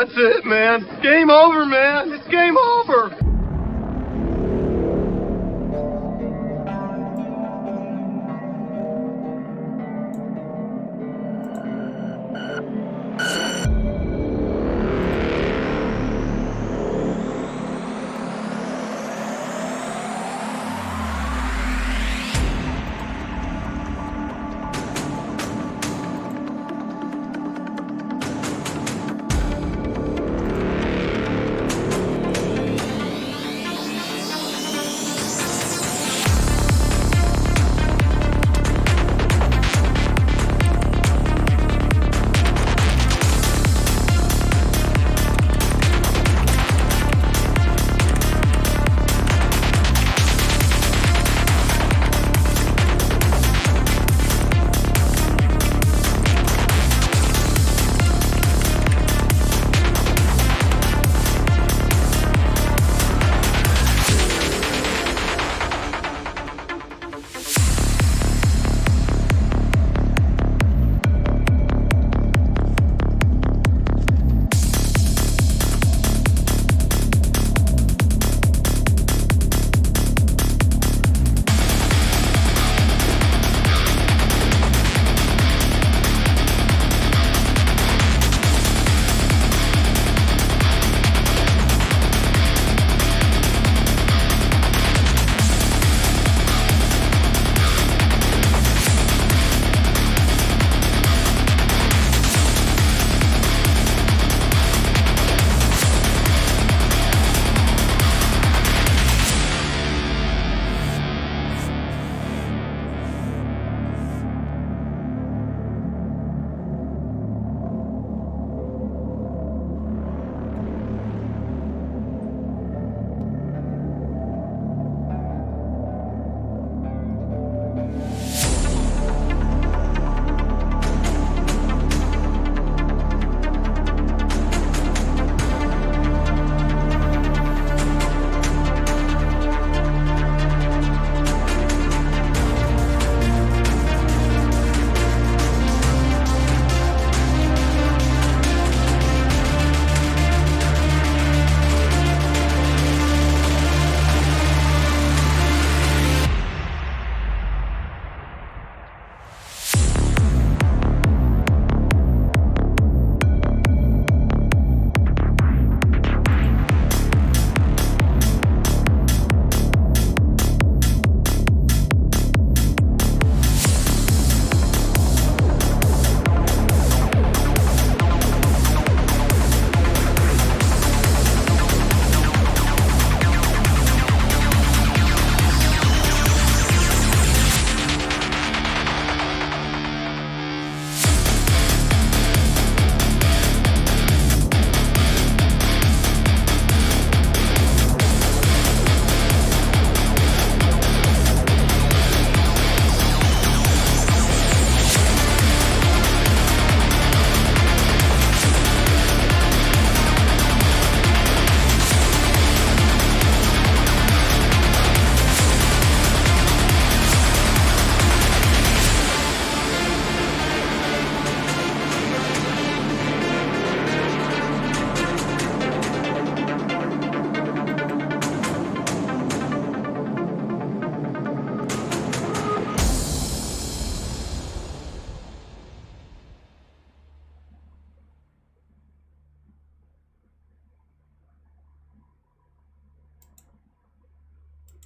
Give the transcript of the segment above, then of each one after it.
That's it, man. Game over, man. It's game over.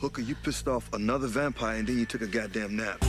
Hooker, you pissed off another vampire and then you took a goddamn nap.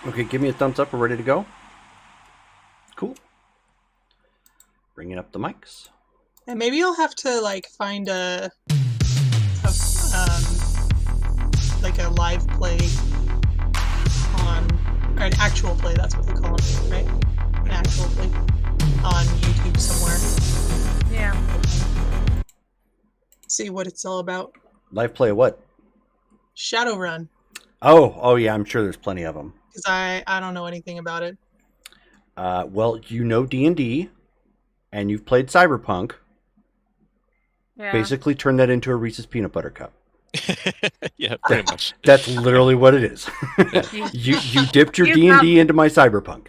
Okay, give me a thumbs up. We're ready to go. Cool. Bringing up the mics. And maybe you'll have to like find a like a live play on, or an actual play. That's what they call it, right? An actual play on YouTube somewhere. Yeah. See what it's all about. Live play what? Shadowrun. Oh yeah, I'm sure there's plenty of them. Because I don't know anything about it. Well, you know D&D, and you've played Cyberpunk. Yeah. Basically, turn that into a Reese's Peanut Butter Cup. Yeah, pretty much. That's literally what it is. you dipped your D&D into my Cyberpunk.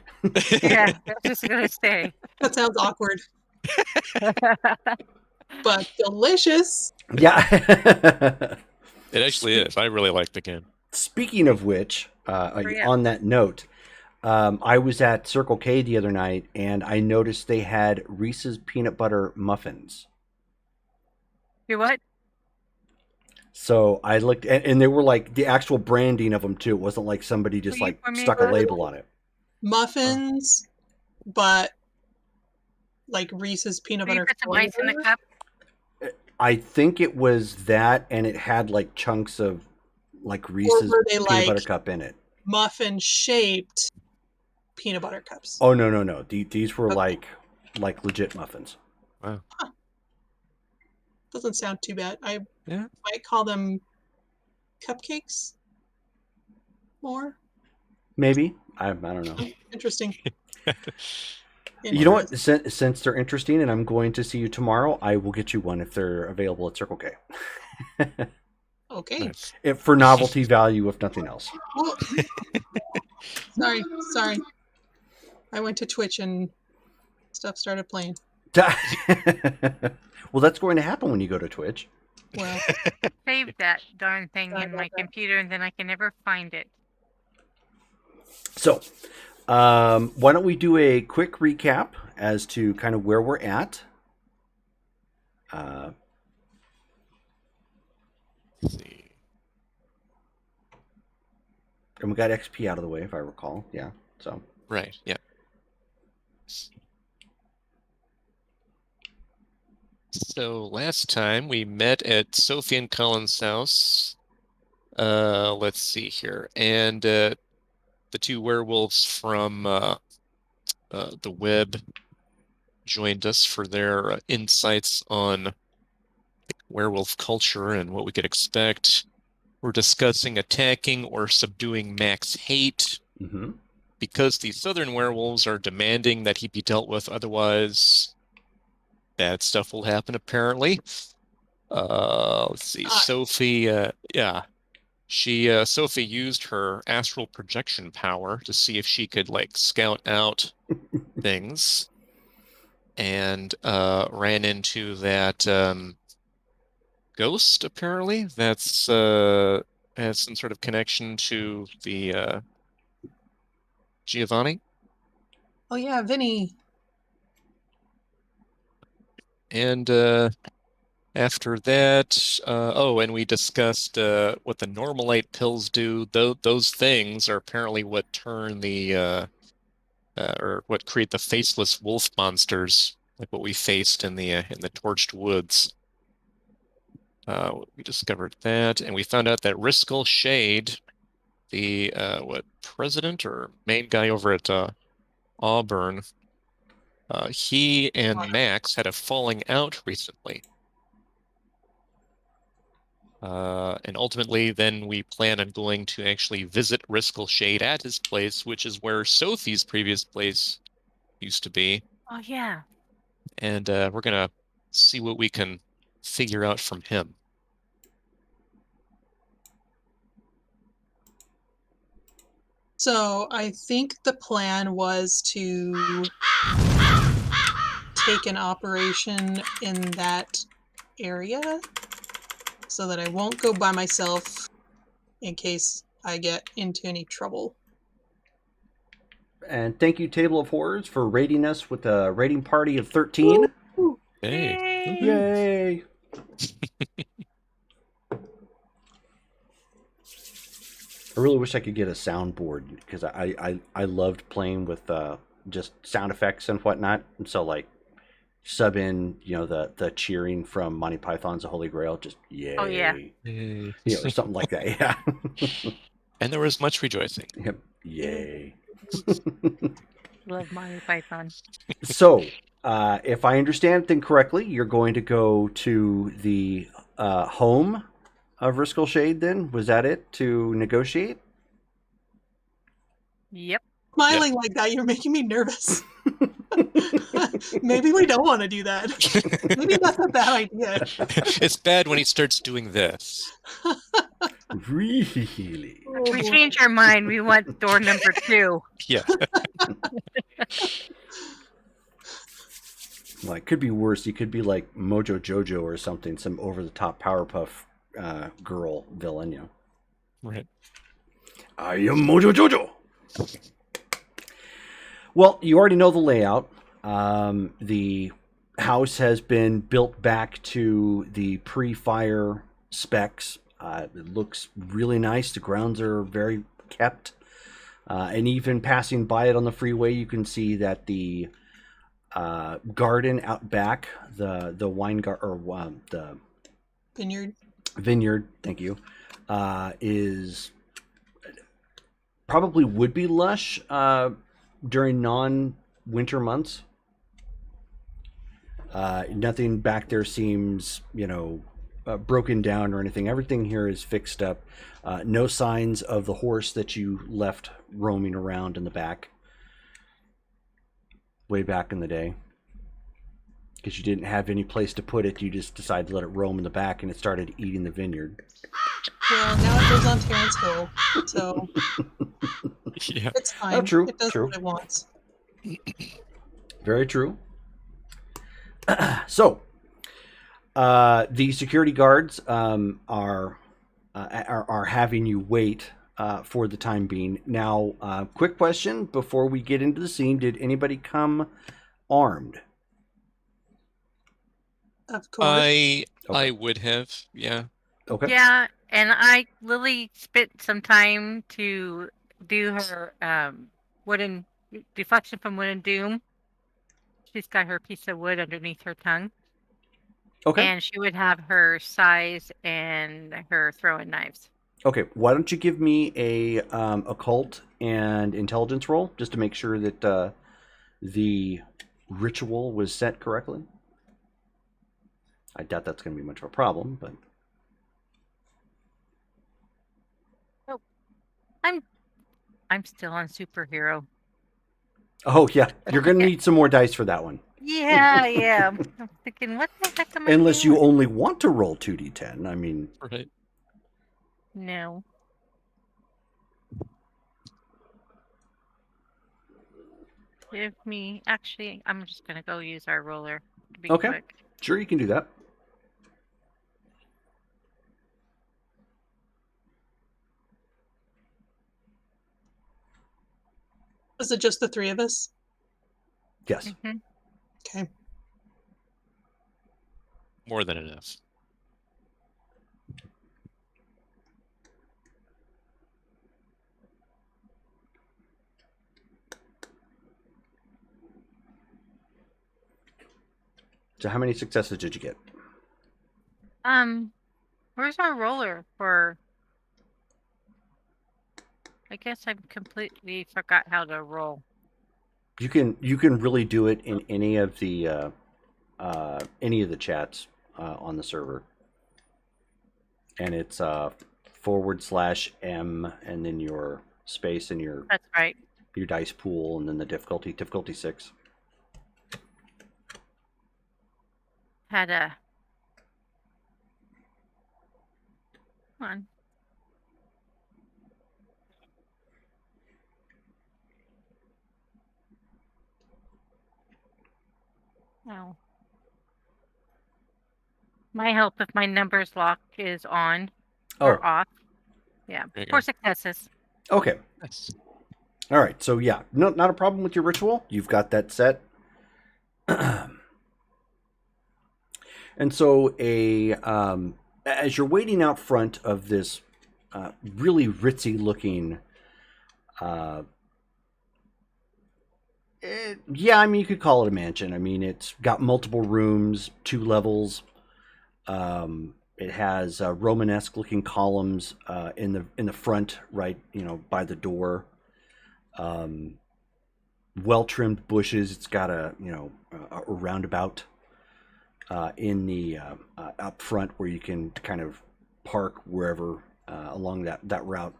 Yeah, I was just gonna say. That sounds awkward. But delicious. Yeah. It actually is. I really like the game. Speaking of which, yeah. on that note, I was at Circle K the other night, and I noticed they had Reese's Peanut Butter Muffins. You what? So I looked, and they were like the actual branding of them too. It wasn't like somebody just Will you like pour me stuck a one? label on it. Muffins, but like Reese's peanut Will you butter put some ice in the flavor. cup? I think it was that, and it had like chunks of like Reese's were they, peanut like- butter cup in it. Muffin shaped peanut butter cups. Oh no! These were Okay. like legit muffins. Wow. Doesn't sound too bad. I Yeah. might call them cupcakes more. Maybe I don't know. Interesting. You know what? Since they're interesting, and I'm going to see you tomorrow, I will get you one if they're available at Circle K. Okay. Nice. For novelty value, if nothing else. Oh. Sorry. I went to Twitch and stuff started playing. Well, that's going to happen when you go to Twitch. Well, Save that darn thing Sorry in about my that. computer, and then I can never find it. So, why don't we do a quick recap as to kind of where we're at? Let's see. And we got XP out of the way, if I recall. Yeah. So, Right. Yeah. So last time we met at Sophie and Colin's house. Let's see here, and the two werewolves from the web joined us for their insights on werewolf culture and what we could expect. We're discussing attacking or subduing Mac's hate mhm. because the southern werewolves are demanding that he be dealt with, otherwise bad stuff will happen, apparently. Let's see. Sophie, Sophie used her astral projection power to see if she could like scout out things, and ran into that ghost, apparently. That's has some sort of connection to the Giovanni. oh yeah, Vinny. And after that, and we discussed what the Normalite pills do. Those things are apparently what turn the or what create the faceless wolf monsters, like what we faced in the Torched Woods. We discovered that, and we found out that Riskel Shade, the president or main guy over at Auburn, he and Max had a falling out recently. And ultimately, then we plan on going to actually visit Riskel Shade at his place, which is where Sophie's previous place used to be. Oh yeah. And we're going to see what we can figure out from him. So I think the plan was to take an operation in that area so that I won't go by myself in case I get into any trouble. And thank you, Table of Horrors, for rating us with a rating party of 13. Hey. Yay! I really wish I could get a soundboard because I loved playing with just sound effects and whatnot. And so like sub in, the cheering from Monty Python's The Holy Grail, just yay, Oh, yeah. Yay. or something like that. Yeah. And there was much rejoicing. Yep. Yay. Love Monty Python. So, if I understand things correctly, you're going to go to the home of Riscal Shade then? Was that it? To negotiate? Yep. Smiling like that, you're making me nervous. Maybe we don't want to do that. Maybe that's a bad idea. It's bad when he starts doing this. Really? We changed our mind. We want door number 2. Yeah. Well, it could be worse. You could be like Mojo Jojo or something, some over-the-top Powerpuff girl villain, Right. I am Mojo Jojo. Well, you already know the layout. The house has been built back to the pre-fire specs. It looks really nice. The grounds are very kept. And even passing by it on the freeway, you can see that the garden out back, the wine the vineyard, thank you, is probably would be lush during non-winter months. Nothing back there seems, broken down or anything. Everything here is fixed up. No signs of the horse that you left roaming around in the back way back in the day. Because you didn't have any place to put it, you just decided to let it roam in the back, and it started eating the vineyard. Well, now it lives on Terrence Hill, so Yeah. it's fine. Oh, true, It does true. what it wants. Very true. So, the security guards are having you wait for the time being. Now, quick question before we get into the scene: did anybody come armed? Of course. I Okay. would have, yeah. Okay. Yeah, and Lily spent some time to do her wooden deflection from wooden doom. She's got her piece of wood underneath her tongue. Okay. And she would have her size and her throwing knives. Okay. Why don't you give me a occult and intelligence roll just to make sure that the ritual was set correctly? I doubt that's going to be much of a problem, but I'm still on superhero. oh yeah, you're going to need some more dice for that one. Yeah. I'm thinking, what the heck am I Unless you doing? only want to roll 2d10. I mean, Right. No. Give me. Actually, I'm just gonna go use our roller to be Okay. quick. sure, you can do that. Is it just the three of us? Yes. hmm Okay. More than enough. So how many successes did you get? Where's our roller for? I guess I completely forgot how to roll. You can really do it in any of the chats on the server, and it's /M and then your space and your That's right. dice pool and then the difficulty 6. Had a. Come on. Oh. My help if my numbers lock is on or off. Yeah. There you 4 go. successes. Okay. Nice. All right. So yeah, not a problem with your ritual. You've got that set. And so as you're waiting out front of this really ritzy looking. Yeah, I mean, you could call it a mansion. I mean, it's got multiple rooms, 2 levels. It has Romanesque looking columns in the front, right, by the door. Well trimmed bushes. It's got a roundabout in the up front where you can kind of park wherever along that route.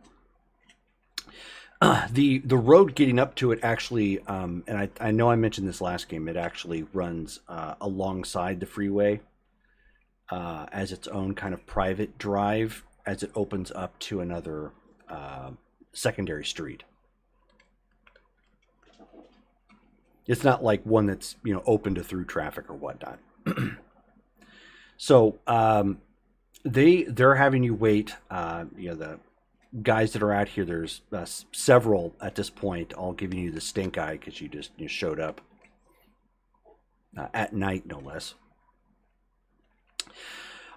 The road getting up to it actually, and I know I mentioned this last game, it actually runs alongside the freeway as its own kind of private drive as it opens up to another secondary street. It's not like one that's open to through traffic or whatnot. So they're having you wait. The guys that are out here, there's several at this point, all giving you the stink eye because you just showed up at night, no less.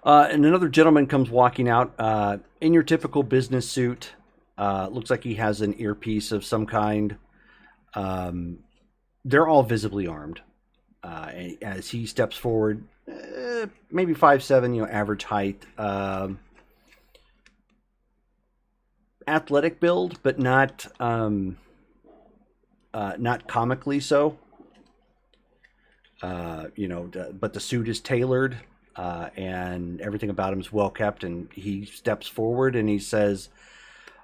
And another gentleman comes walking out in your typical business suit. Looks like he has an earpiece of some kind. They're all visibly armed. As he steps forward, maybe 5'7", average height. Athletic build, but not comically so. But the suit is tailored, and everything about him is well kept. And he steps forward and he says,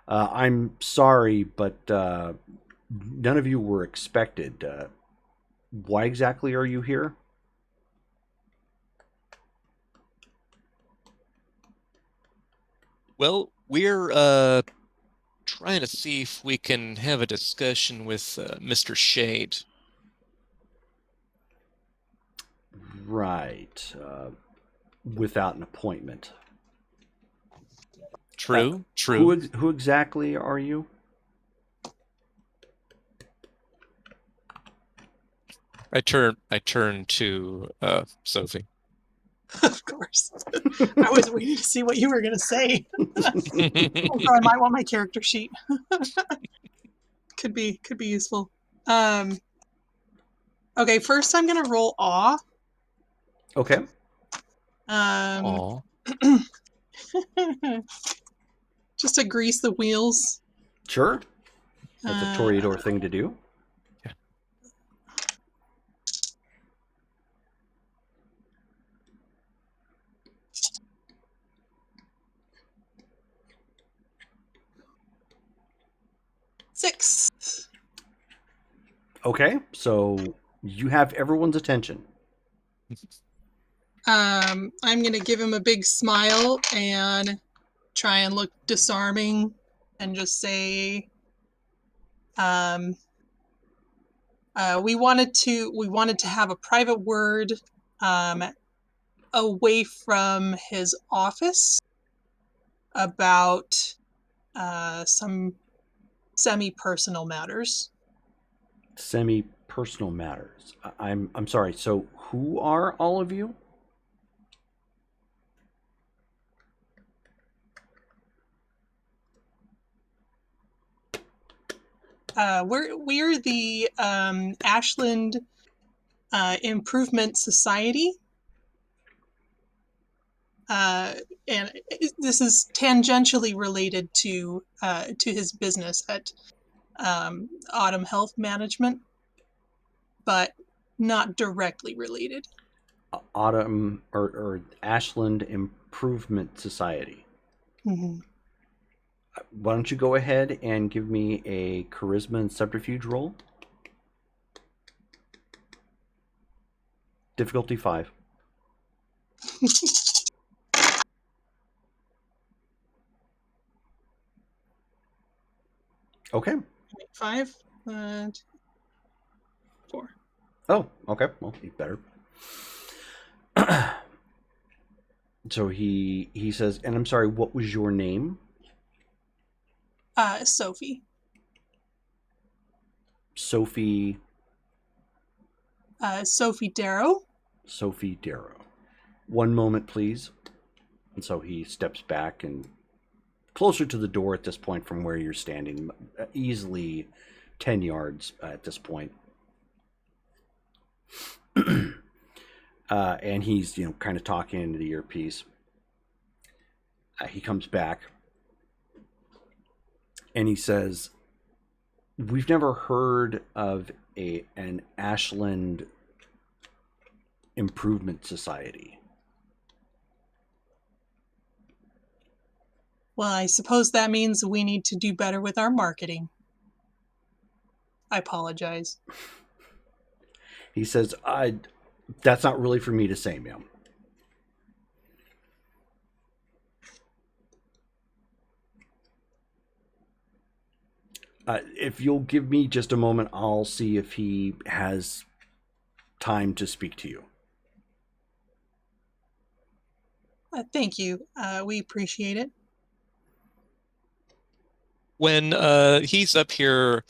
"I'm sorry, but none of you were expected. Why exactly are you here?" Well, we're trying to see if we can have a discussion with Mr. Shade. Right. Without an appointment. True. True. Who exactly are you? I turn to Sophie. Of course. I was waiting to see what you were going to say. So I might want my character sheet. Could be useful. Okay, first I'm going to roll awe. Okay. Aw. Just to grease the wheels. Sure. That's a Toreador thing to do. Yeah. Six. Okay, so you have everyone's attention. I'm going to give him a big smile and try and look disarming and just say, we wanted to have a private word away from his office about some semi-personal matters. Semi-personal matters. I'm sorry. So who are all of you? We're the Ashland Improvement Society, and this is tangentially related to his business at Autumn Health Management, but not directly related. Autumn or Ashland Improvement Society. Mm-hmm. Why don't you go ahead and give me a charisma and subterfuge roll? Difficulty 5. Okay. 5 and 4. Oh, okay. Well, be better. So he says, and I'm sorry, what was your name? Sophie. Sophie. Sophie Darrow. Sophie Darrow. One moment, please. And so he steps back and closer to the door at this point from where you're standing, easily 10 yards at this point. And he's, kind of talking into the earpiece. He comes back and he says, "We've never heard of an Ashland Improvement Society." Well, I suppose that means we need to do better with our marketing. I apologize. He says, "That's not really for me to say, ma'am." If you'll give me just a moment, I'll see if he has time to speak to you. Thank you. We appreciate it. When he's up here,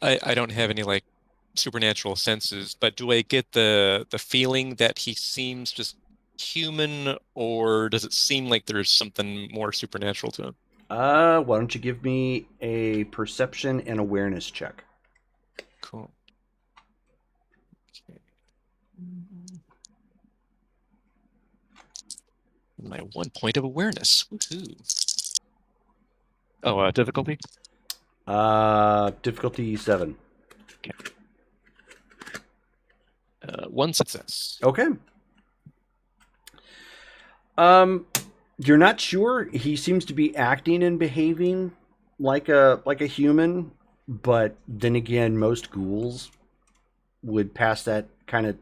I don't have any like supernatural senses, but do I get the feeling that he seems just human, or does it seem like there's something more supernatural to him? Why don't you give me a perception and awareness check? Cool. Okay. My 1 point of awareness. Woohoo. Oh, difficulty? Difficulty 7. Okay. 1 success. Okay. You're not sure. He seems to be acting and behaving like a human, but then again, most ghouls would pass that kind of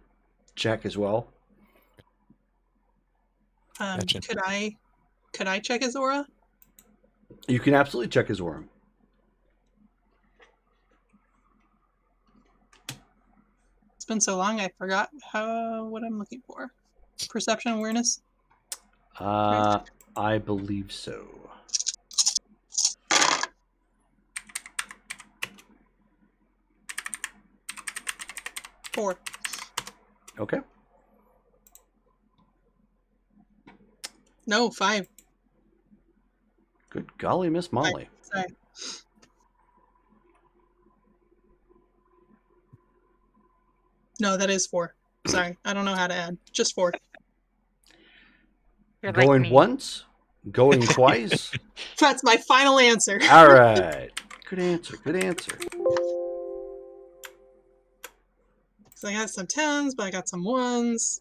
check as well. Gotcha. Could I check his aura? You can absolutely check his aura. It's been so long, I forgot what I'm looking for. Perception awareness. I believe so. Four. Okay. No, 5. Good golly, Miss Molly. Sorry. No, that is 4. Sorry, I don't know how to add. Just 4. You're like Going me. once, going twice. That's my final answer. All right. Good answer. Good answer. So I got some 10s, but I got some 1s.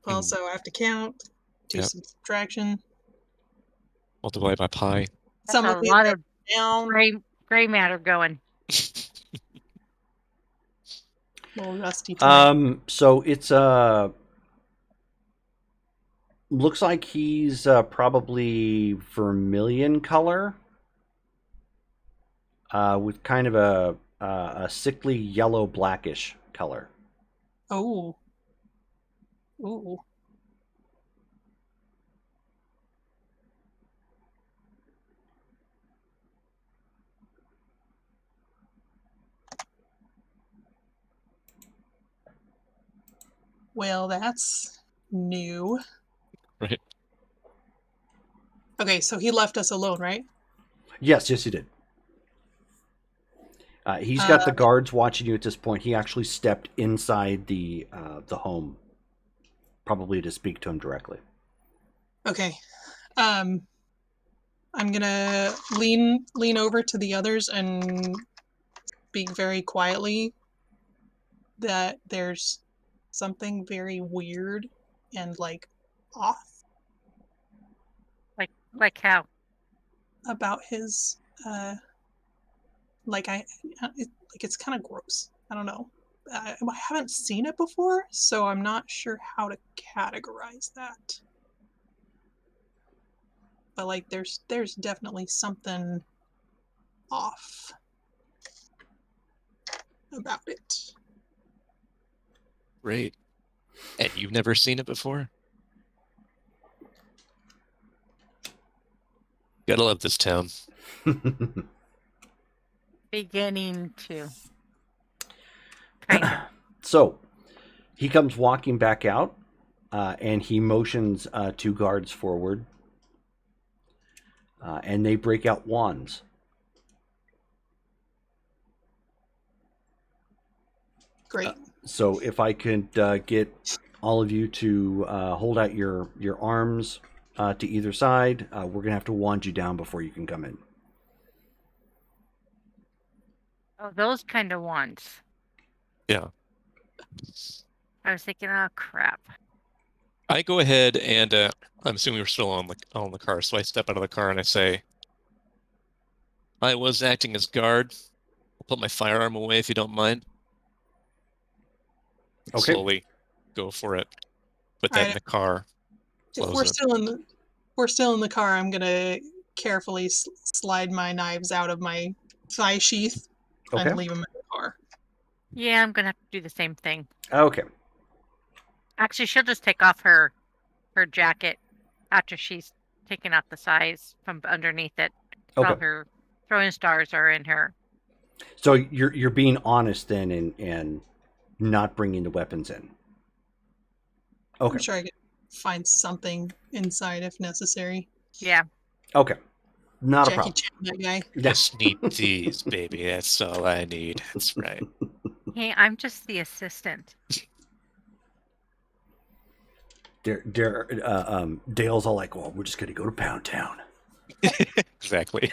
Also, I have to count, do Yep. some subtraction. Multiply by pi. Some That's of a these lot are of down. gray matter going. Little rusty tonight. So it's looks like he's probably vermilion color, with kind of a sickly yellow blackish color. Oh. Ooh. Well, that's new. Right. Okay, so he left us alone, right? Yes, he did. He's got the guards watching you at this point. He actually stepped inside the home, probably to speak to him directly. Okay. I'm gonna lean over to the others and speak very quietly that there's something very weird and like off Like how? about his it's kind of gross. I don't know. I haven't seen it before, so I'm not sure how to categorize that. But like there's definitely something off about it. Great. And you've never seen it before? Gotta love this town. Beginning to. Kind of. So he comes walking back out, and he motions 2 guards forward. and they break out wands. Great. So if I could get all of you to hold out your arms to either side, we're going to have to wand you down before you can come in. Oh, those kind of wands. Yeah. I was thinking, oh crap. I go ahead and I'm assuming we're still on the car, so I step out of the car and I say, I was acting as guard. I'll put my firearm away if you don't mind. Okay. Slowly go for it. Put that in the car. If Close we're it. still in the car, I'm gonna carefully slide my knives out of my thigh sheath Okay. and leave them in the car. Yeah, I'm gonna have to do the same thing. Okay. Actually, she'll just take off her jacket after she's taken out the size from underneath it. So Okay. her throwing stars are in her. So you're being honest then and not bringing the weapons in. Okay. I'm sure I could find something inside if necessary. Yeah. Okay. Not a Jackie problem. Chan, that guy. Just need these, baby. That's all I need. That's right. Hey, I'm just the assistant. Dale's all like, well, we're just going to go to Pound Town. Exactly.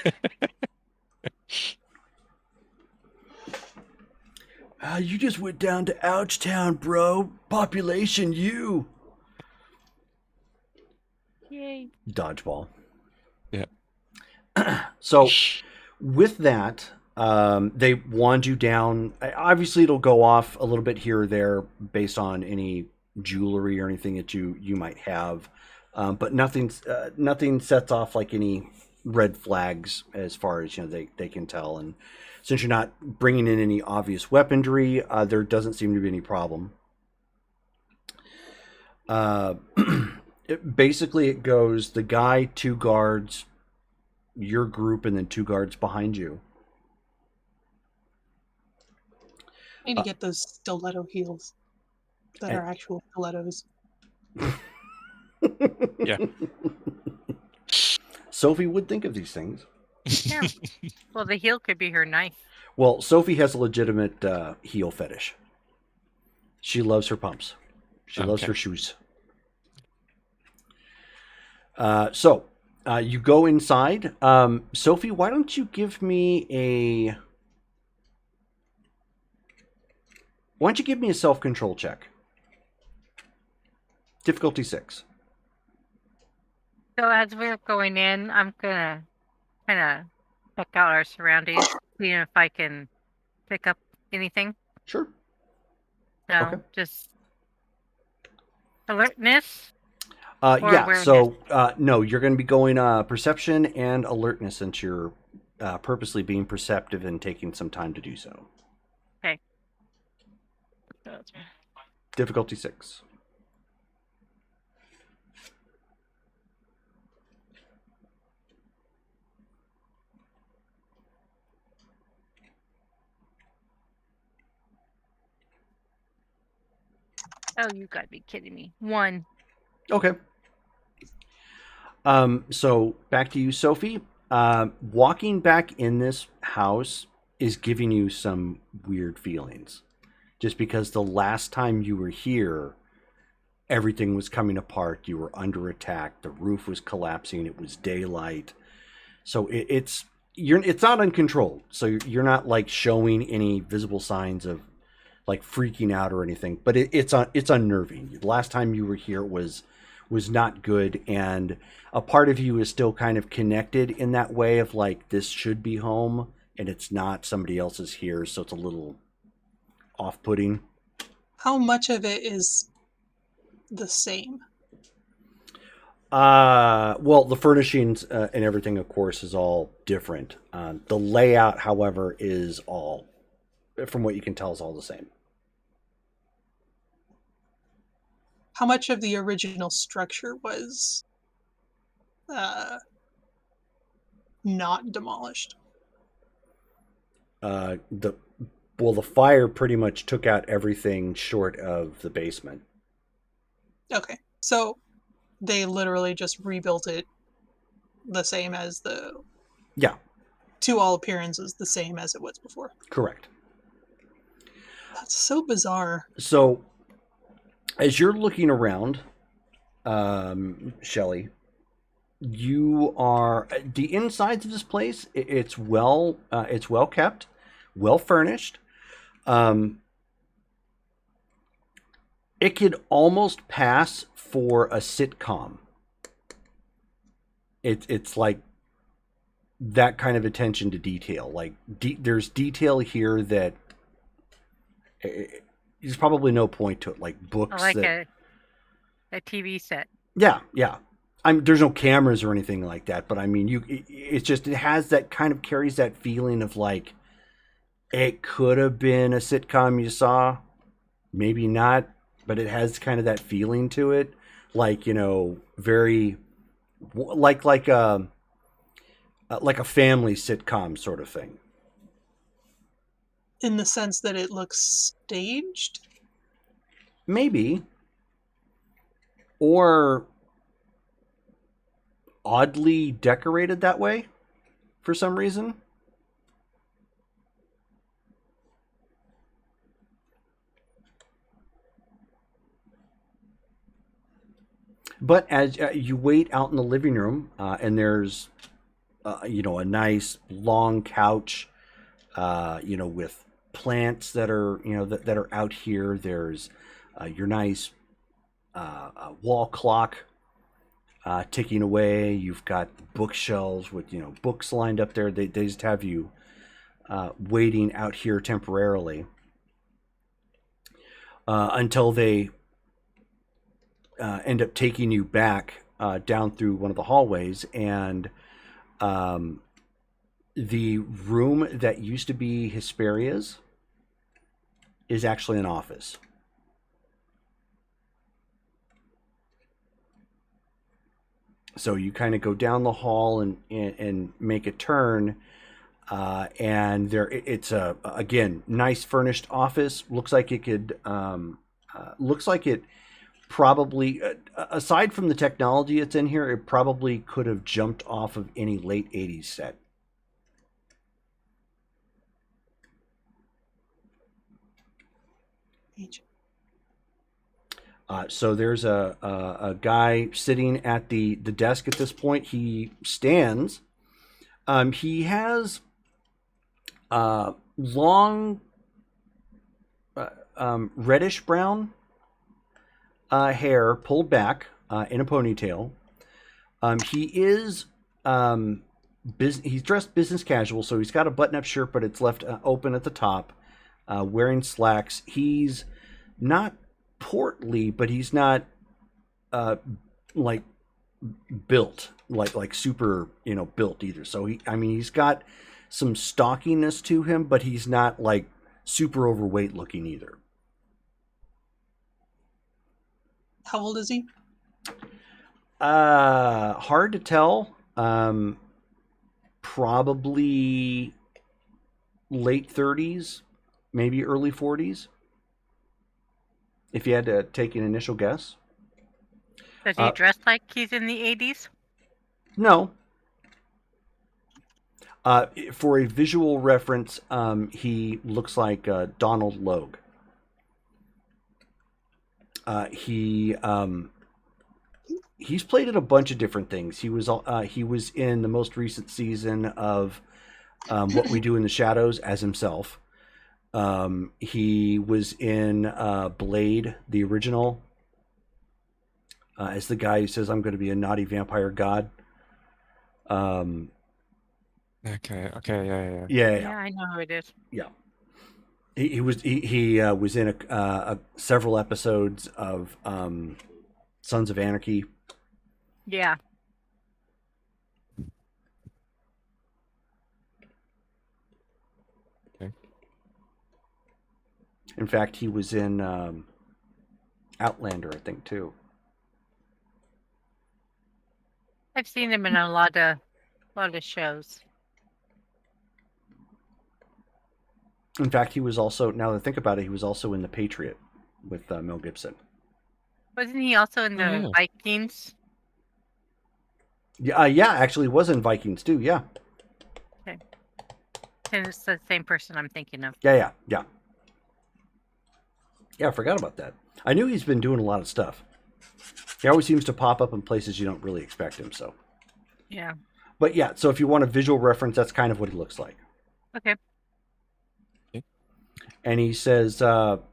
You just went down to Ouchtown, bro. Population you. Yay. Dodgeball. Yeah. So with that, they wand you down. Obviously, it'll go off a little bit here or there based on any jewelry or anything that you might have, but nothing sets off like any red flags as far as they can tell. And since you're not bringing in any obvious weaponry, there doesn't seem to be any problem. Basically, it goes the guy, 2 guards, your group, and then 2 guards behind you. I need to get those stiletto heels that are actual stilettos. Yeah. Sophie would think of these things. Yeah. Well, the heel could be her knife. Well, Sophie has a legitimate heel fetish. She loves her pumps. She loves her shoes. So you go inside. Sophie, why don't you give me a... Why don't you give me a self-control check? Difficulty 6. So as we're going in, I'm gonna kind of check out our surroundings, see if I can pick up anything. Sure. So Okay. just alertness. Yeah, awareness? so no, you're going to be going perception and alertness since you're purposely being perceptive and taking some time to do so. Okay. Difficulty 6. Oh, you gotta be kidding me. 1. Okay. So back to you, Sophie. Walking back in this house is giving you some weird feelings. Just because the last time you were here, everything was coming apart. You were under attack. The roof was collapsing. It was daylight. So it's not uncontrolled. So you're not like showing any visible signs of like freaking out or anything. But it's unnerving. The last time you were here was not good, and a part of you is still kind of connected in that way of like this should be home and it's not. Somebody else is here, so it's a little off-putting. How much of it is the same? Well, the furnishings and everything, of course, is all different. The layout, however, is all, from what you can tell, is all the same. How much of the original structure was not demolished? The fire pretty much took out everything short of the basement. Okay, so they literally just rebuilt it the same as the... Yeah. To all appearances, the same as it was before. Correct. That's so bizarre. So, as you're looking around, Shelley, you are the insides of this place. It's well kept, well furnished. It could almost pass for a sitcom. It's like that kind of attention to detail. Like there's detail here that there's probably no point to it. Like books, Like that, a TV set. yeah. There's no cameras or anything like that, but I mean, it has that kind of carries that feeling of like it could have been a sitcom you saw, maybe not, but it has kind of that feeling to it, like, you know, very like a family sitcom sort of thing. In the sense that it looks staged? Maybe. Or oddly decorated that way for some reason. But as you wait out in the living room, and there's, you know, a nice long couch, you know, with plants that are, you know, that are out here. There's your nice wall clock ticking away. You've got bookshelves with, you know, books lined up there. They just have you waiting out here temporarily until they end up taking you back down through one of the hallways, and the room that used to be Hesperia's is actually an office. So you kind of go down the hall and make a turn, and it's a, again, nice furnished office. Looks like it could looks like it probably, aside from the technology that's in here, it probably could have jumped off of any late 80s set. So there's a guy sitting at the desk at this point. He stands. He has long reddish brown hair pulled back in a ponytail. He is he's dressed business casual, so he's got a button-up shirt, but it's left open at the top, wearing slacks. He's not portly, but he's not like built like super, you know, built either. So he's got some stockiness to him, but he's not like super overweight looking either. How old is he? Hard to tell. Probably late 30s, maybe early 40s. If you had to take an initial guess. Does he dress like he's in the 80s? No. For a visual reference, he looks like Donald Logue. He's played in a bunch of different things. He was in the most recent season of What We Do in the Shadows as himself. He was in Blade, the original, as the guy who says, "I'm going to be a naughty vampire god." Okay, yeah. Yeah, I know who it is. Yeah. He was in several episodes of Sons of Anarchy. Yeah. Okay. In fact, he was in Outlander, I think, too. I've seen him in a lot of shows. In fact, he was also, now that I think about it, he was also in The Patriot with Mel Gibson. Wasn't he also in the Vikings? Yeah, actually, it was in Vikings too. Yeah, Okay. And it's the same person I'm thinking of. yeah. I forgot about that. I knew he's been doing a lot of stuff. He always seems to pop up in places you don't really expect him. So, Yeah. but yeah. So if you want a visual reference, that's kind of what he looks like. Okay. And he says, "So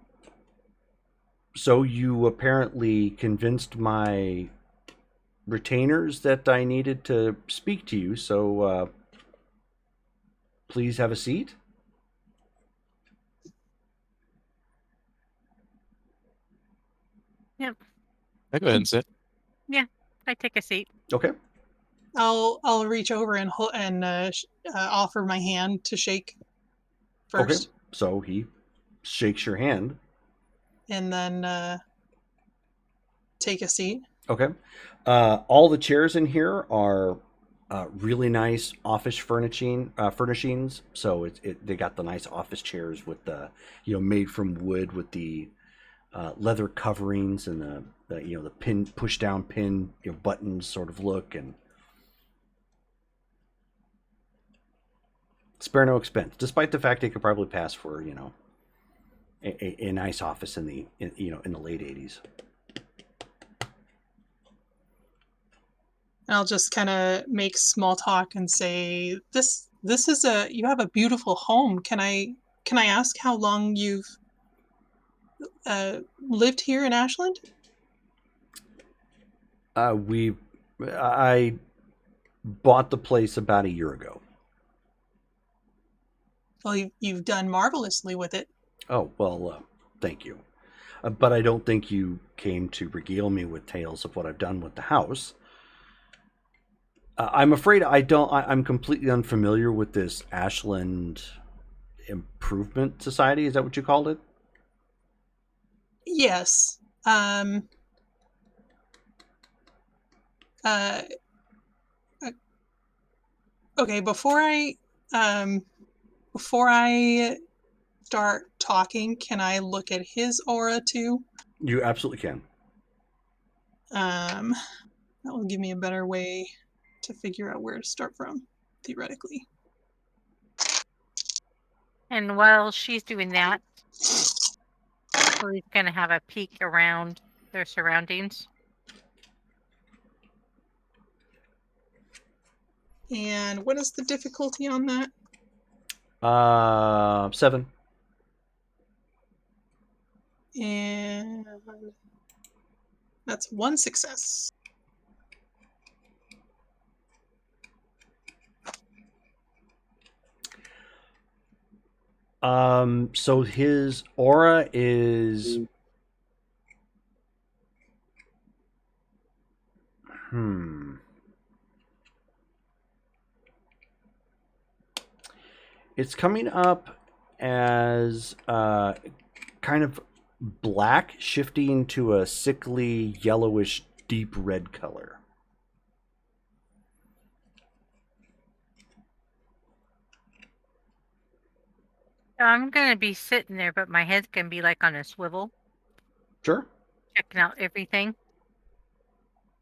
you apparently convinced my retainers that I needed to speak to you. So please have a seat." Yep. I go ahead and sit. Yeah. I take a seat. Okay. I'll reach over and offer my hand to shake Okay. first, So he shakes your hand. and then take a seat. Okay. All the chairs in here are really nice office furnishings. So they got the nice office chairs with the made from wood with the leather coverings and the pin push down pin buttons sort of look, and spare no expense, despite the fact they could probably pass for a nice office in the late 80s. I'll just kind of make small talk and say, "This is you have a beautiful home. Can I ask how long you've lived here in Ashland?" I bought the place about a year ago. Well, you've done marvelously with it. Oh, well, thank you. But I don't think you came to regale me with tales of what I've done with the house. I'm afraid I don't. I'm completely unfamiliar with this Ashland Improvement Society. Is that what you called it? Yes. Uh, okay, before I start talking, can I look at his aura too? You absolutely can. That will give me a better way to figure out where to start from, theoretically. And while she's doing that, we're going to have a peek around their surroundings. And what is the difficulty on that? 7. And that's 1 success. So his aura is it's coming up as kind of black, shifting to a sickly yellowish deep red color. I'm going to be sitting there, but my head's going to be like on a swivel, Sure. checking out everything.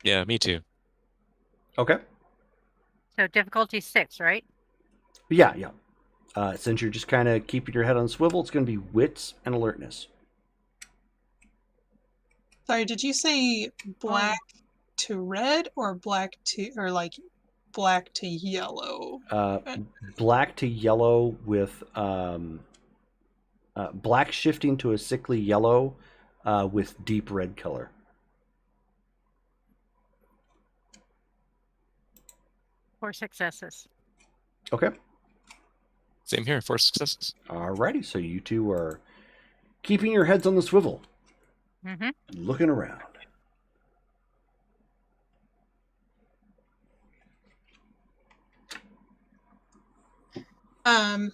Yeah, me too. Okay. So difficulty 6, right? Yeah. Since you're just kind of keeping your head on swivel, it's going to be wits and alertness. Sorry, did you say black to red or black to yellow? Black to yellow with black shifting to a sickly yellow with deep red color. Four successes. Okay. Same here, 4 successes. Alrighty, so you two are keeping your heads on the swivel, looking around. I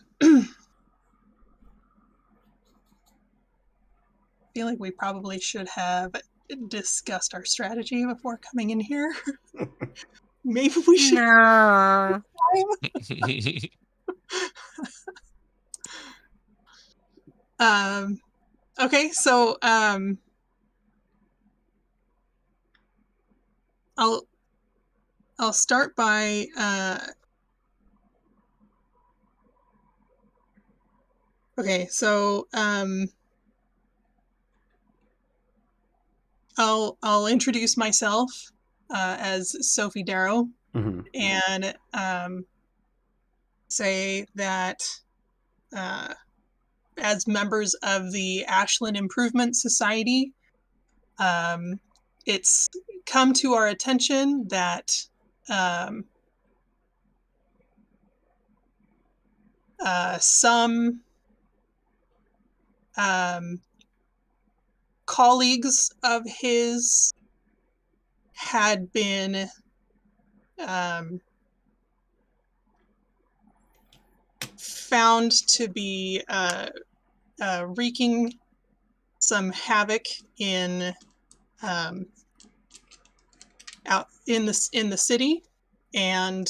feel like we probably should have discussed our strategy before coming in here. Maybe we should. No. Okay, so I'll I'll start by okay, so I'll introduce myself as Sophie Darrow, Mm-hmm. and say that as members of the Ashland Improvement Society, it's come to our attention that some colleagues of his had been found to be wreaking some havoc in out in the city, and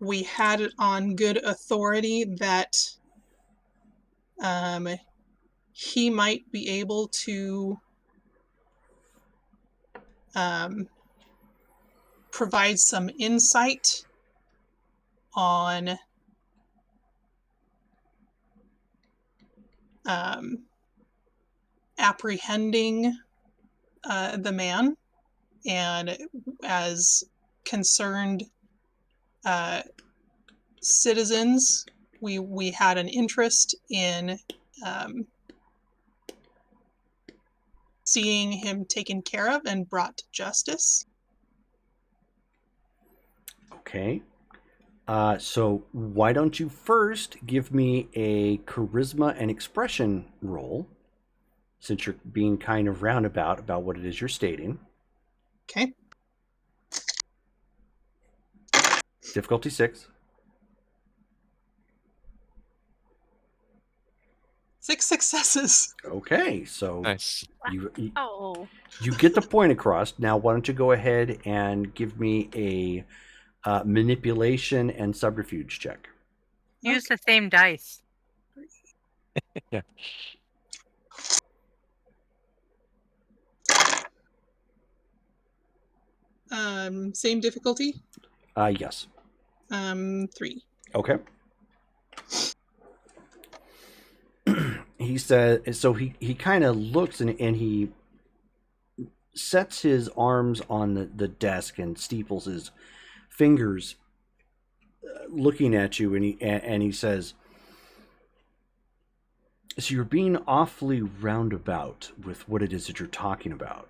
we had it on good authority that he might be able to provide some insight on apprehending the man, and as concerned citizens, we had an interest in seeing him taken care of and brought to justice. Okay. So why don't you first give me a charisma and expression roll, since you're being kind of roundabout about what it is you're stating. Okay. Difficulty 6. 6 successes. Okay, so Nice. you Oh. you get the point across. Now, why don't you go ahead and give me a manipulation and subterfuge check? Use the same dice. Yeah. Same difficulty. Yes. 3. Okay. He says, so he kind of looks and he sets his arms on the desk and steeples his fingers looking at you, and he says, so you're being awfully roundabout with what it is that you're talking about.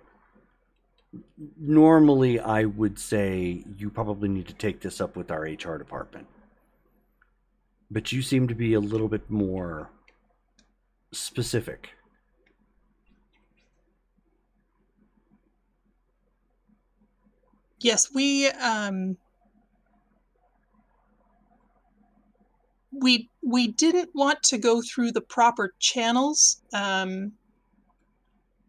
Normally, I would say you probably need to take this up with our HR department. But you seem to be a little bit more specific. Yes, we didn't want to go through the proper channels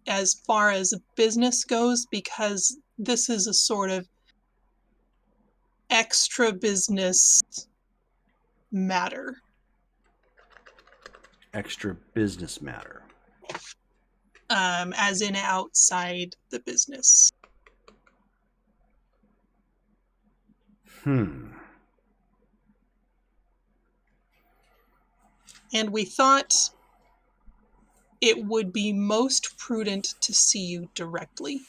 as far as business goes, because this is a sort of extra business matter. Extra business matter. As in outside the business. And we thought it would be most prudent to see you directly.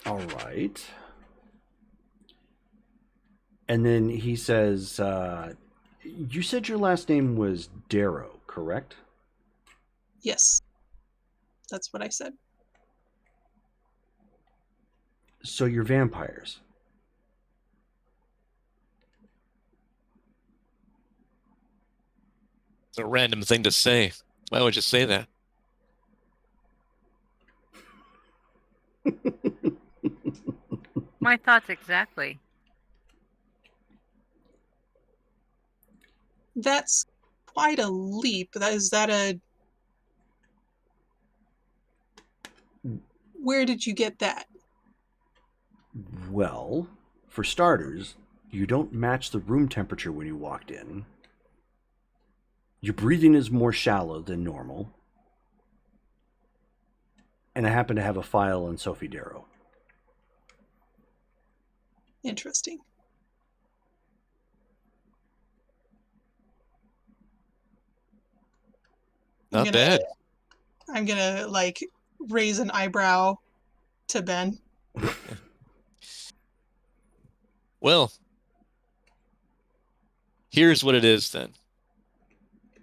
All right. And then he says, you said your last name was Darrow, correct? Yes, that's what I said. So you're vampires. It's a random thing to say. Why would you say that? My thoughts exactly. That's quite a leap. Is that a... Where did you get that? Well, for starters, you don't match the room temperature when you walked in. Your breathing is more shallow than normal. and I happen to have a file on Sophie Darrow. Interesting. Not bad. I'm gonna like raise an eyebrow to Ben. Well, here's what it is then.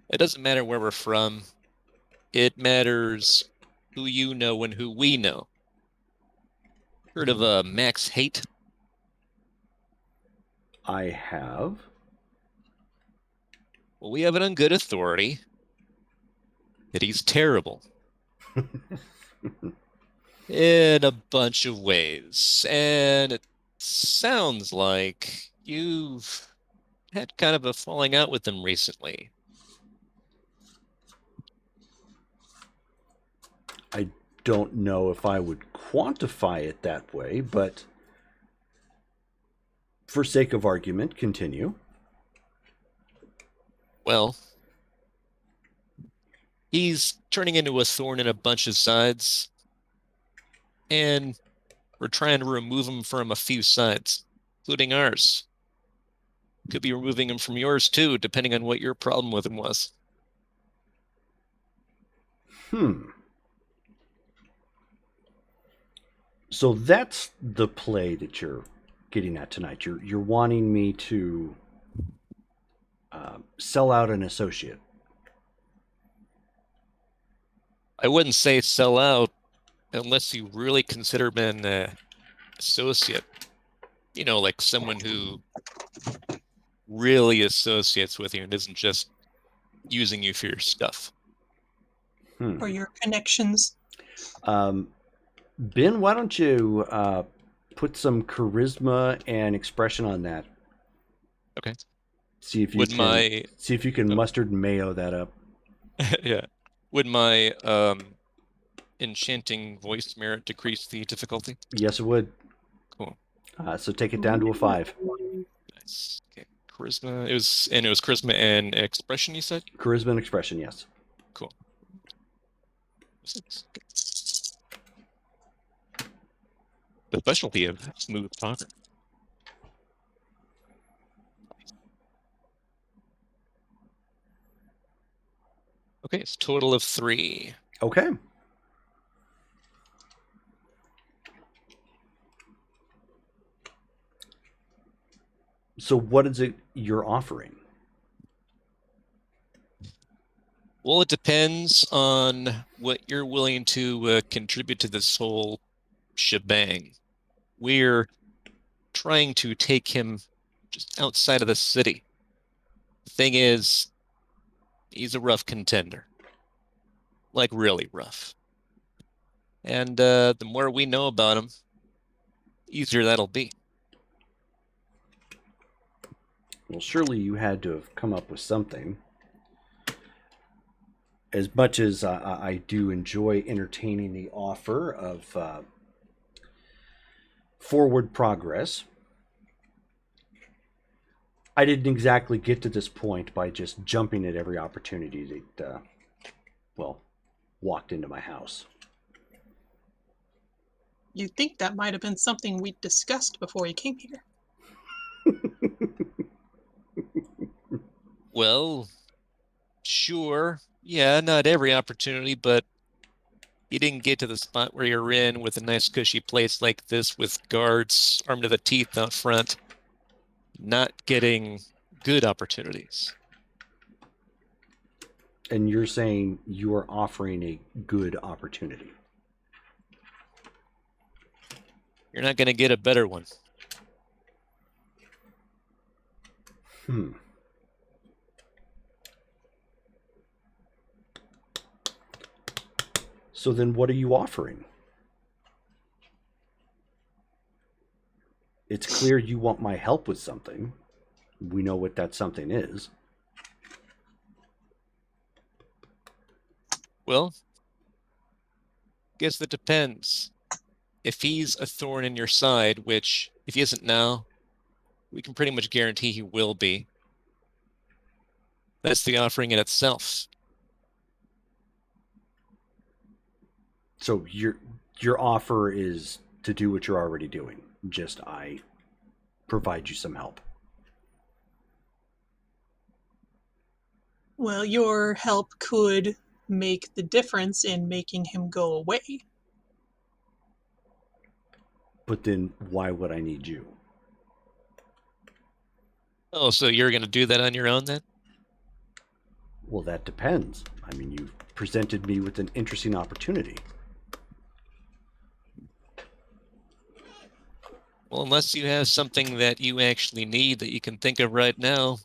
It doesn't matter where we're from. It matters who you know and who we know. Heard of Max Haight? I have. Well, we have it on good authority that he's terrible. In a bunch of ways. And it sounds like you've had kind of a falling out with him recently. I don't know if I would quantify it that way, but for sake of argument, continue. Well, he's turning into a thorn in a bunch of sides, and we're trying to remove him from a few sides, including ours. Could be removing him from yours too, depending on what your problem with him was. So that's the play that you're getting at tonight. You're wanting me to sell out an associate. I wouldn't say sell out unless you really consider him an associate. You know, like someone who really associates with you and isn't just using you for your stuff. Or your connections. Ben, why don't you put some charisma and expression on that? Okay. See if you can mustard and mayo that up. Yeah. Would my enchanting voice merit decrease the difficulty? Yes, it would. Cool. So take it down to a 5. Nice. Okay. Charisma. It was charisma and expression, you said? Charisma and expression, yes. Cool. 6. Okay. The specialty of smooth talker. Okay, it's a total of 3. Okay. So what is it you're offering? Well, it depends on what you're willing to contribute to this whole shebang. We're trying to take him just outside of the city. The thing is, he's a rough contender. Like, really rough. And the more we know about him, easier that'll be. Well, surely you had to have come up with something. As much as I do enjoy entertaining the offer of forward progress, I didn't exactly get to this point by just jumping at every opportunity that, walked into my house. You'd think that might have been something we discussed before you came here. Well, sure. Yeah, not every opportunity, but you didn't get to the spot where you're in with a nice cushy place like this with guards armed to the teeth out front, not getting good opportunities. And you're saying you are offering a good opportunity. You're not going to get a better one. So then what are you offering? It's clear you want my help with something. We know what that something is. Well, guess that depends. If he's a thorn in your side, which if he isn't now, we can pretty much guarantee he will be. That's the offering in itself. So Your offer is to do what you're already doing. Just I provide you some help. Well, your help could make the difference in making him go away. But then why would I need you? Oh, so you're going to do that on your own then? Well, that depends. I mean, you've presented me with an interesting opportunity. Well, unless you have something that you actually need that you can think of right now,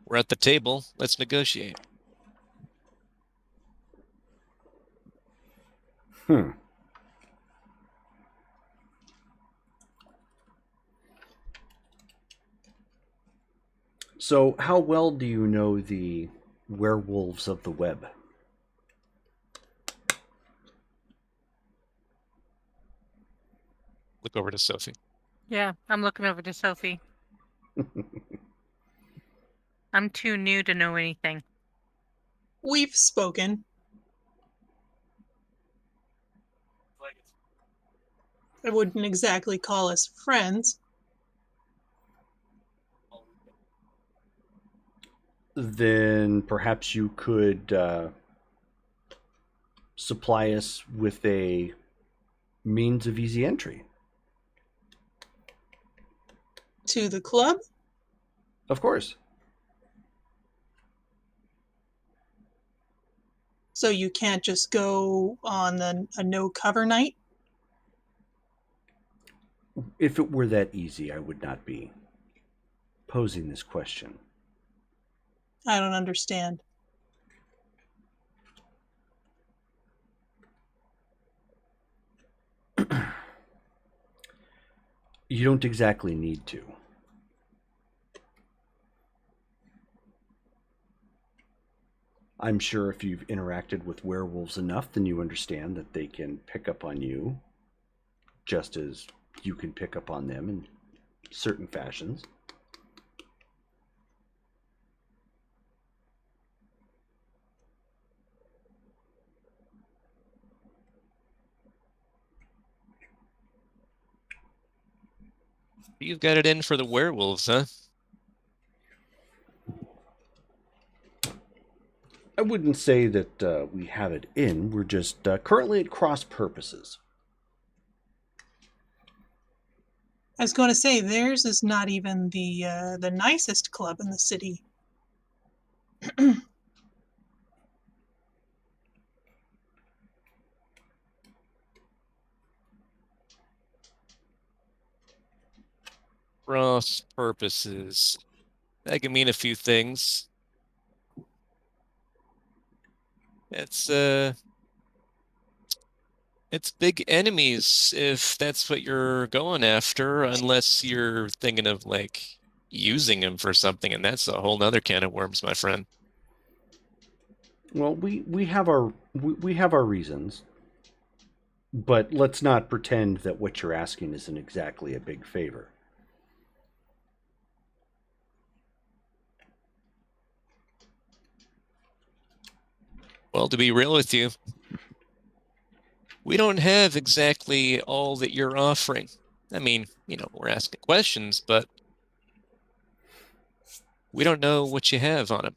we're at the table. Let's negotiate. So, how well do you know the werewolves of the web? Look over to Sophie. Yeah, I'm looking over to Sophie. I'm too new to know anything. We've spoken. I wouldn't exactly call us friends. Then perhaps you could supply us with a means of easy entry. To the club? Of course. So you can't just go on a no-cover night? If it were that easy, I would not be posing this question. I don't understand. You don't exactly need to. I'm sure if you've interacted with werewolves enough, then you understand that they can pick up on you just as you can pick up on them in certain fashions. You've got it in for the werewolves, huh? I wouldn't say that we have it in. We're just currently at cross purposes. I was going to say, theirs is not even the nicest club in the city. Cross purposes. That can mean a few things. It's big enemies if that's what you're going after, unless you're thinking of like using them for something, and that's a whole nother can of worms, my friend. Well, we have our reasons, but let's not pretend that what you're asking isn't exactly a big favor. Well, to be real with you, we don't have exactly all that you're offering. I mean, we're asking questions, but we don't know what you have on them.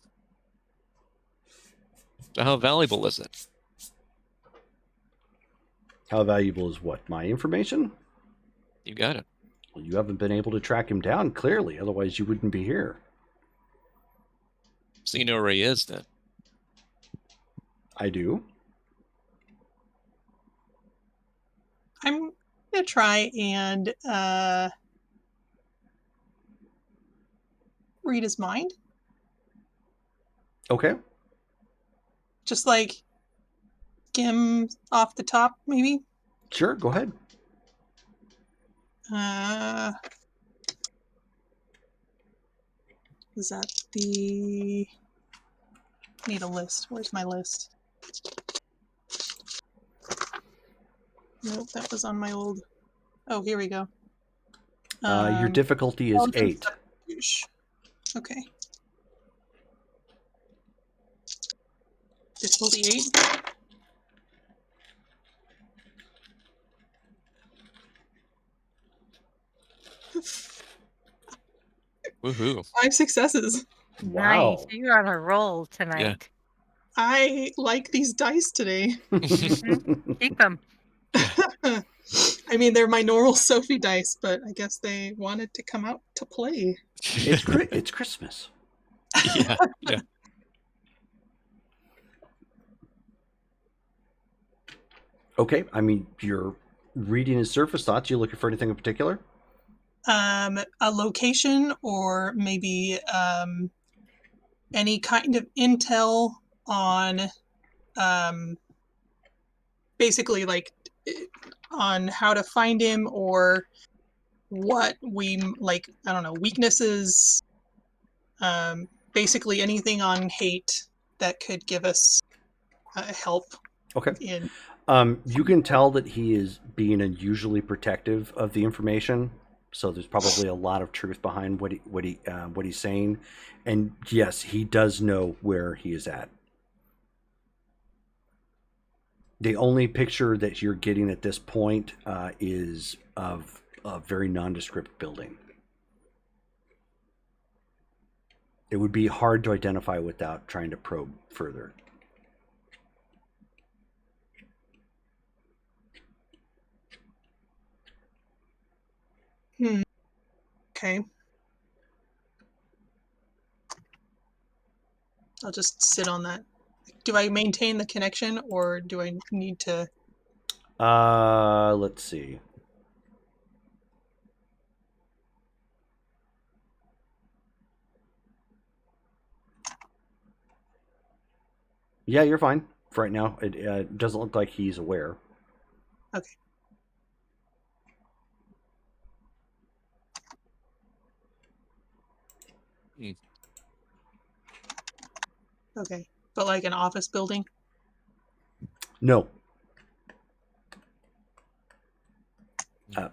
So how valuable is it? How valuable is what? My information? You got it. Well, you haven't been able to track him down, clearly. Otherwise, you wouldn't be here. So you know where he is then. I do. I'm going to try and read his mind. Okay. Just like skim off the top, maybe. Sure, go ahead. Is that the... Need a list. Where's my list? Nope, that was on my old... Oh, here we go. Your difficulty is 8. Okay. Difficulty 8. Woohoo. 5 successes. Wow. Nice. You're on a roll tonight. I like these dice today. Keep them. I mean, they're my normal Sophie dice, but I guess they wanted to come out to play. It's Christmas. Yeah, yeah. Okay, I mean, you're reading his surface thoughts. You looking for anything in particular? A location or maybe any kind of intel on basically like on how to find him or what we like, I don't know, weaknesses, basically anything on hate that could give us help Okay. in. You can tell that he is being unusually protective of the information. So there's probably a lot of truth behind what he's saying, and yes, he does know where he is at. The only picture that you're getting at this point is of a very nondescript building. It would be hard to identify without trying to probe further. Okay. I'll just sit on that. Do I maintain the connection or do I need to? Let's see. Yeah, you're fine for right now. It doesn't look like he's aware. Okay. Hmm. Okay. But like an office building? No.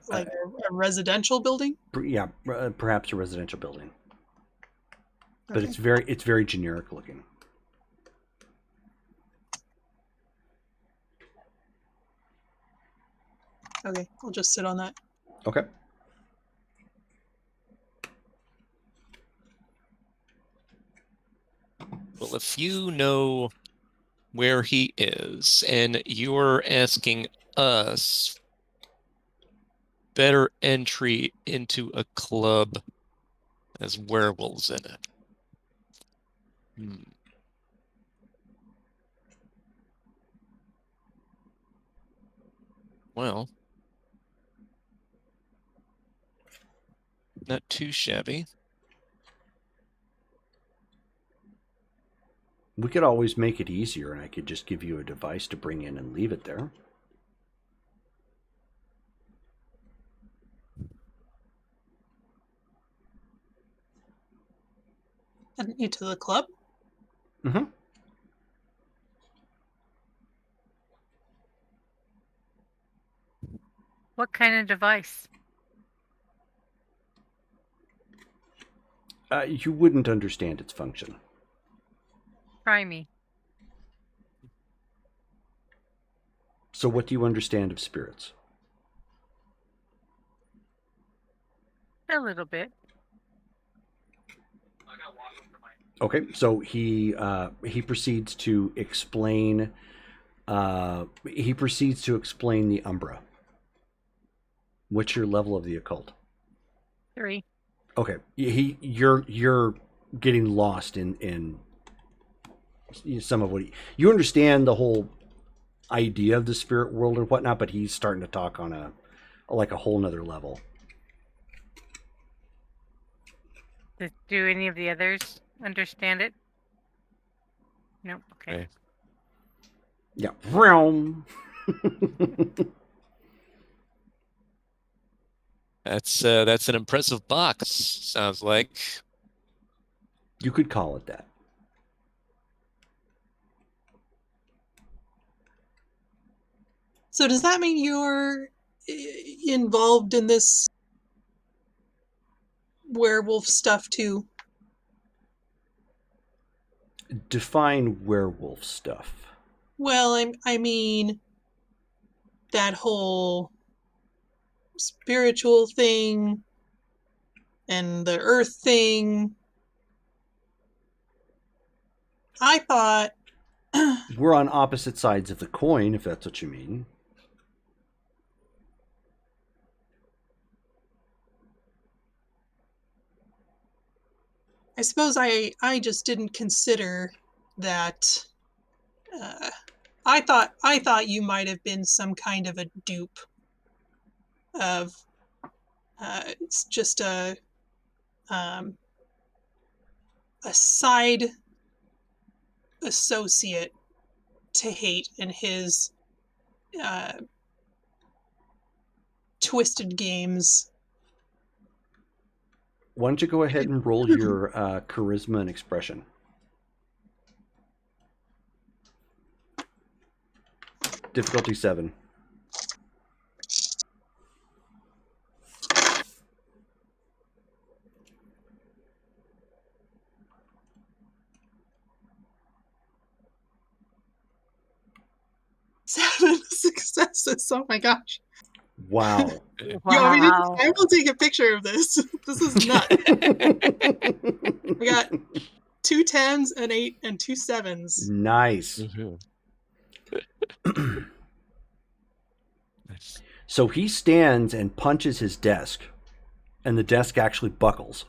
Like a residential building? Yeah, perhaps a residential building, but Okay. it's very generic looking. Okay, I'll just sit on that. Okay. Well, if you know where he is and you're asking us better entry into a club as werewolves in it. Well, not too shabby. We could always make it easier, and I could just give you a device to bring in and leave it there. Into the club? Mm-hmm. What kind of device? You wouldn't understand its function. Try me. So what do you understand of spirits? A little bit. Okay, so he proceeds to explain. He proceeds to explain the Umbra. What's your level of the occult? 3. Okay, you're getting lost in some of what you understand the whole idea of the spirit world and whatnot, but he's starting to talk on a whole nother level. Do any of the others understand it? Nope. Okay. Okay. Yeah, realm. That's an impressive box, sounds like. You could call it that. So does that mean you're involved in this werewolf stuff too? Define werewolf stuff. Well, I mean that whole spiritual thing, and the Earth thing. I thought We're on opposite sides of the coin, if that's what you mean. I suppose I just didn't consider that. I thought you might have been some kind of a dupe of. It's just a side associate to Hate and his twisted games. Why don't you go ahead and roll your charisma and expression? Difficulty 7. Seven successes. Oh my gosh. Wow. You want me to? Wow. I will take a picture of this. This is nuts. We got 2 10s, an 8, and 2 7s. Nice. Nice. So he stands and punches his desk, and the desk actually buckles.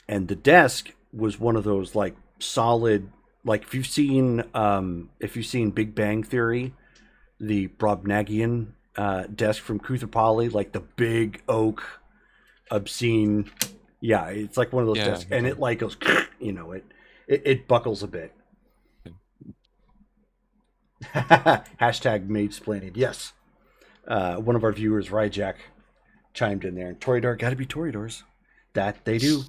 And the desk was one of those like solid, like if you've seen Big Bang Theory, the Brobnagian desk from Koothrappali, like the big oak, obscene. Yeah, it's like one of those Yeah, desks, and it like goes, it buckles a bit. Hashtag maidesplaining. Yes. One of our viewers, Ryjack, chimed in there. And Toreador, got to be Toreadors. That they do.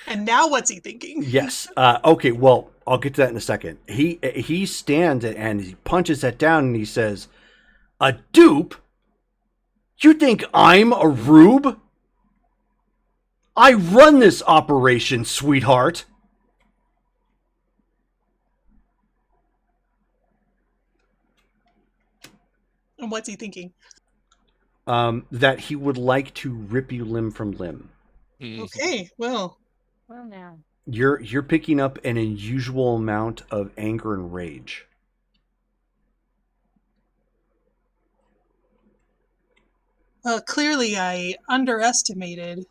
And now what's he thinking? Yes. Okay, well, I'll get to that in a second. He stands and he punches that down and he says, "A dupe? You think I'm a rube? I run this operation, sweetheart." And what's he thinking? That he would like to rip you limb from limb. Okay, well, Well, now. You're picking up an unusual amount of anger and rage. clearly I underestimated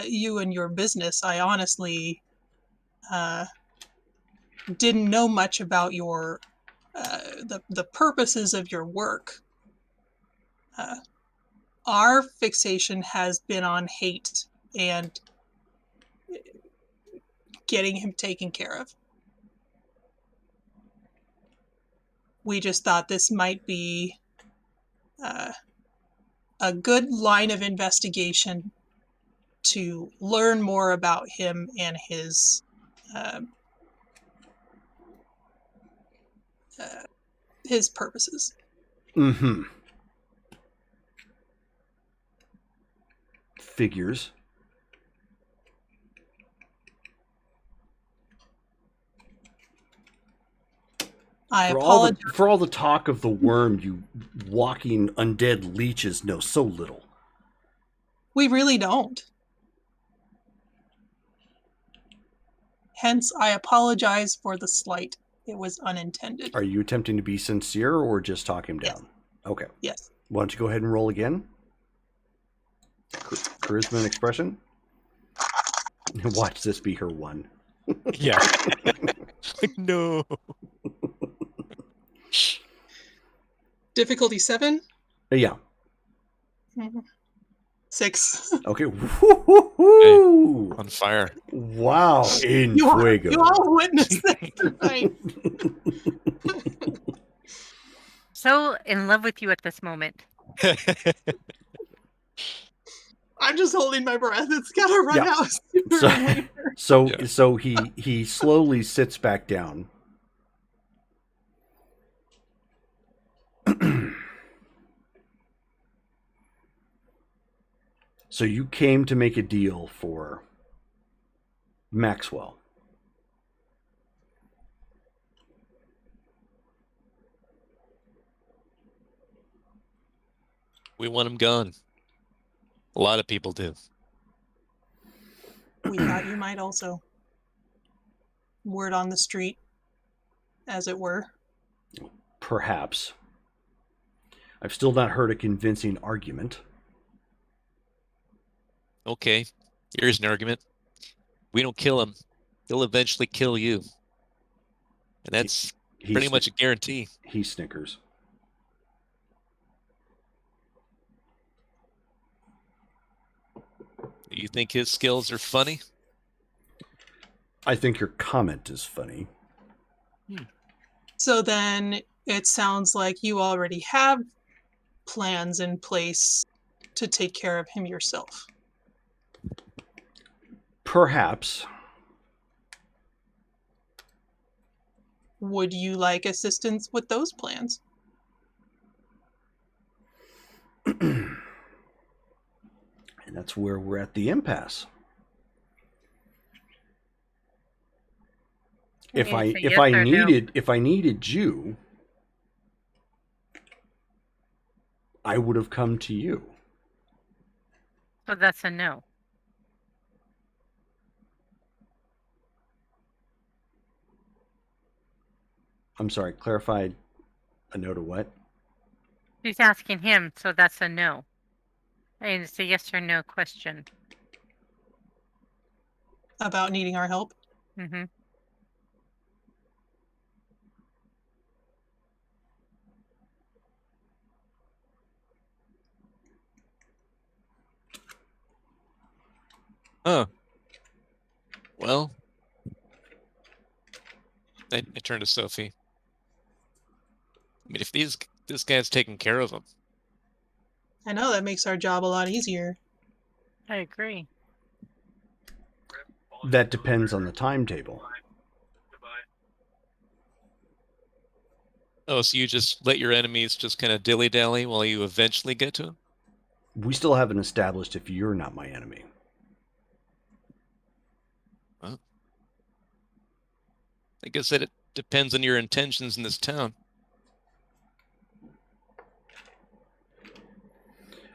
you and your business. I honestly didn't know much about your the purposes of your work. Our fixation has been on Hate and getting him taken care of. We just thought this might be a good line of investigation to learn more about him and his purposes. Mm-hmm. Figures. I apologize. For all the talk of the worm, you walking undead leeches know so little. We really don't. Hence, I apologize for the slight. It was unintended. Are you attempting to be sincere or just talk him down? Yes. Okay. Yes. Why don't you go ahead and roll again? Charisma and expression. Watch this be her one. Yeah. No. Difficulty 7? Yeah. 6. Okay. Hey, on fire. Wow. In fuego. You all witnessed this tonight. So in love with you at this moment. I'm just holding my breath. It's gotta run Yeah. out sooner or later. So he slowly sits back down. So you came to make a deal for Maxwell. We want him gone. A lot of people do. We thought you might also. Word on the street, as it were. Perhaps. I've still not heard a convincing argument. Okay, here's an argument. We don't kill him, he'll eventually kill you. And that's pretty much a guarantee. He snickers. Do you think his skills are funny? I think your comment is funny. So then it sounds like you already have plans in place to take care of him yourself. Perhaps. Would you like assistance with those plans? And that's where we're at the impasse. If I needed you, I would have come to you. So that's a no. I'm sorry, clarified a no to what? She's asking him, so that's a no. And it's a yes or no question. About needing our help? Mm-hmm. Oh. Well, I turn to Sophie. I mean, if this guy's taking care of him. I know that makes our job a lot easier. I agree. That depends on the timetable. Oh, so you just let your enemies just kind of dilly-dally while you eventually get to him? We still haven't established if you're not my enemy. Well, I guess that it depends on your intentions in this town.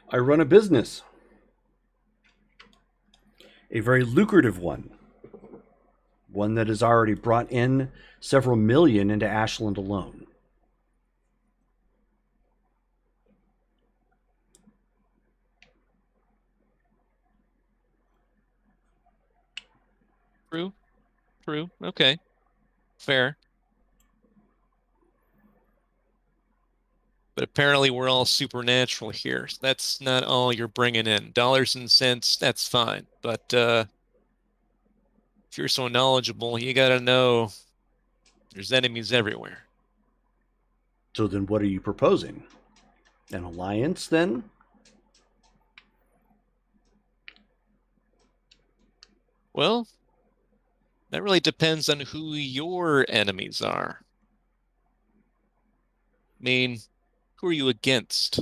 I run a business. A very lucrative one. One that has already brought in several million into Ashland alone. True. True. Okay. Fair. But apparently we're all supernatural here. So that's not all you're bringing in. Dollars and cents, that's fine. But if you're so knowledgeable, you gotta know there's enemies everywhere. So then what are you proposing? An alliance then? Well, that really depends on who your enemies are. I mean, who are you against?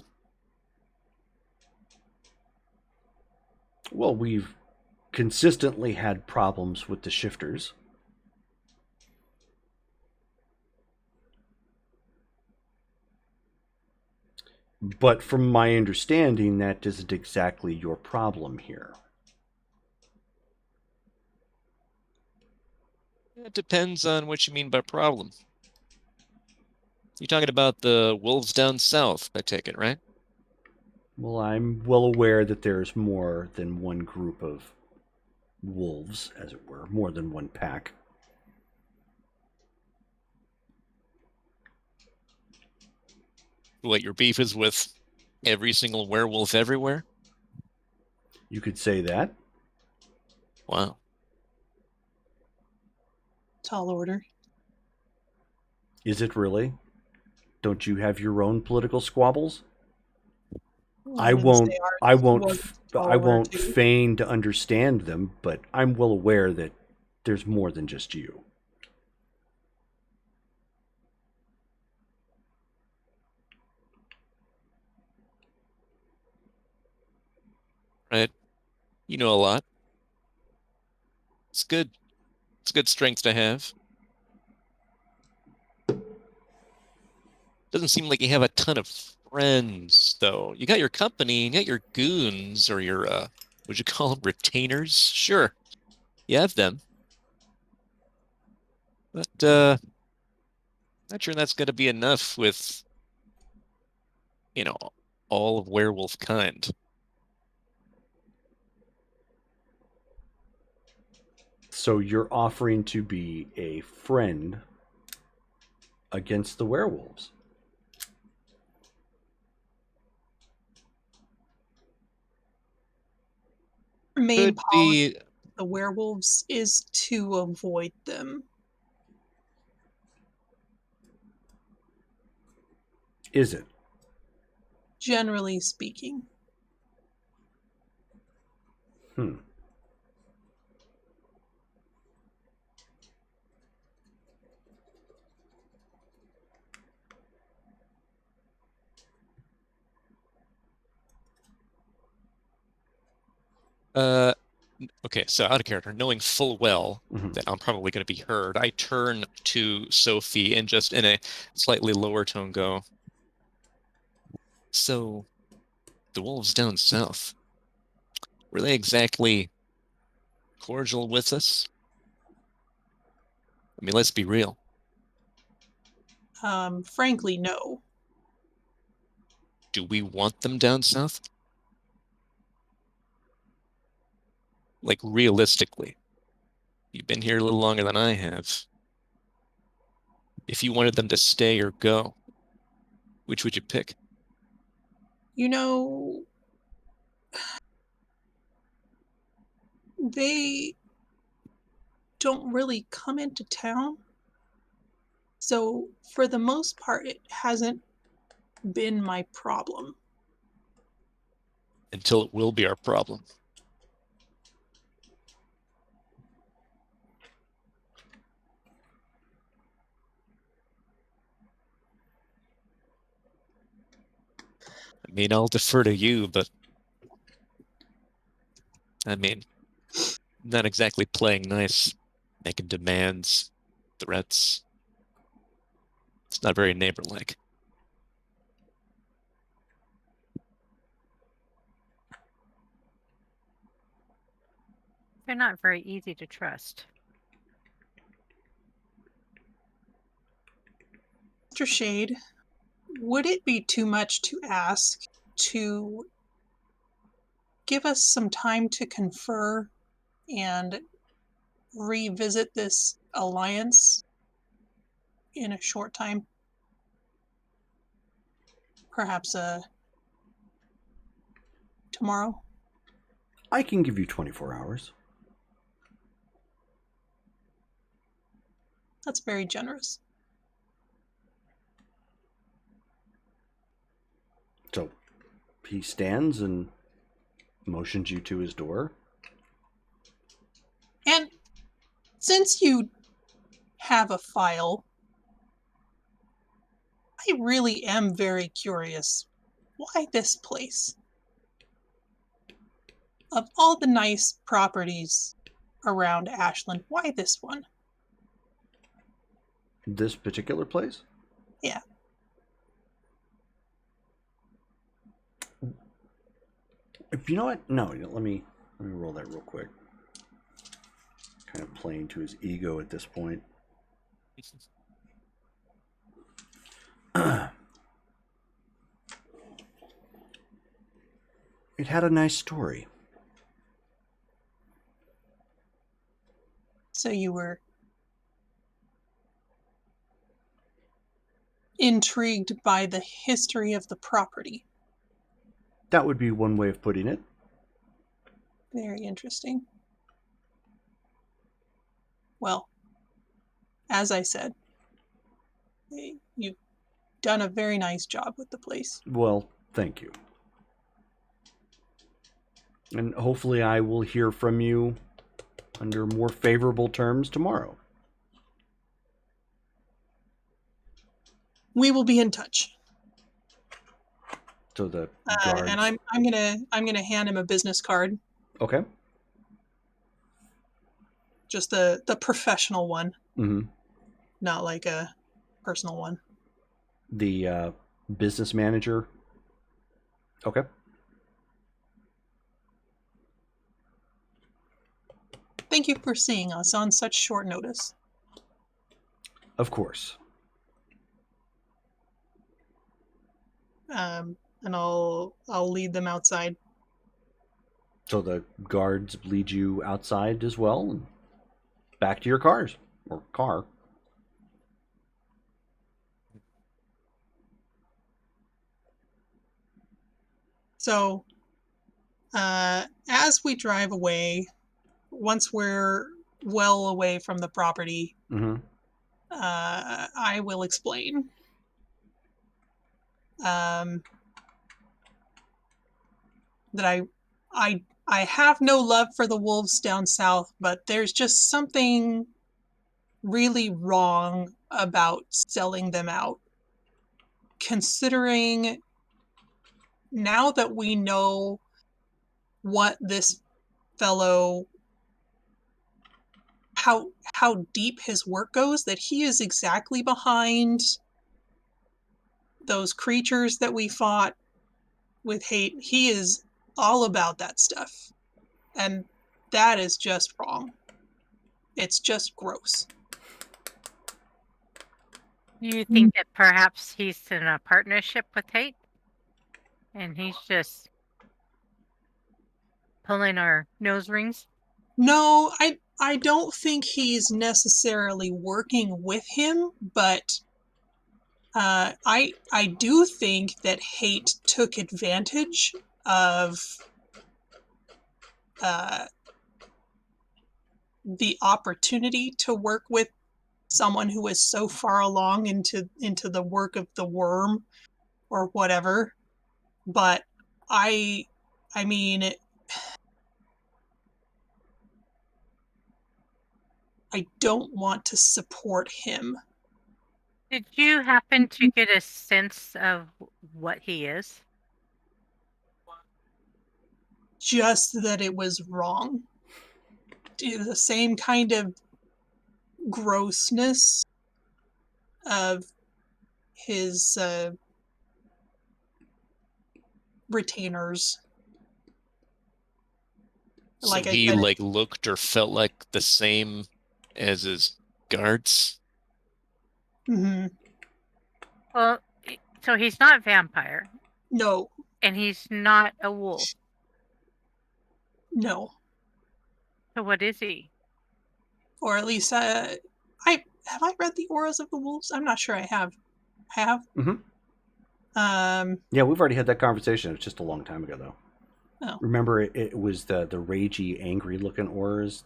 Well, we've consistently had problems with the shifters. But from my understanding, that isn't exactly your problem here. It depends on what you mean by problem. You're talking about the wolves down south, I take it, right? Well, I'm well aware that there's more than one group of wolves, as it were, more than one pack. What, your beef is with every single werewolf everywhere? You could say that. Wow. Tall order. Is it really? Don't you have your own political squabbles? I won't feign to understand them, but I'm well aware that there's more than just you. Right. You know a lot. It's good. It's good strength to have. Doesn't seem like you have a ton of friends, though. You got your company, you got your goons, or your, would you call them retainers? Sure, you have them. But, not sure that's going to be enough with, you know, all of werewolf kind. So you're offering to be a friend against the werewolves. Our main Could policy be, of the werewolves is to avoid them. Is it? Generally speaking. Hmm. uh, okay, so out of character, knowing full well Mhm. that I'm probably going to be heard, I turn to Sophie and just in a slightly lower tone go, so the wolves down south, were they exactly cordial with us? I mean, let's be real. Frankly, no. Do we want them down south? Like, realistically, you've been here a little longer than I have. If you wanted them to stay or go, which would you pick? You know, they don't really come into town. So, for the most part, it hasn't been my problem. Until it will be our problem. I mean, I'll defer to you, but I mean, not exactly playing nice, making demands, threats. It's not very neighbor-like. They're not very easy to trust. Mr. Shade, would it be too much to ask to give us some time to confer and revisit this alliance in a short time? Perhaps tomorrow? I can give you 24 hours. That's very generous. So he stands and motions you to his door. And since you have a file, I really am very curious. Why this place? Of all the nice properties around Ashland, why this one? This particular place? Yeah. You know what? No, let me roll that real quick. Kind of playing to his ego at this point. It had a nice story. So you were intrigued by the history of the property. That would be one way of putting it. Very interesting. Well, as I said, you've done a very nice job with the place. Well, thank you. And hopefully I will hear from you under more favorable terms tomorrow. We will be in touch. So the guards... And I'm gonna hand him a business card. Okay. Just the professional one. Mm-hmm. Not like a personal one. The business manager Okay. Thank you for seeing us on such short notice. Of course. And I'll lead them outside. So the guards lead you outside as well, and back to your cars or car. So, as we drive away, once we're well away from the property, Mm-hmm. I will explain. That I have no love for the wolves down south, but there's just something really wrong about selling them out. Considering now that we know what this fellow, how deep his work goes, that he is exactly behind those creatures that we fought with hate. He is all about that stuff. And that is just wrong. It's just gross. You think that perhaps he's in a partnership with hate? And he's just pulling our nose rings? No, I don't think he's necessarily working with him, but I do think that hate took advantage of uh, the opportunity to work with someone who is so far along into the work of the worm or whatever. But I mean, I don't want to support him. Did you happen to get a sense of what he is? Just that it was wrong. The same kind of grossness of his retainers. So Like I he said, like looked or felt like the same as his guards. mm-hmm. Well, so he's not vampire, No, and he's not a wolf. no, So what is he? or at least I read the auras of the wolves. I'm not sure I have. I have. Mm-hmm. Um. Yeah, we've already had that conversation. It was just a long time ago, though. Oh, Remember, it was the ragey, angry-looking auras.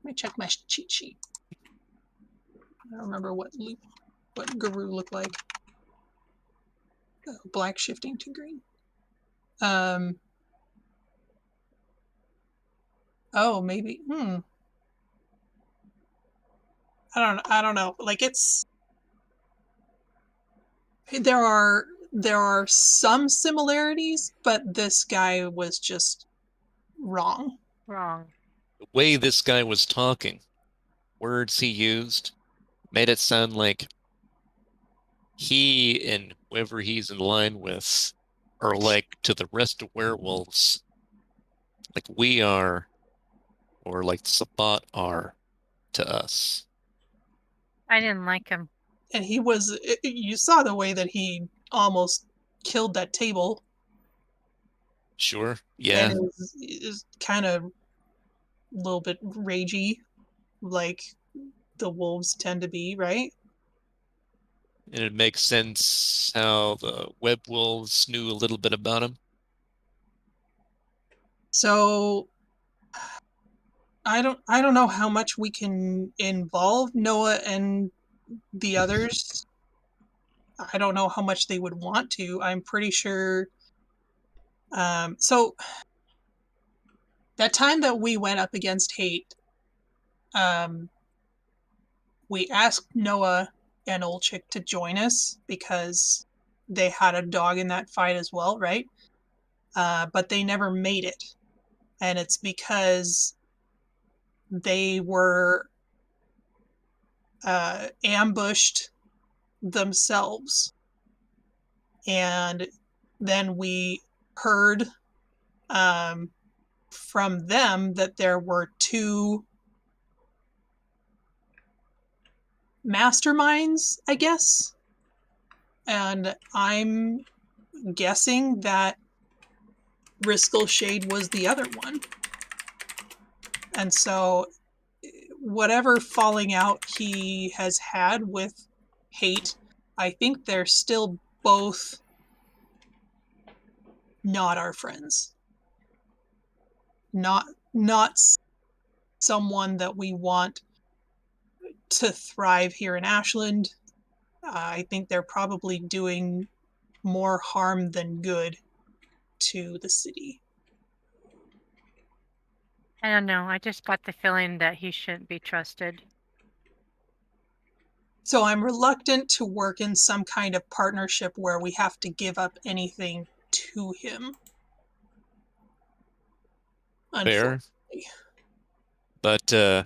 let me check my cheat sheet. I don't remember what Guru looked like. Black shifting to green. Oh, maybe. I don't know. Like it's there are some similarities, but this guy was just wrong. Wrong. The way this guy was talking, words he used, made it sound like he and whoever he's in line with are like to the rest of werewolves, like we are, or like Sabbat are to us. I didn't like him. And he was you saw the way that he almost killed that table, Sure, and yeah. is kind of a little bit ragey, like the wolves tend to be, right? And it makes sense how the web wolves knew a little bit about him. So I don't know how much we can involve Noah and the others. I don't know how much they would want to. I'm pretty sure. So that time that we went up against hate, um, we asked Noah and Old Chick to join us because they had a dog in that fight as well, right? But they never made it, and it's because they were ambushed themselves And then we heard from them that there were 2 masterminds, I guess. And I'm guessing that Riskel Shade was the other one. And so whatever falling out he has had with Hate, I think they're still both not our friends. Not someone that we want to thrive here in Ashland. I think they're probably doing more harm than good to the city. I don't know. I just got the feeling that he shouldn't be trusted. So I'm reluctant to work in some kind of partnership where we have to give up anything to him. Fair. But we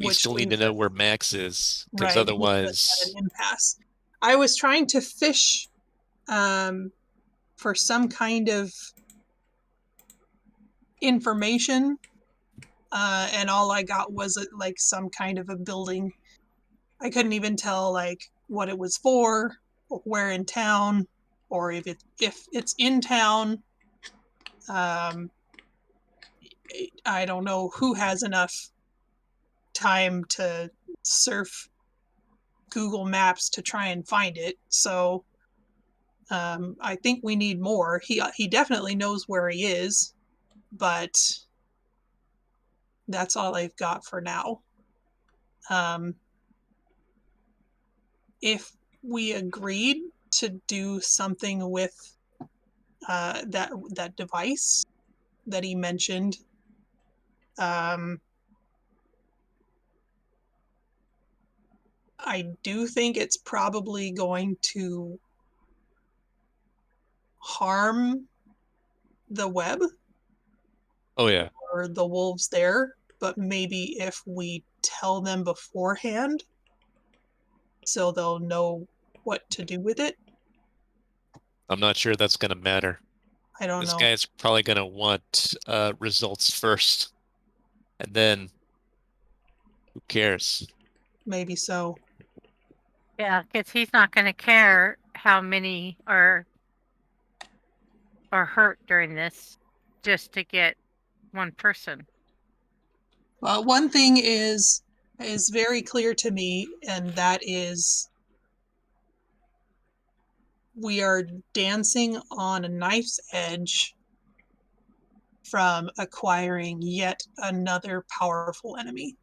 Which still need to leaves know us- where Max is, because right, leaves us otherwise, at an impasse. I was trying to fish for some kind of information, and all I got was like some kind of a building. I couldn't even tell like what it was for, or where in town, or if it's in town. I don't know who has enough time to surf Google Maps to try and find it. So I think we need more. He definitely knows where he is, but that's all I've got for now. If we agreed to do something with that device that he mentioned, I do think it's probably going to harm the web oh yeah, or the wolves there, but maybe if we tell them beforehand so they'll know what to do with it. I'm not sure that's going to matter. I don't This know. guy's probably going to want results first, and then who cares? Maybe so. Yeah, because he's not going to care how many are hurt during this just to get one person. Well, one thing is very clear to me, and that is we are dancing on a knife's edge from acquiring yet another powerful enemy.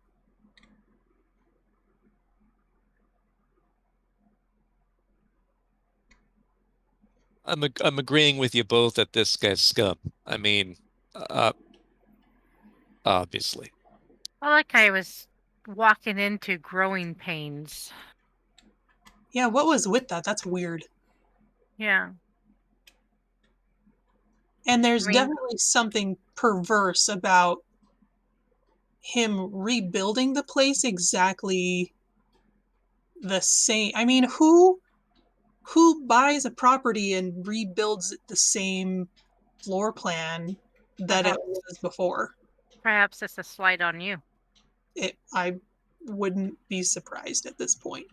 I'm agreeing with you both that this guy's scum. I mean, uh, obviously. I like I was walking into growing pains. Yeah, what was with that? That's weird. Yeah. And there's I mean, definitely something perverse about him rebuilding the place exactly the same. I mean, who buys a property and rebuilds it the same floor plan that it perhaps, was before? perhaps it's a slight on you. I wouldn't be surprised at this point.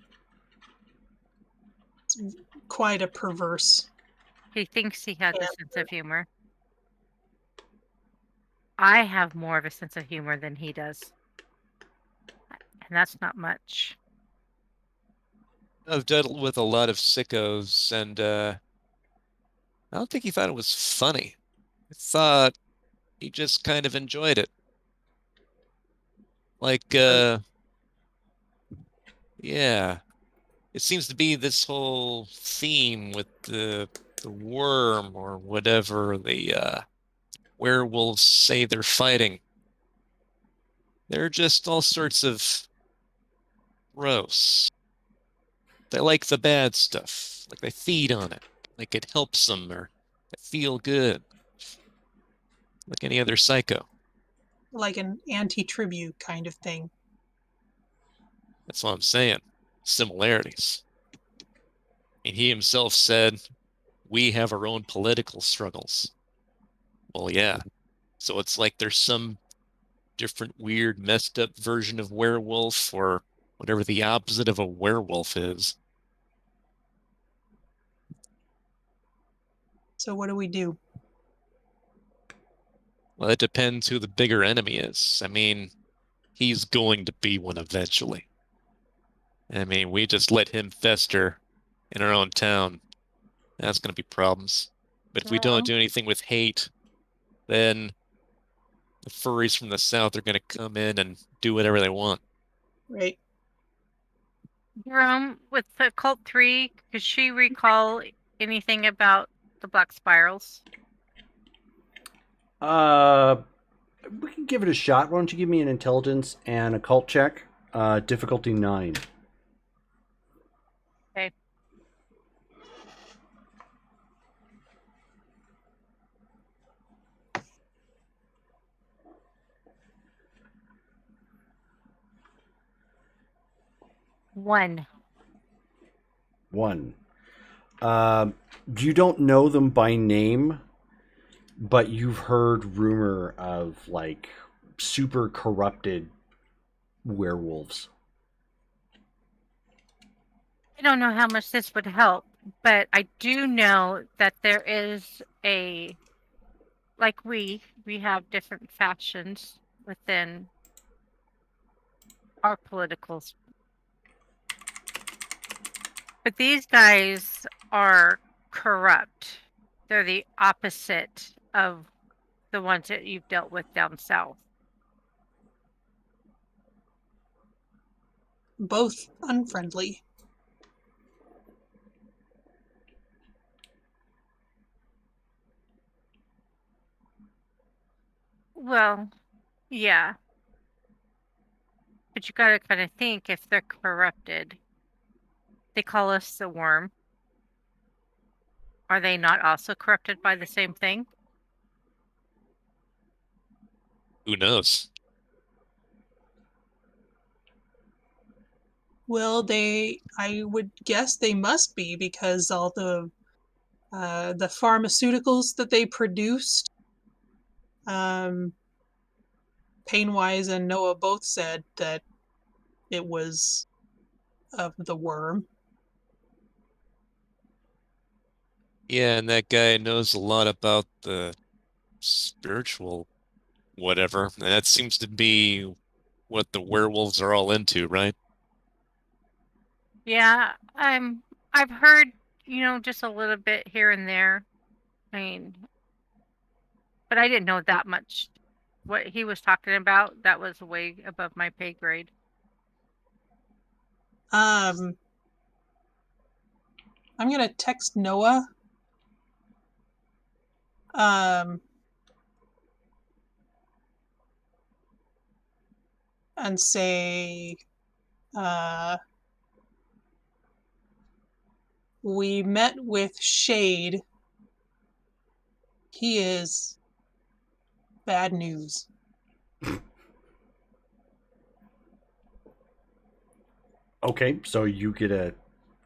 It's quite a perverse. He thinks he has a Yeah. sense of humor. I have more of a sense of humor than he does. And that's not much. I've dealt with a lot of sickos, and I don't think he thought it was funny. I thought he just kind of enjoyed it. Like, yeah, it seems to be this whole theme with the worm or whatever the werewolves say they're fighting. They're just all sorts of gross. They like the bad stuff, like they feed on it, like it helps them or they feel good, like any other psycho. Like an anti-tribute kind of thing. That's what I'm saying. Similarities. And he himself said we have our own political struggles. Well, yeah. So it's like there's some different weird messed up version of werewolf or whatever the opposite of a werewolf is. So what do we do? Well, it depends who the bigger enemy is. I mean, he's going to be one eventually. I mean, we just let him fester in our own town. That's going to be problems. But if we don't Well, do anything with hate, then the furries from the south are going to come in and do whatever they want. Right. Jerome, with the cult 3, could she recall anything about the black spirals? We can give it a shot. Why don't you give me an intelligence and a cult check? Difficulty 9. Okay. One. 1. You don't know them by name, but you've heard rumor of like super corrupted werewolves. I don't know how much this would help, but I do know that there is like we have different factions within our politicals. But these guys are corrupt. They're the opposite of the ones that you've dealt with down south. Both unfriendly. Well, yeah. But you gotta kind of think if they're corrupted. They call us the worm. Are they not also corrupted by the same thing? Who knows? Well, I would guess they must be because all the pharmaceuticals that they produced, Painwise and Noah both said that it was of the worm. Yeah, and that guy knows a lot about the spiritual whatever. And that seems to be what the werewolves are all into, right? Yeah, I've heard, just a little bit here and there. I mean, but I didn't know that much. What he was talking about, that was way above my pay grade. I'm gonna text Noah. And say, we met with Shade. He is bad news. Okay, so you get a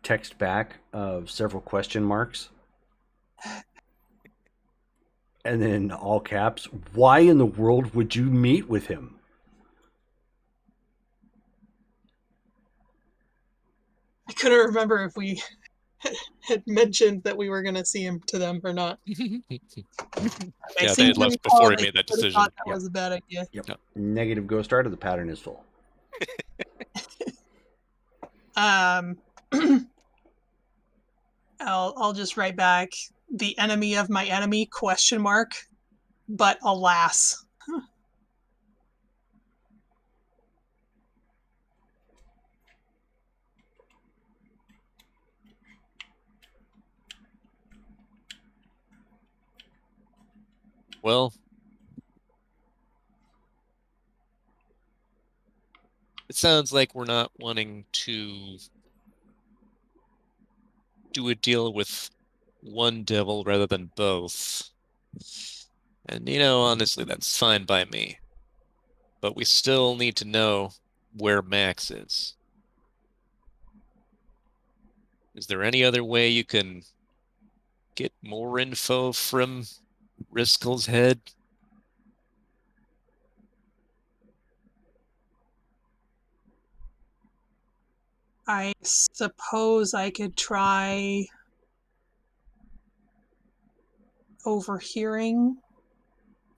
text back of several question marks. And then all caps, why in the world would you meet with him? I couldn't remember if we had mentioned that we were going to see him to them or not. I Yeah, they seem had to left recall before he that made that would've decision. thought that was a bad idea. Yep. Yep. Negative ghost starter, the pattern is full. Um, I'll just write back the enemy of my enemy ? But alas. Well, it sounds like we're not wanting to do a deal with one devil rather than both. And, honestly, that's fine by me. But we still need to know where Max is. Is there any other way you can get more info from Riskel's head? I suppose I could try overhearing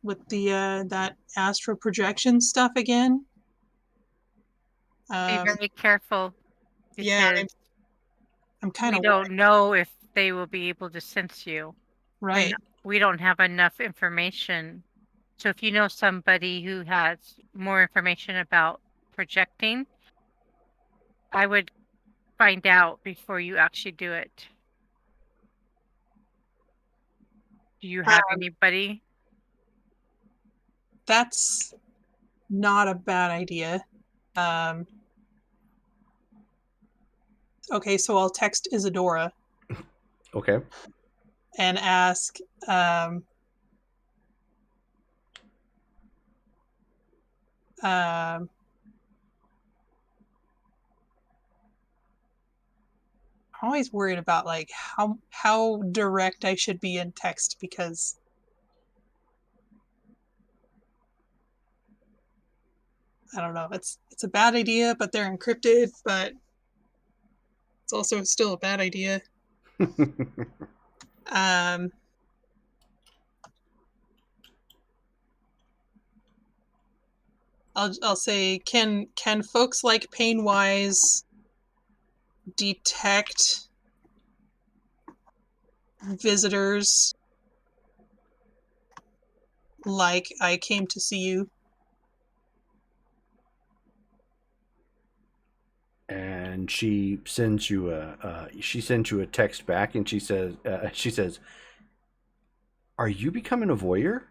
with the that astral projection stuff again. Be very careful Yeah, because I'm kind we of don't know if they will be able to sense you. right. And we don't have enough information. So if you know somebody who has more information about projecting, I would find out before you actually do it. Do you have anybody? That's not a bad idea. Okay, so I'll text Isadora Okay. and ask I'm always worried about like how direct I should be in text because I don't know. It's a bad idea, but they're encrypted, but it's also still a bad idea. Um I'll say can folks like Painwise detect visitors like I came to see you? And she sends you a text back, and she says, "Are you becoming a voyeur?"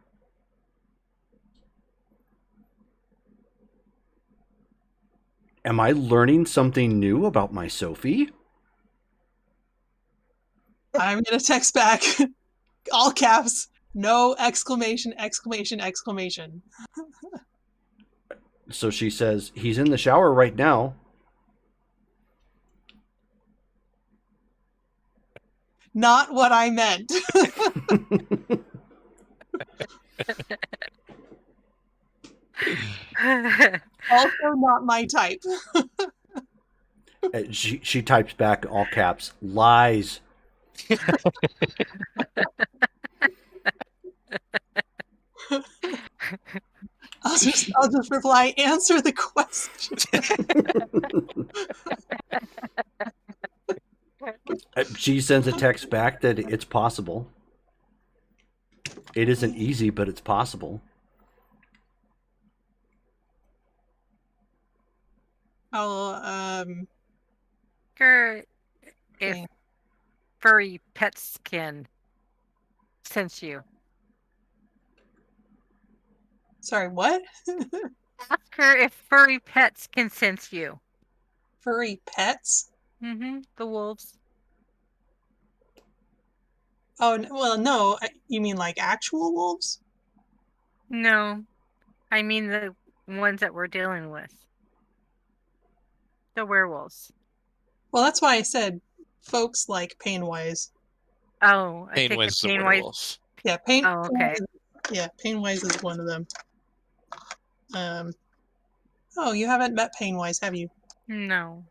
Am I learning something new about my Sophie? I'm gonna text back all caps, no exclamation, exclamation, exclamation. So she says, "He's in the shower right now." Not what I meant. Also not my type. She types back all caps, "Lies." I'll just reply, answer the question. She sends a text back that it's possible. It isn't easy, but it's possible. I'll Sure, if okay. furry pets can sense you. Sorry, what? Ask her if furry pets can sense you. Furry pets? The wolves. Oh, well, no. You mean like actual wolves? No, I mean the ones that we're dealing with. The werewolves. Well, that's why I said folks like Painwise. Oh, I take it Painwise the Painwise. werewolf. Yeah, Oh, okay. Painwise is one of them. Oh, you haven't met Painwise, have you? No.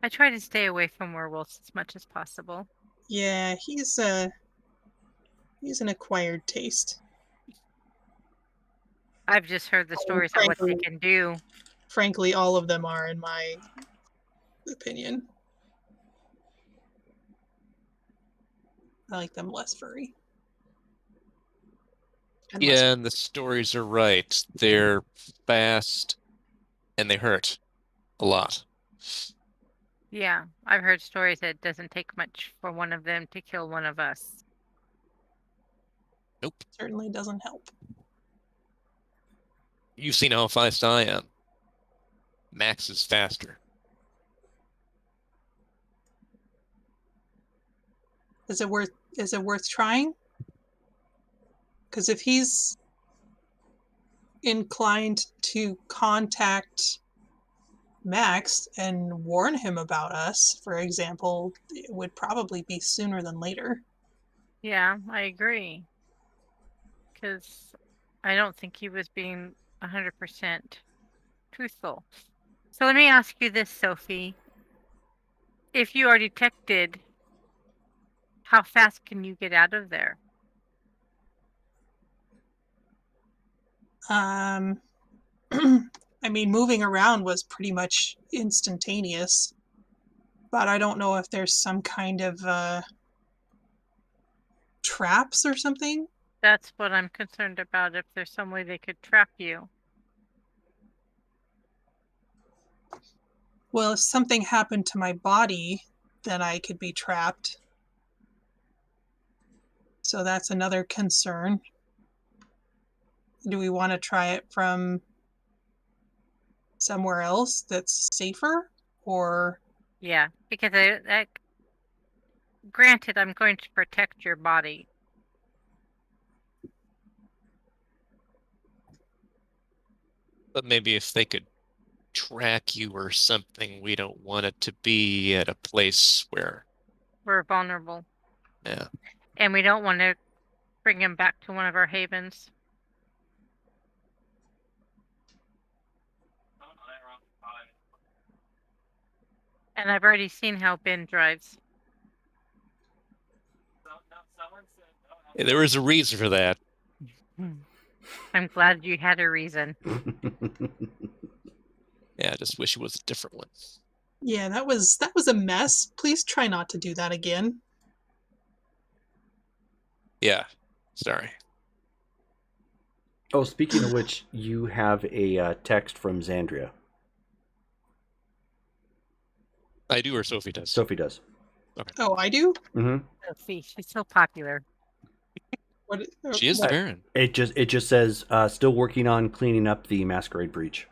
I try to stay away from werewolves as much as possible. Yeah, he's an acquired taste. I've just heard the stories of what they can do. Frankly, all of them are, in my opinion. I like them less furry. Yeah, and the stories are right. They're fast and they hurt a lot. Yeah, I've heard stories that it doesn't take much for one of them to kill one of us. Nope. Certainly doesn't help. You've seen how fast I am. Max is faster. Is it worth trying? Because if he's inclined to contact Max and warn him about us, for example, it would probably be sooner than later. Yeah, I agree. Because I don't think he was being 100% truthful. So let me ask you this, Sophie. If you are detected, how fast can you get out of there? I mean, moving around was pretty much instantaneous, but I don't know if there's some kind of traps or something. That's what I'm concerned about, if there's some way they could trap you. Well, if something happened to my body, then I could be trapped. So that's another concern. Do we want to try it from somewhere else that's safer? Or Yeah, because granted, I'm going to protect your body. But maybe if they could track you or something, we don't want it to be at a place where, We're vulnerable. yeah. And we don't want to bring him back to one of our havens. And I've already seen how Ben drives. There was a reason for that. I'm glad you had a reason. Yeah, I just wish it was a different one. yeah, that was a mess. Please try not to do that again. Yeah, sorry. Oh, speaking of which, you have a text from Xandria. I do, or Sophie does. Sophie does. Oh, I do? Mm-hmm. Sophie, she's so popular. What? She is the what- Baron. It just says still working on cleaning up the masquerade breach.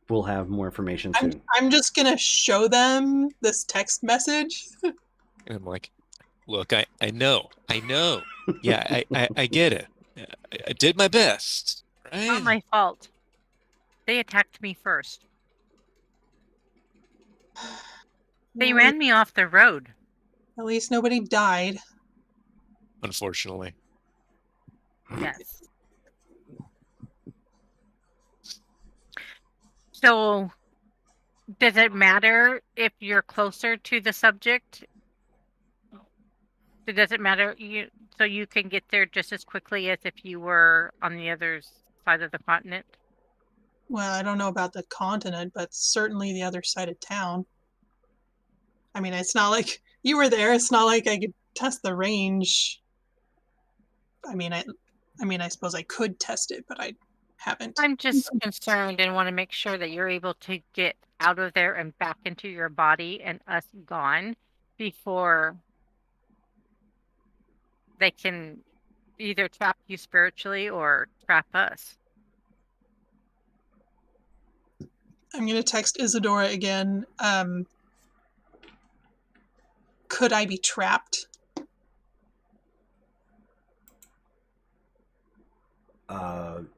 We'll have more information soon. I'm just gonna show them this text message. And I'm like, look, I know. Yeah, I get it. I did my best, Not right? my fault. They attacked me first. They Well, ran me off the road. at least nobody died. Unfortunately. Yes. So, does it matter if you're closer to the subject? So does it matter so you can get there just as quickly as if you were on the other side of the continent? Well, I don't know about the continent, but certainly the other side of town. I mean, it's not like you were there. It's not like I could test the range. I mean, I suppose I could test it, but I haven't. I'm just concerned and want to make sure that you're able to get out of there and back into your body and us gone before they can either trap you spiritually or trap us. I'm gonna text Isadora again. Could I be trapped?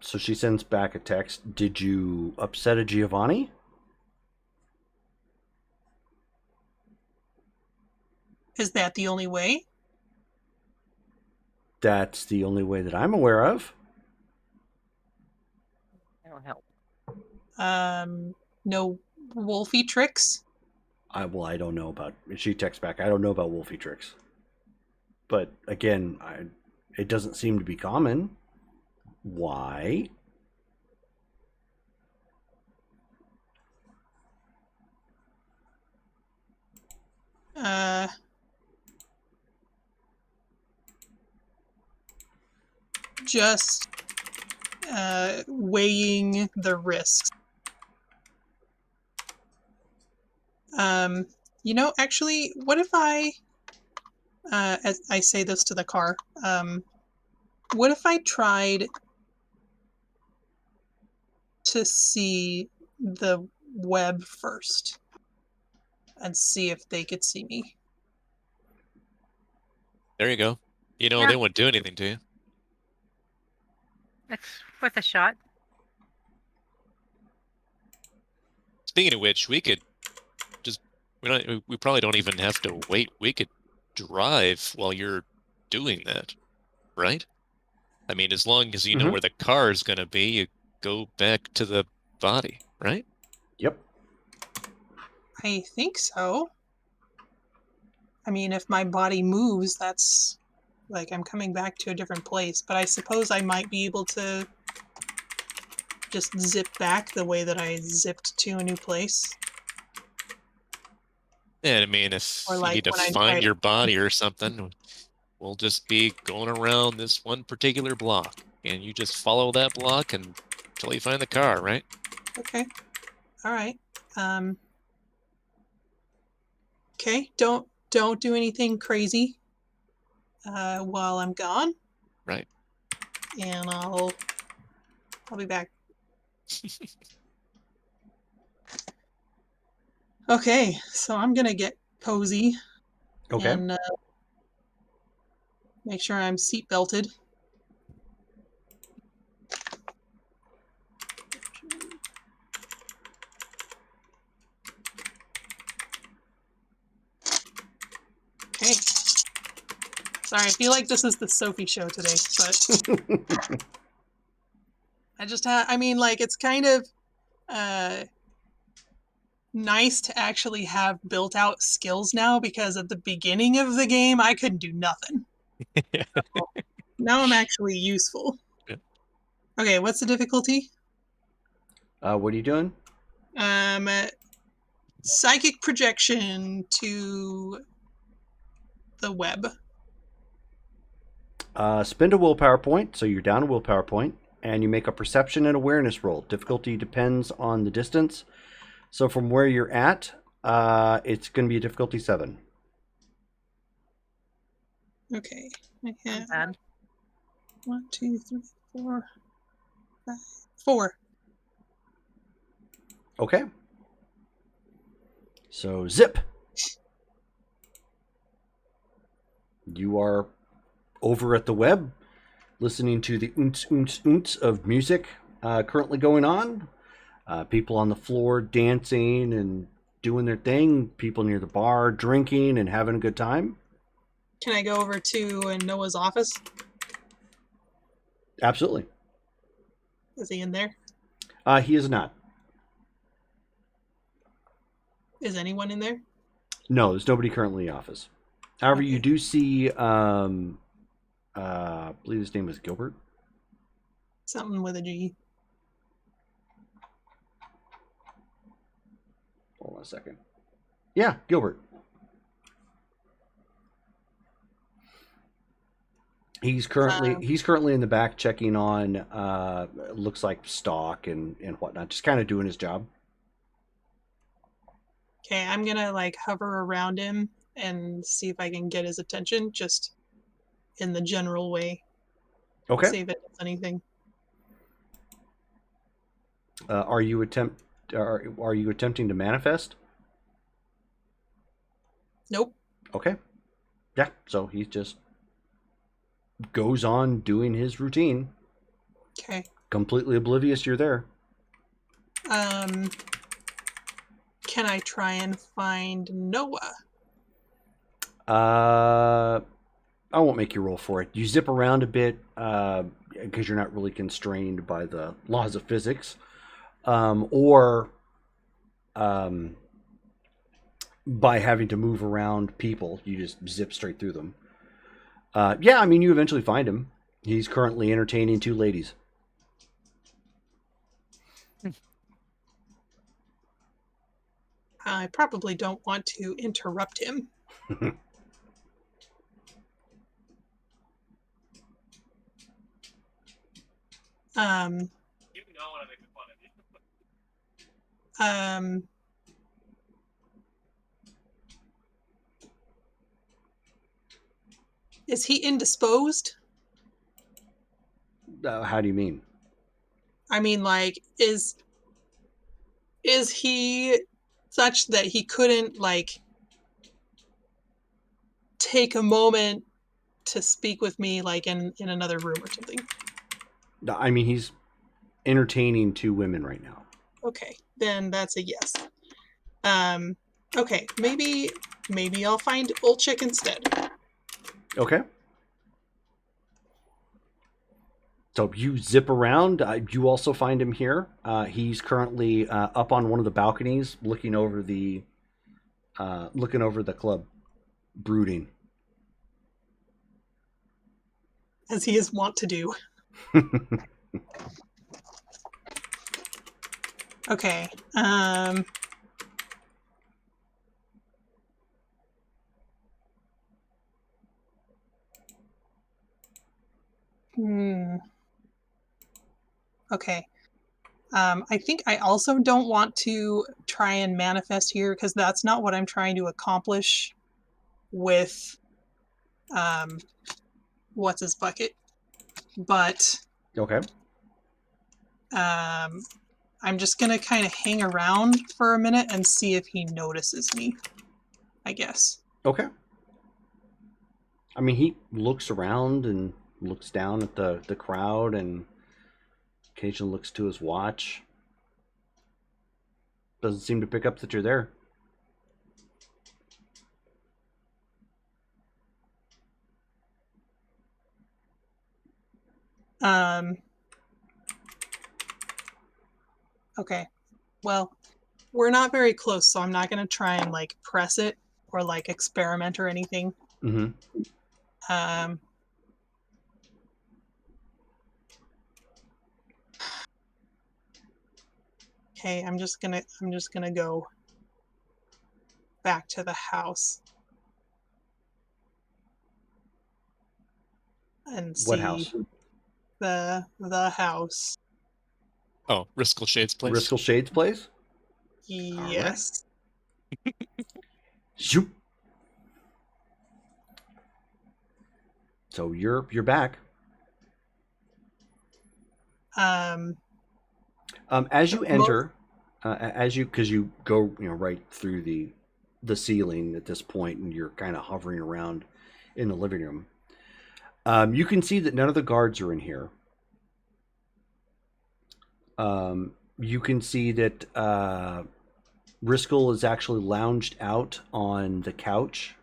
So she sends back a text. Did you upset a Giovanni? Is that the only way? That's the only way that I'm aware of. That'll help. No wolfy tricks? I don't know about. She texts back. I don't know about Wolfie tricks. But again, it doesn't seem to be common. Why? Just weighing the risks. Actually, what if as I say this to the car, what if I tried to see the web first and see if they could see me? There you go. You know, Yeah. they won't do anything to you. It's worth a shot. Speaking of which, we could just we probably don't even have to wait. We could drive while you're doing that, right? I mean, as long as you know where the car is going to be, you go back to the body, right? Yep. I think so. I mean, if my body moves, that's like I'm coming back to a different place. But I suppose I might be able to just zip back the way that I zipped to a new place. And I mean, if Or you like need to when I find tried. your body or something, we'll just be going around this one particular block, and you just follow that block until you find the car, right? Okay. All right. Okay. Don't do anything crazy while I'm gone, Right. and I'll be back. Okay, so I'm gonna get cozy Okay. and make sure I'm seat belted. Okay. Sorry, I feel like this is the Sophie show today, but I mean, like, it's kind of nice to actually have built out skills now, because at the beginning of the game, I couldn't do nothing. So now I'm actually useful. Yeah. Okay, what's the difficulty? What are you doing? Psychic projection to the web. Spend a willpower point, so you're down a willpower point, and you make a perception and awareness roll. Difficulty depends on the distance. So from where you're at, it's going to be a difficulty 7. Okay. I have Bad. 1, 2, 3, 4, 5, 4. Okay. So zip. You are over at the web, listening to the oonts, oonts, oonts of music currently going on. People on the floor dancing and doing their thing. People near the bar drinking and having a good time. Can I go over to Noah's office? Absolutely. Is he in there? He is not. Is anyone in there? No, there's nobody currently in the office. However, you Okay. do see, I believe his name was Gilbert. Something with a G. Hold on a second. Yeah, Gilbert. He's currently in the back checking on looks like stock and whatnot, just kind of doing his job. Okay, I'm gonna like hover around him and see if I can get his attention, just in the general way. Okay. See if it does anything. Are you attempting to manifest? Nope. Okay. Yeah. So he just goes on doing his routine, Okay. completely oblivious you're there. Can I try and find Noah? I won't make you roll for it. You zip around a bit because you're not really constrained by the laws of physics, or by having to move around people. You just zip straight through them. Yeah, I mean, you eventually find him. He's currently entertaining 2 ladies. I probably don't want to interrupt him. Um, is he indisposed? How do you mean? I mean, like, is he such that he couldn't, like, take a moment to speak with me, like, in another room or something? I mean, he's entertaining 2 women right now. Okay, then that's a yes. Okay, maybe I'll find Old Chick instead. Okay. So you zip around. You also find him here. He's currently up on one of the balconies, looking over the club, brooding. As he is wont to do. Okay. Okay. I think I also don't want to try and manifest here because that's not what I'm trying to accomplish with what's his bucket. But Okay. I'm just gonna kind of hang around for a minute and see if he notices me, I guess. Okay. I mean, he looks around and looks down at the crowd and occasionally looks to his watch. Doesn't seem to pick up that you're there. Okay. Well, we're not very close, so I'm not gonna try and like press it or like experiment or anything. Mm-hmm. Okay, I'm just gonna go back to the house and see What house? the house. Oh, Riskel Shade's place. Riskel Shade's place? Yes. Zoop. So you're back. As you enter, because you go right through the ceiling at this point, and you're kind of hovering around in the living room. You can see that none of the guards are in here. You can see that Riskel is actually lounged out on the couch.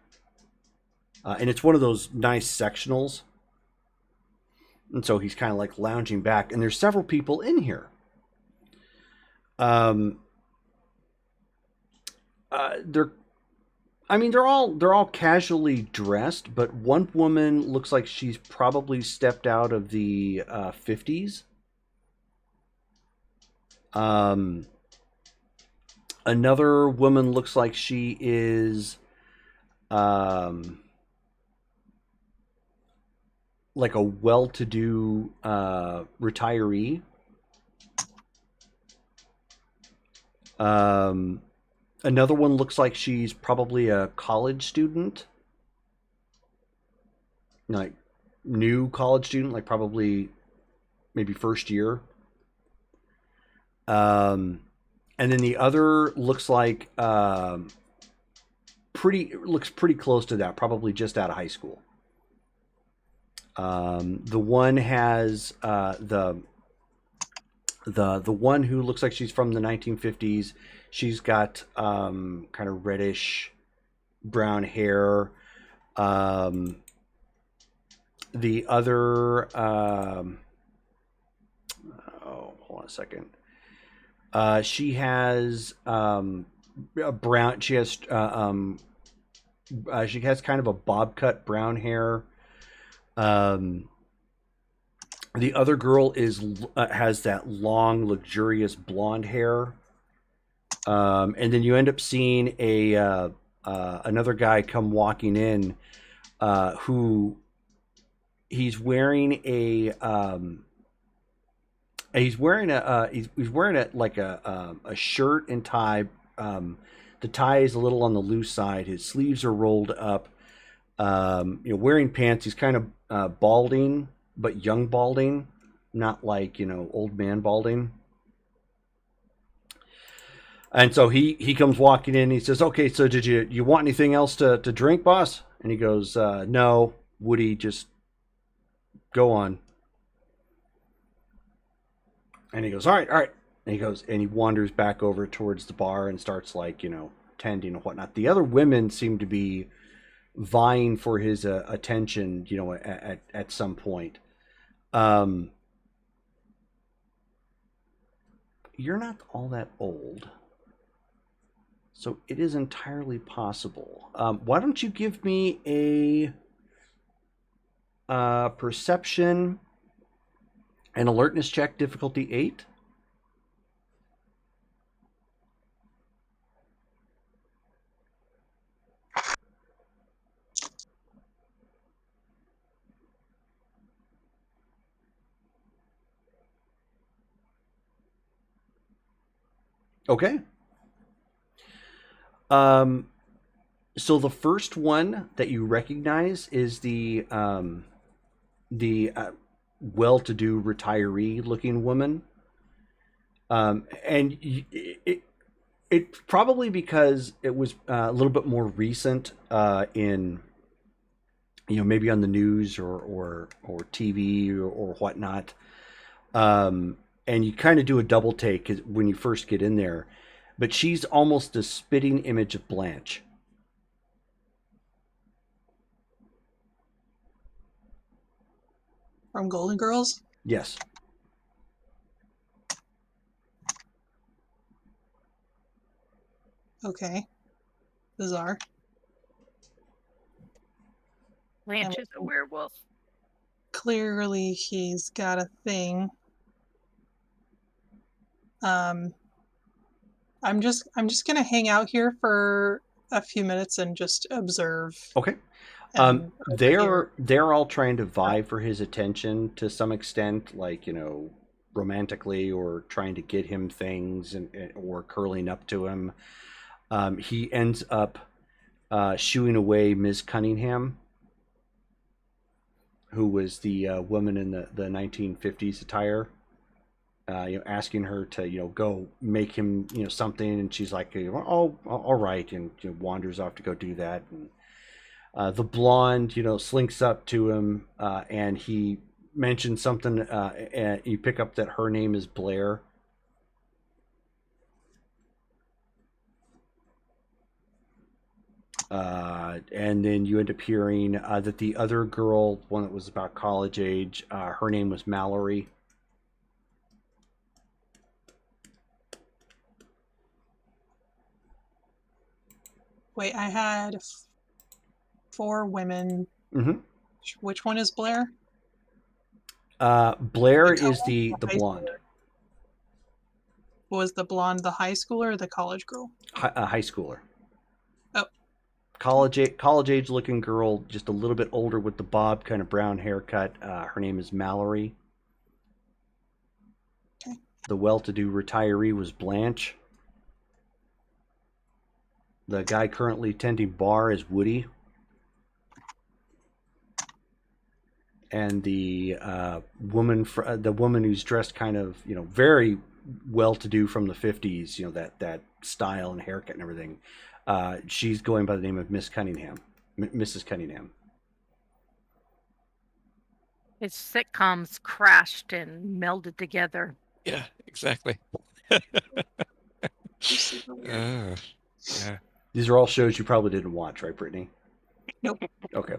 And it's one of those nice sectionals. And so he's kind of like lounging back. And there's several people in here. They're all casually dressed, but one woman looks like she's probably stepped out of the 50s. Another woman looks like she is like a well-to-do retiree. Another one looks like she's probably a college student, like new college student, like probably maybe first year. And then the other looks like looks pretty close to that, probably just out of high school. The one has the one who looks like she's from the 1950s. She's got kind of reddish brown hair. The other hold on a second. She has a brown. She has kind of a bob cut brown hair. The other girl has that long, luxurious blonde hair. And then you end up seeing another guy come walking in, who he's wearing a shirt and tie. The tie is a little on the loose side. His sleeves are rolled up. Wearing pants. He's kind of balding, but young balding, not like old man balding. And so he comes walking in. He says, "Okay, so did you want anything else to drink, boss?" And he goes, "No, Woody, just go on." And he goes, all right. And he goes and he wanders back over towards the bar and starts like, tending and whatnot. The other women seem to be vying for his attention, at some point. You're not all that old, so it is entirely possible. Why don't you give me a perception and alertness check, difficulty 8? Okay. So the first one that you recognize is the well-to-do retiree-looking woman, and it's probably because it was a little bit more recent in maybe on the news or TV or whatnot. And you kind of do a double take when you first get in there, but she's almost a spitting image of Blanche. From Golden Girls? Yes. Okay. Bizarre. Blanche is a werewolf. Clearly he's got a thing. I'm just gonna hang out here for a few minutes and just observe. Okay. And They're all trying to vie for his attention to some extent, like, romantically, or trying to get him things or curling up to him. He ends up shooing away Ms. Cunningham, who was the woman in the 1950s attire. Asking her to, go make him, something, and she's like, oh, all right, and wanders off to go do that. And the blonde, slinks up to him, and he mentions something, and you pick up that her name is Blair. And then you end up hearing that the other girl, one that was about college age, her name was Mallory. Wait, I had 4 women. Mm-hmm. Which one is Blair? Blair is the blonde. Was the blonde the high schooler or the college girl? High schooler. Oh. College age looking girl, just a little bit older with the bob kind of brown haircut. Her name is Mallory. Okay. The well-to-do retiree was Blanche. The guy currently tending bar is Woody. And the woman who's dressed kind of, very well-to-do from the 50s, that style and haircut and everything. She's going by the name of Miss Cunningham, Mrs. Cunningham. His sitcoms crashed and melded together. Yeah, exactly. Yeah. These are all shows you probably didn't watch, right, Brittany? Nope. Okay.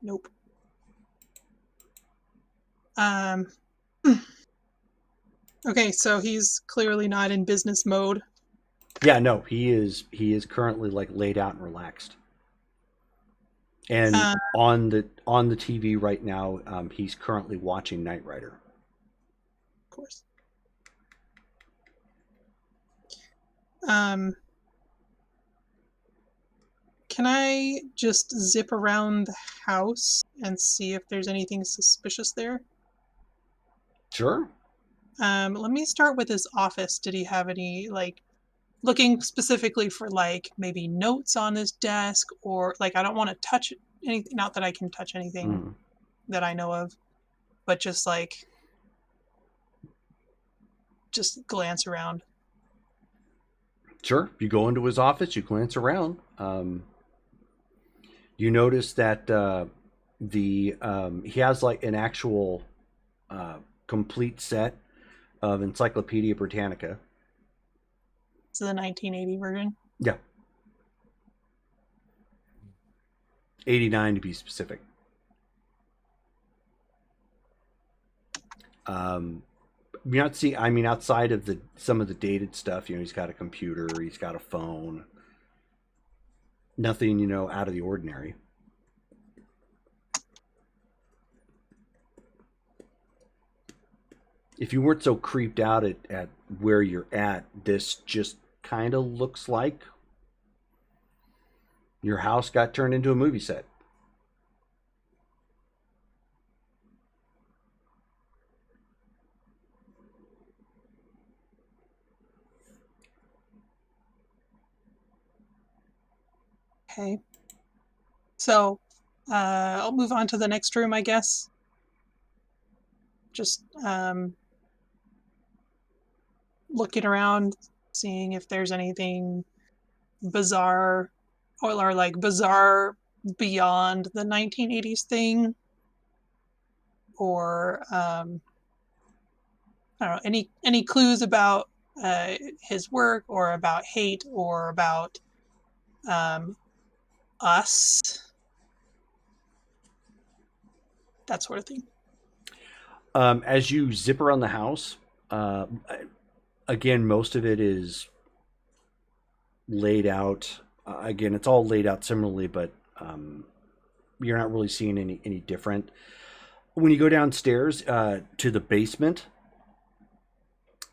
Nope. Okay, so he's clearly not in business mode. Yeah, no, he is currently like laid out and relaxed. And on the TV right now, he's currently watching Knight Rider. Of course. Can I just zip around the house and see if there's anything suspicious there? Sure. Let me start with his office. Did he have any, looking specifically for, maybe notes on his desk, or, I don't want to touch anything, not that I can touch anything that I know of, but just, just glance around. Sure. You go into his office, you glance around. You notice that he has an actual complete set of Encyclopedia Britannica. It's the 1980 version. Yeah. 89 to be specific. Outside of some of the dated stuff, he's got a computer, he's got a phone. Nothing, out of the ordinary. If you weren't so creeped out at where you're at, this just kind of looks like your house got turned into a movie set. Okay. So I'll move on to the next room, I guess. Just looking around, seeing if there's anything bizarre or like bizarre beyond the 1980s thing, or I don't know, any clues about his work, or about hate, or about us, that sort of thing. As you zip around the house, again, most of it is laid out. Again, it's all laid out similarly, but you're not really seeing any different. When you go downstairs to the basement,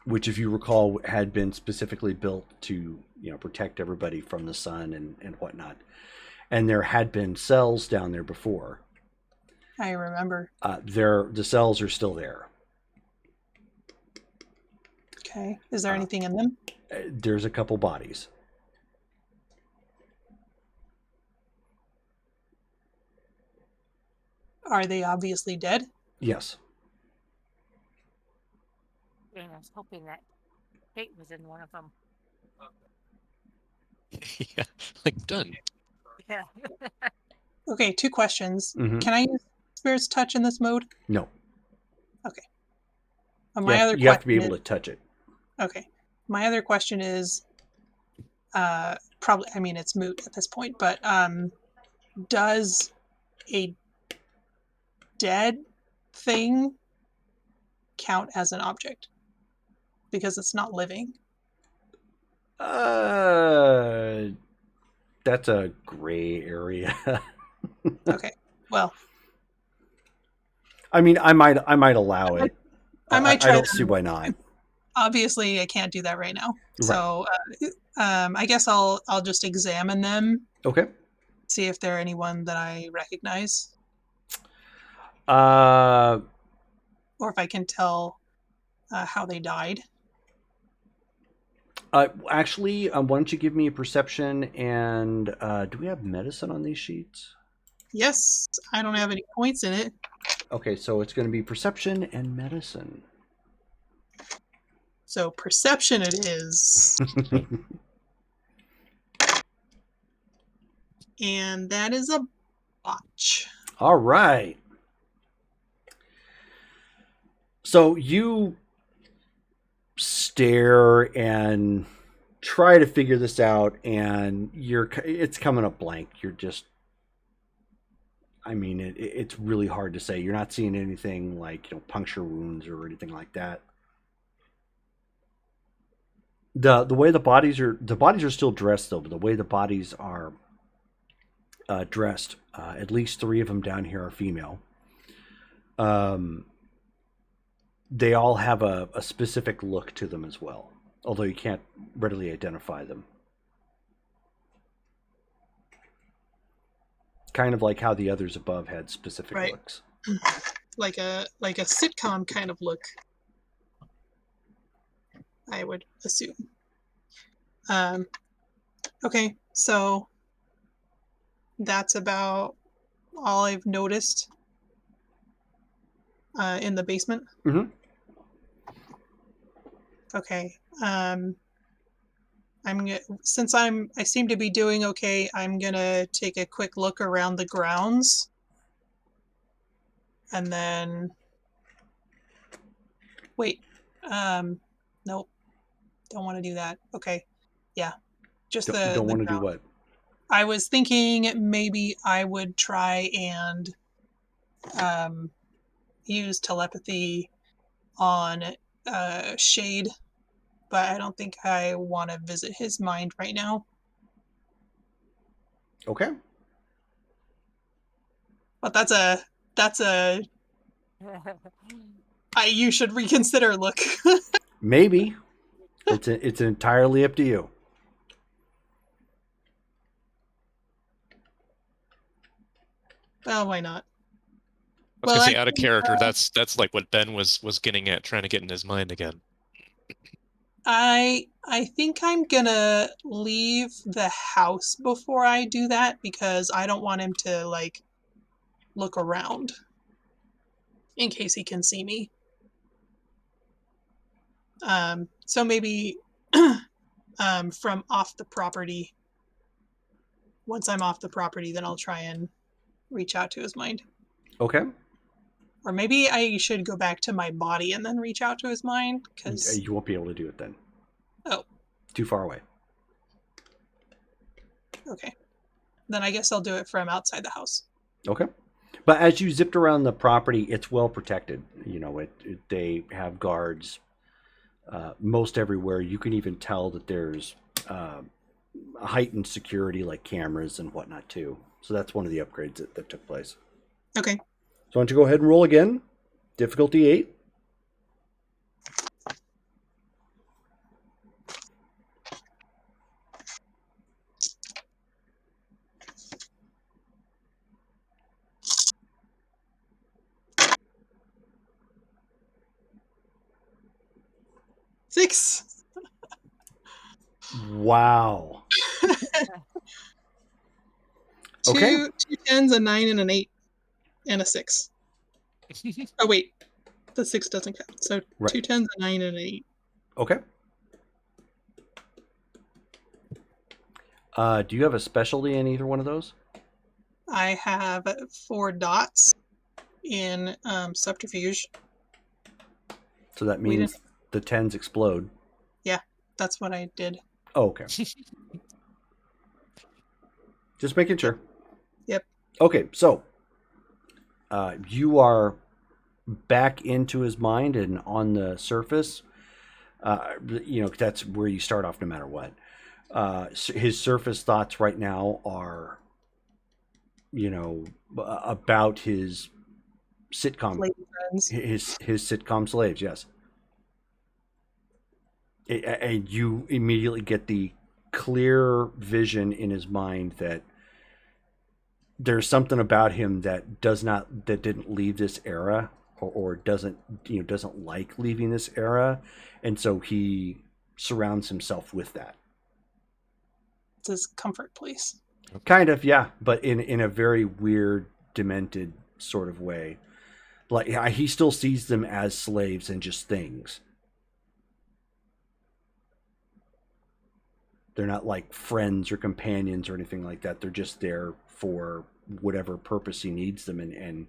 which, if you recall, had been specifically built to protect everybody from the sun and whatnot, and there had been cells down there before. I remember. The cells are still there. Okay. Is there anything in them? There's a couple bodies. Are they obviously dead? Yes. And I was hoping that Kate was in one of them. Yeah, like done. Yeah. Okay, 2 questions. Mhm. Can I use Spirit's Touch in this mode? No. Okay. You have to be able to touch it. Okay. My other question is, probably, it's moot at this point, but does a dead thing count as an object? Because it's not living. That's a gray area. Okay. Well, I might allow it. I might try I don't that. see why not. Obviously, I can't do that right now. Right. So, I guess I'll just examine them. Okay. See if there are anyone that I recognize, Uh, or if I can tell how they died. Actually, why don't you give me a perception and do we have medicine on these sheets? Yes, I don't have any points in it. Okay, so it's going to be perception and medicine. So perception it is. And that is a botch. All right. So you stare and try to figure this out, and it's coming up blank. You're just, it's really hard to say. You're not seeing anything like puncture wounds or anything like that. The way the bodies are still dressed though, but the way the bodies are dressed, at least 3 of them down here are female. They all have a specific look to them as well, although you can't readily identify them. Kind of like how the others above had specific looks. Like a sitcom kind of look, I would assume. Okay, so that's about all I've noticed in the basement. Mm-hmm. Okay. Since I seem to be doing okay, I'm gonna take a quick look around the grounds, and then Wait. Nope. Don't want to do that. Okay. Yeah. Just Don't want to do what? I was thinking maybe I would try and use telepathy on Shade, but I don't think I want to visit his mind right now. Okay. But that's a you should reconsider look. Maybe. It's entirely up to you. Well, why not? I was gonna say out of character. That's like what Ben was getting at, trying to get in his mind again. I think I'm gonna leave the house before I do that because I don't want him to like look around in case he can see me. So maybe from off the property. Once I'm off the property, then I'll try and reach out to his mind. Okay. Or maybe I should go back to my body and then reach out to his mind because You won't be able to do it then. Oh. Too far away. Okay. Then I guess I'll do it from outside the house. Okay. But as you zipped around the property, it's well protected. You know, they have guards most everywhere. You can even tell that there's heightened security, like cameras and whatnot too. So that's one of the upgrades that took place. Okay. So why don't you go ahead and roll again? Difficulty 8. Six. Wow. Okay. Two tens, a 9, and an 8, and a 6. Oh wait, the 6 doesn't count. So Right. 2 tens, a 9, and an 8. Okay. Do you have a specialty in either one of those? I have 4 dots in subterfuge. So that means the 10s explode. Yeah, that's what I did. Oh, okay. Just making sure. Yep. Okay, so you are back into his mind and on the surface. You know, that's where you start off no matter what. His surface thoughts right now are, you know, about his sitcom, his sitcom slaves. Yes, and you immediately get the clear vision in his mind that there's something about him that didn't leave this era or doesn't like leaving this era, and so he surrounds himself with that. It's his comfort place. Kind of, yeah, but in a very weird, demented sort of way. Like he still sees them as slaves and just things. They're not like friends or companions or anything like that. They're just there for whatever purpose he needs them, and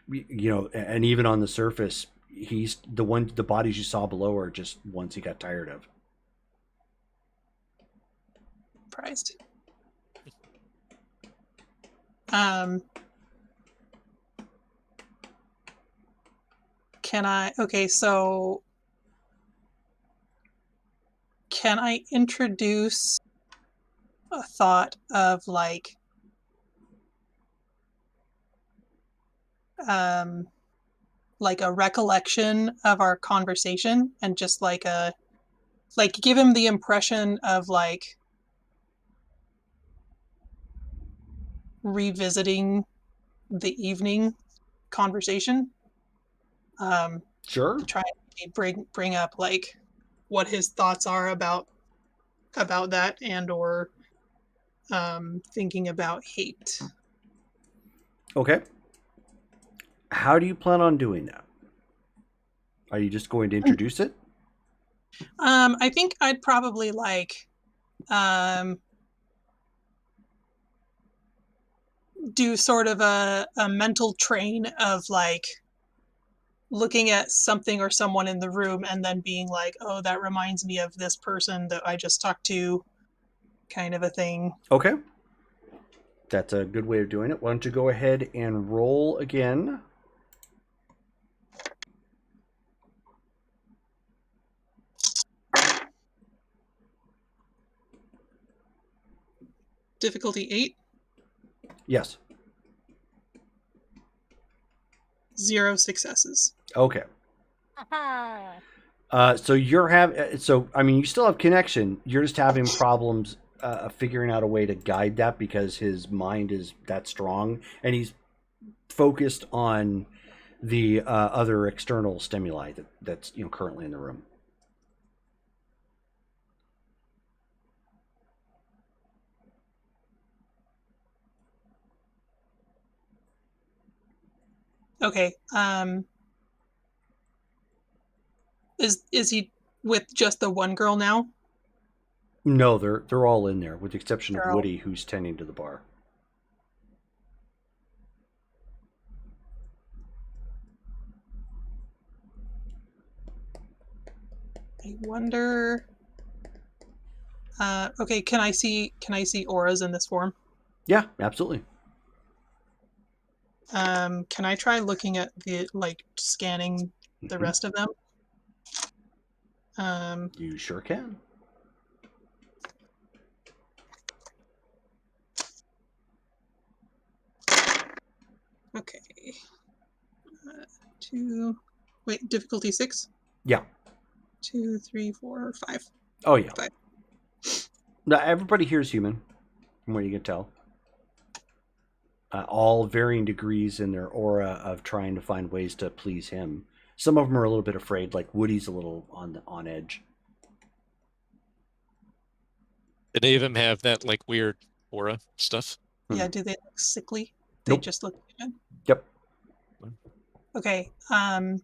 you know, and even on the surface, he's the bodies you saw below are just ones he got tired of. Surprised. So can I introduce a thought of like a recollection of our conversation and just like give him the impression of like revisiting the evening conversation. Sure. Try and bring up like what his thoughts are about that and or thinking about hate. Okay. How do you plan on doing that? Are you just going to introduce it? I think I'd probably like do sort of a mental train of like looking at something or someone in the room and then being like, oh, that reminds me of this person that I just talked to, kind of a thing. Okay. That's a good way of doing it. Why don't you go ahead and roll again? Difficulty 8, Yes. 0 successes. Okay. Uh-huh. So you still have connection. You're just having problems figuring out a way to guide that because his mind is that strong, and he's focused on the other external stimuli that's currently in the room. Okay. Is he with just the one girl now? No, they're all in there, with the exception of They're all- Woody, who's tending to the bar. I wonder. Okay, can I see auras in this form? Yeah, absolutely. Can I try looking at scanning the Mhm. rest of them? You sure can. Okay. Difficulty 6? Yeah. 2, 3, 4, 5. Oh yeah. 5. Now, everybody here is human, from what you can tell. All varying degrees in their aura of trying to find ways to please him. Some of them are a little bit afraid, like Woody's a little on edge. Did any of them have that like weird aura stuff? Yeah, do they look sickly? They Nope. just look good. Yep. Okay. I'm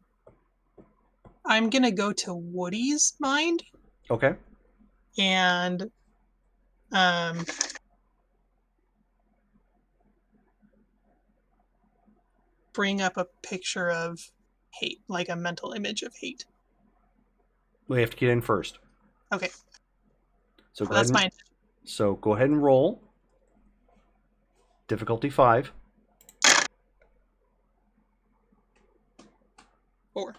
gonna go to Woody's mind Okay. and bring up a picture of hate, like a mental image of hate. We have to get in first. Okay. So That's fine. So go ahead and roll. Difficulty 5. 4.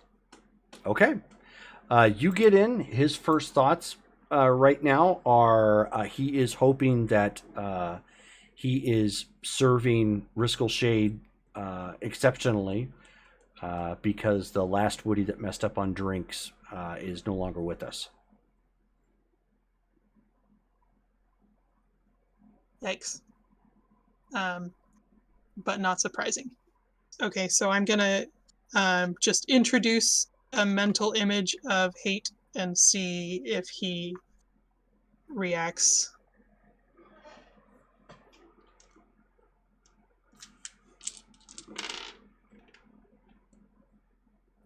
Okay. You get in. His first thoughts right now are he is hoping that he is serving Riscal Shade exceptionally because the last Woody that messed up on drinks is no longer with us. Yikes. But not surprising. Okay, so I'm gonna just introduce a mental image of hate and see if he reacts.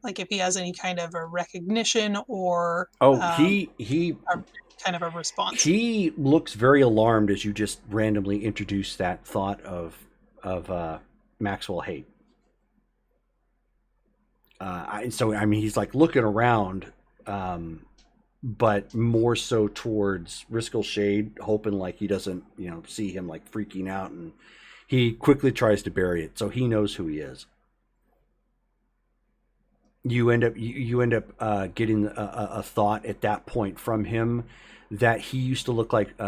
Like if he has any kind of a recognition or he kind of a response. He looks very alarmed as you just randomly introduce that thought of Maxwell Haight. He's like looking around, but more so towards Riscal Shade, hoping like he doesn't, see him like freaking out, and he quickly tries to bury it, so he knows who he is. You end up getting a thought at that point from him that he used to look like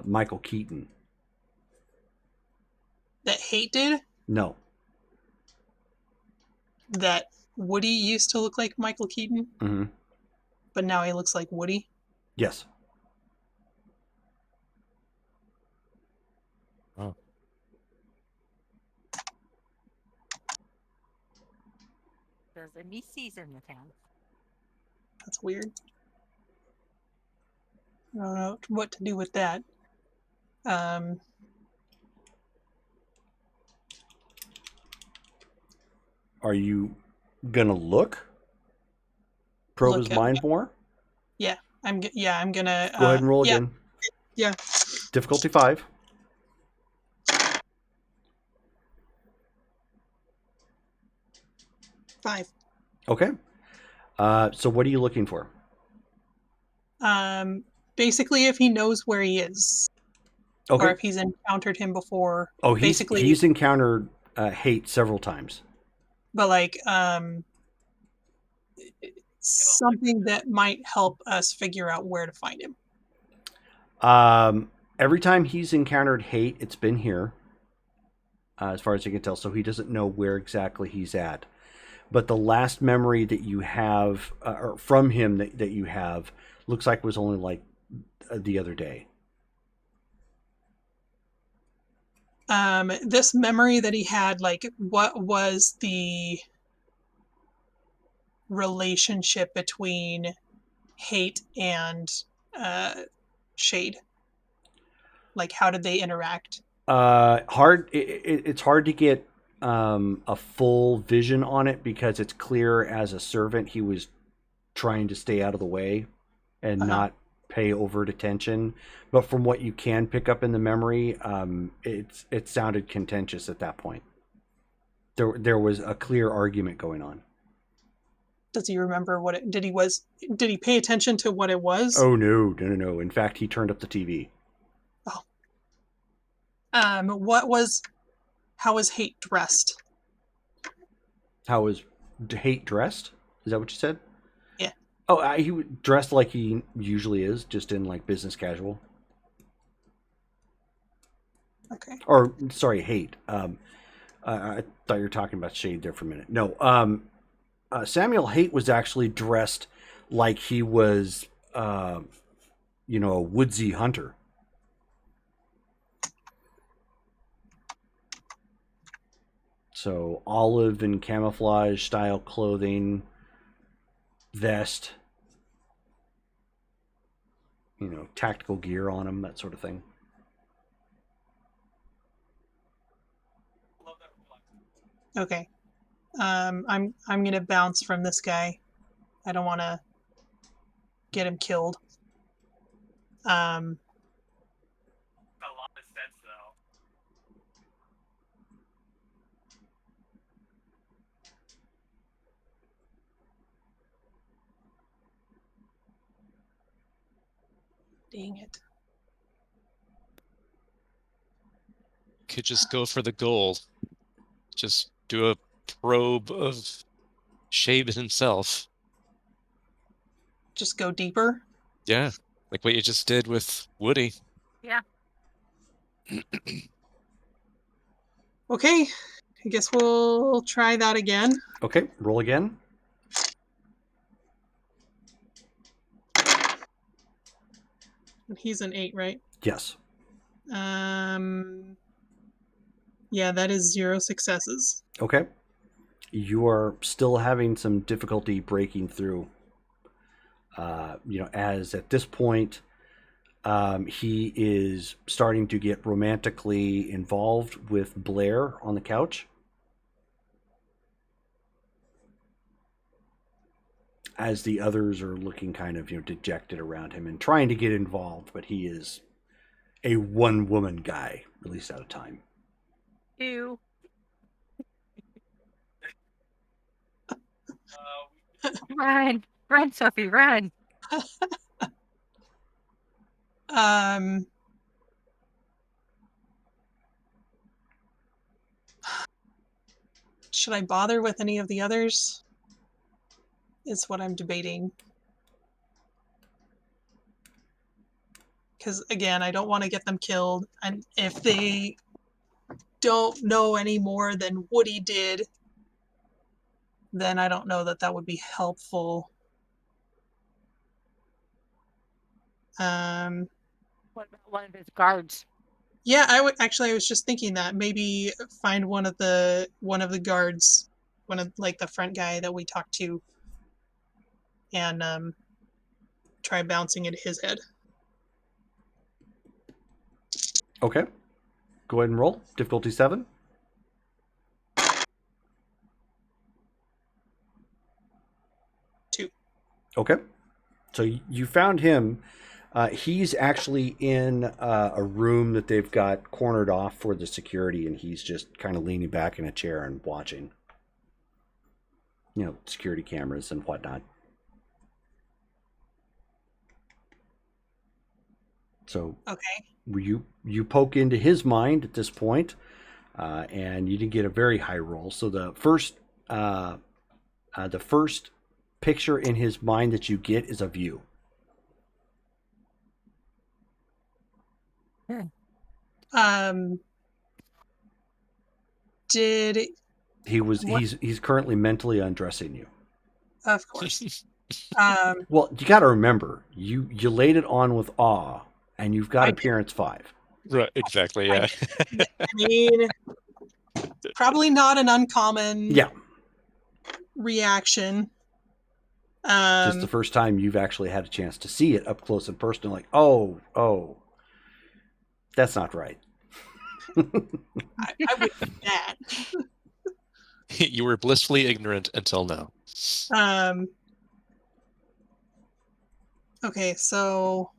Michael Keaton. That hate did? No. That Woody used to look like Michael Keaton? Mm-hmm. But now he looks like Woody? Yes. Oh. There's a Macy's in the town. That's weird. I don't know what to do with that. Are you gonna probe his mind more? Yeah, I'm gonna. Go ahead and roll again. Yeah. Difficulty 5. 5. Okay. So what are you looking for? Basically, if he knows where he is, Okay. or if he's encountered him before. Oh, basically, he's encountered hate several times. But like, something that might help us figure out where to find him. Every time he's encountered hate, it's been here, as far as I can tell. So he doesn't know where exactly he's at. But the last memory that you have, or from him that you have, looks like was only like the other day. This memory that he had, like, what was the relationship between hate and shade? Like, how did they interact? Hard. It's hard to get a full vision on it because it's clear as a servant he was trying to stay out of the way and not pay overt attention. But from what you can pick up in the memory, it sounded contentious at that point. There was a clear argument going on. Does he remember what it did? Did he pay attention to what it was? Oh no. In fact, he turned up the TV. Oh. How was hate dressed? How was hate dressed? Is that what you said? Yeah. Oh, he dressed like he usually is, just in like business casual. Okay. Or sorry, hate. I thought you were talking about shade there for a minute. No, Samuel Haight was actually dressed like he was, a woodsy hunter. So olive and camouflage style clothing, vest, tactical gear on him, that sort of thing. Okay. I'm gonna bounce from this guy. I don't want to get him killed. A lot of sense, though. Dang it. Could just go for the gold. Just do a probe of Shade himself. Just go deeper? Yeah, like what you just did with Woody. Yeah. Okay. I guess we'll try that again. Okay, roll again. He's an 8, right? Yes. Yeah, that is 0 successes. Okay. You are still having some difficulty breaking through. As at this point, he is starting to get romantically involved with Blair on the couch. As the others are looking kind of, dejected around him and trying to get involved, but he is a one-woman guy, at least at a time. Ew. Run, Sophie, run. Should I bother with any of the others? Is what I'm debating. Because, again, I don't want to get them killed. And if they don't know any more than Woody did, then I don't know that that would be helpful. What about one of his guards? Yeah, I was just thinking that maybe find one of the guards, one of like the front guy that we talked to, and try bouncing into his head. Okay. Go ahead and roll. Difficulty 7. Okay. So you found him. He's actually in a room that they've got cornered off for the security, and he's just kind of leaning back in a chair and watching. security cameras and whatnot. So Okay. you poke into his mind at this point, and you didn't get a very high roll. So the first picture in his mind that you get is of you. Did what? He's currently mentally undressing you. Of course. Well, you got to remember, you laid it on with awe, and you've got I did. appearance 5. Right, exactly, yeah. I mean, probably not an uncommon Yeah, reaction. just the first time you've actually had a chance to see it up close and personal. Like, oh, that's not right. I would do that. You were blissfully ignorant until now. Okay, so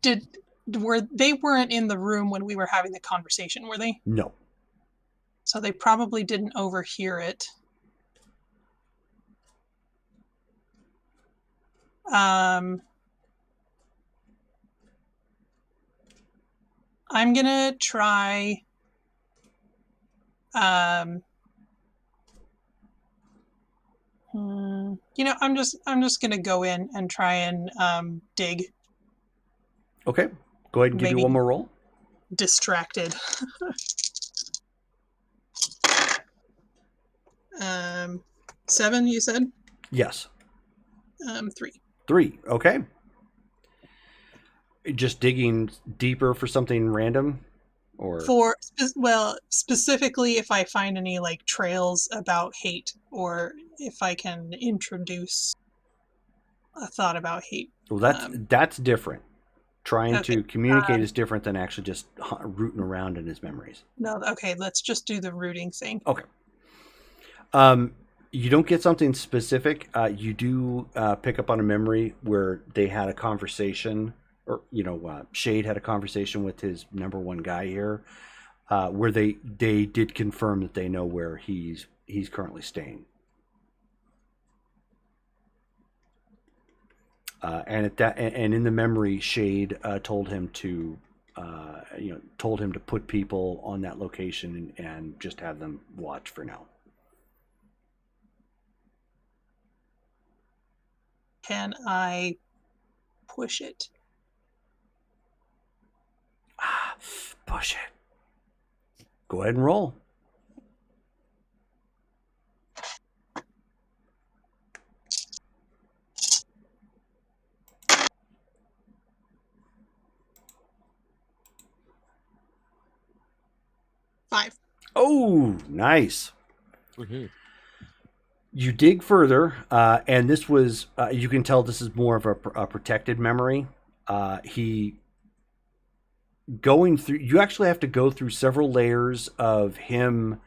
they weren't in the room when we were having the conversation, were they? No. So they probably didn't overhear it. I'm gonna try I'm just gonna go in and try and dig. Okay, go ahead and give me one more roll. Distracted. 7, you said? Yes. 3. 3. Okay. Just digging deeper for something random, or specifically if I find any like trails about hate, or if I can introduce a thought about hate. Well, that's different. Trying to communicate is different than actually just rooting around in his memories. No, okay, let's just do the rooting thing. Okay. You don't get something specific. You do pick up on a memory where they had a conversation, or Shade had a conversation with his number one guy here, where they did confirm that they know where he's currently staying. And in the memory, Shade told him to put people on that location and just have them watch for now. Can I push it? Push it. Go ahead and roll. Five. Oh, nice. Mm-hmm. You dig further, and this was, you can tell this is more of a protected memory. You actually have to go through several layers of him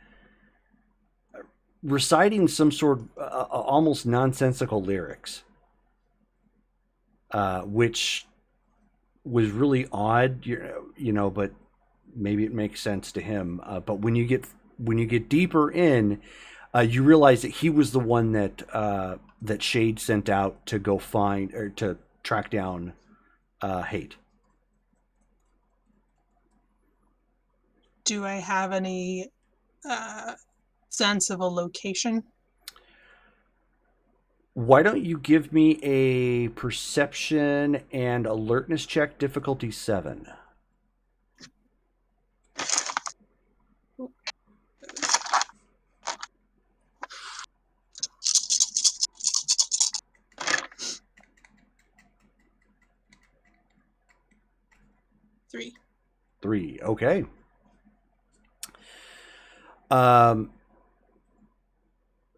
reciting some sort of almost nonsensical lyrics, which was really odd, but maybe it makes sense to him. But when you get deeper in, you realize that he was the one that Shade sent out to go find or to track down Hate. Do I have any sense of a location? Why don't you give me a perception and alertness check, difficulty 7? Three. 3. Okay.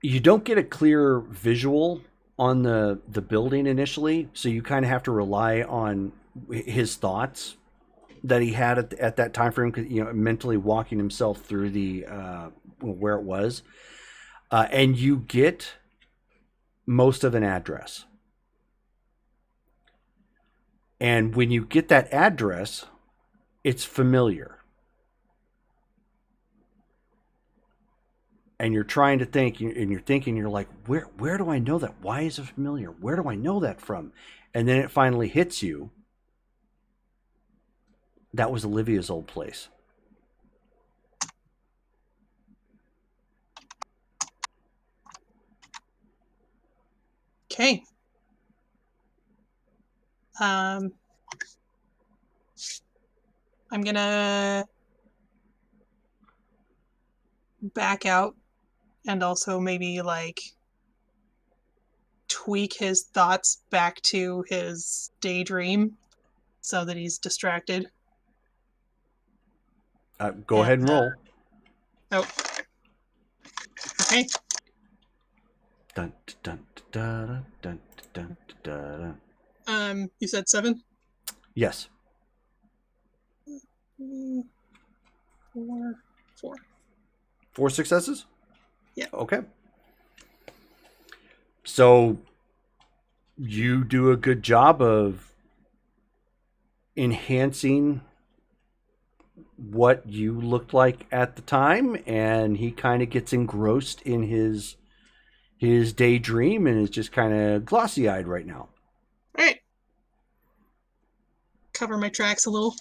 You don't get a clear visual on the building initially, so you kind of have to rely on his thoughts that he had at that time frame, mentally walking himself through the where it was, and you get most of an address. And when you get that address, it's familiar. and you're trying to think, and you're thinking, you're like, where do I know that? Why is it familiar? Where do I know that from? And then it finally hits you. That was Olivia's old place. Okay. I'm gonna back out and also maybe like tweak his thoughts back to his daydream so that he's distracted. Go ahead and roll. Oh. Okay. Dun, dun, dun, dun, dun, dun, dun. You said 7? Yes. 4. 4 successes? Yeah. Okay. So you do a good job of enhancing what you looked like at the time, and he kind of gets engrossed in his daydream and is just kind of glossy-eyed right now. All right. Cover my tracks a little.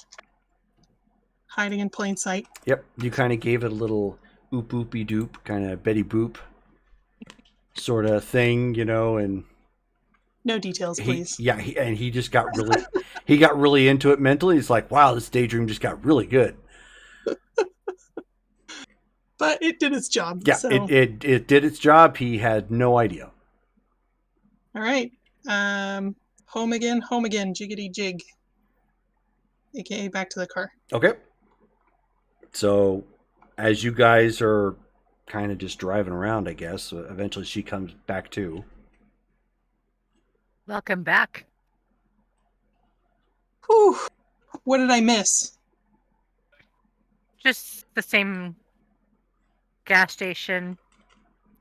Hiding in plain sight. Yep, you kind of gave it a little oop oopy doop, kind of Betty Boop sort of thing, and no details, please. He just got really into it mentally. He's like, wow, this daydream just got really good. But it did its job. Yeah, so. it did its job. He had no idea. All right. Home again, jiggity jig. AKA back to the car. Okay. So, as you guys are kind of just driving around, I guess, eventually she comes back too. Welcome back. Whew. What did I miss? Just the same gas station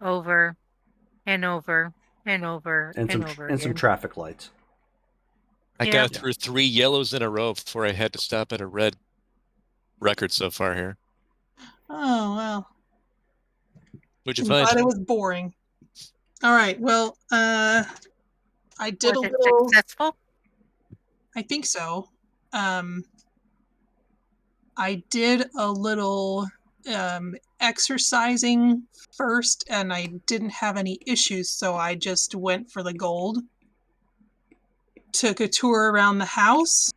over and over and over and over again. And some traffic lights. I got through 3 yellows in a row before I had to stop at a red record so far here. Oh, well. What'd you find? Glad it was boring. All right. Well, I did Was a it little successful? I think so. I did a little exercising first, and I didn't have any issues, so I just went for the gold. Took a tour around the house.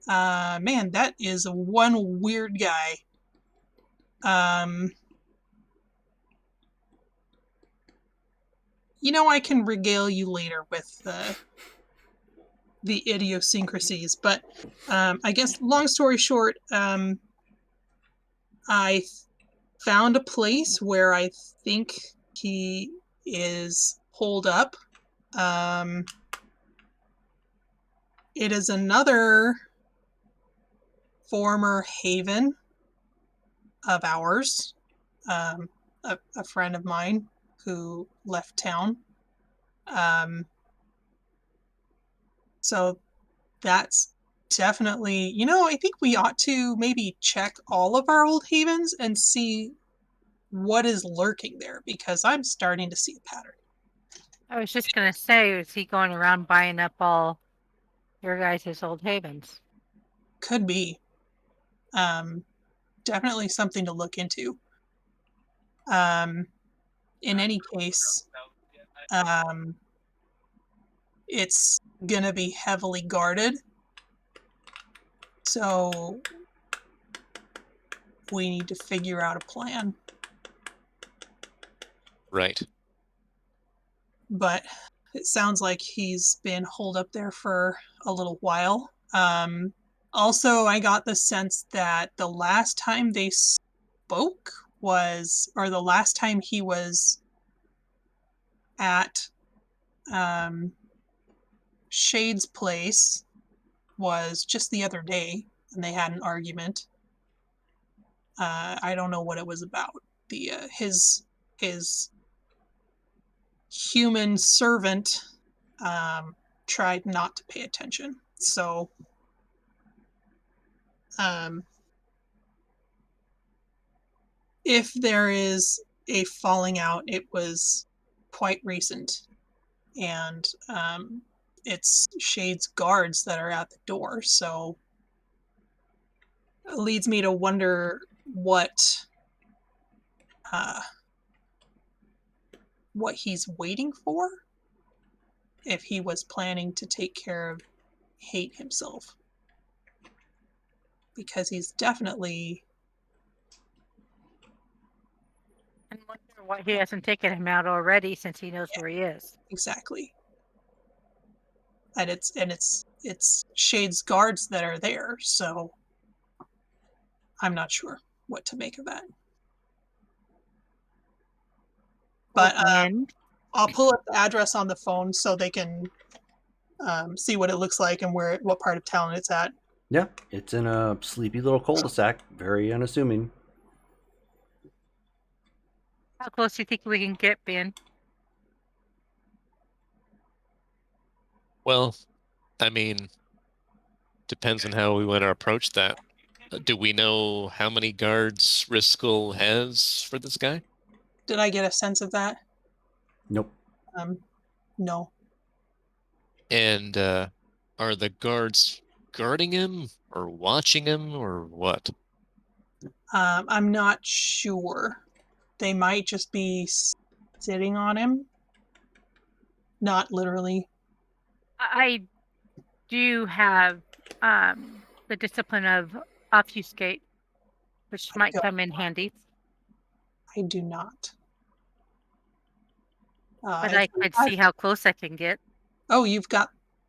Man, that is one weird guy. I can regale you later with the idiosyncrasies, but I guess long story short, I found a place where I think he is holed up. It is another former haven of ours, a friend of mine who left town. So that's definitely, I think we ought to maybe check all of our old havens and see what is lurking there, because I'm starting to see a pattern. I was just going to say, is he going around buying up all your guys' old havens? Could be. Definitely something to look into. In any case, it's going to be heavily guarded. So we need to figure out a plan. Right. But it sounds like he's been holed up there for a little while. Also, I got the sense that the last time they spoke or the last time he was at Shade's place was just the other day, and they had an argument. I don't know what it was about. His human servant tried not to pay attention. So if there is a falling out. It was quite recent, and it's Shade's guards that are at the door. So it leads me to wonder what he's waiting for, if he was planning to take care of Hate himself, because he's definitely. And wonder why he hasn't taken him out already, since he knows where he is. Exactly. And it's Shade's guards that are there, so I'm not sure what to make of that. But And I'll pull up the address on the phone so they can see what it looks like and what part of town it's at. Yeah, it's in a sleepy little cul-de-sac, very unassuming. how close do you think we can get, Ben? Well, I mean, depends on how we want to approach that. Do we know how many guards Riskel has for this guy? Did I get a sense of that? Nope. No. And are the guards guarding him or watching him or what? I'm not sure. They might just be sitting on him. Not literally. I do have the discipline of obfuscate, which might come in handy. I do not. But I could see how close I can get. Oh, you've got.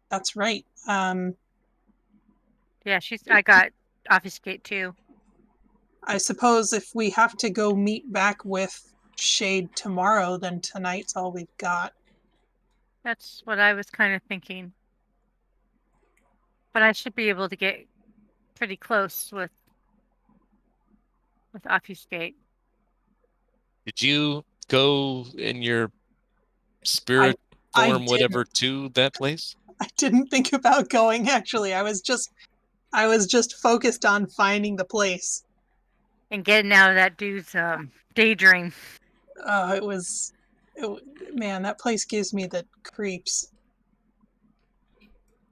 That's right. Yeah, I got obfuscate too. I suppose if we have to go meet back with Shade tomorrow, then tonight's all we've got. That's what I was kind of thinking. But I should be able to get pretty close with obfuscate. Did you go in your spirit form, whatever, to that place? I didn't think about going, actually. I was just focused on finding the place. And getting out of that dude's daydream. Man, that place gives me the creeps.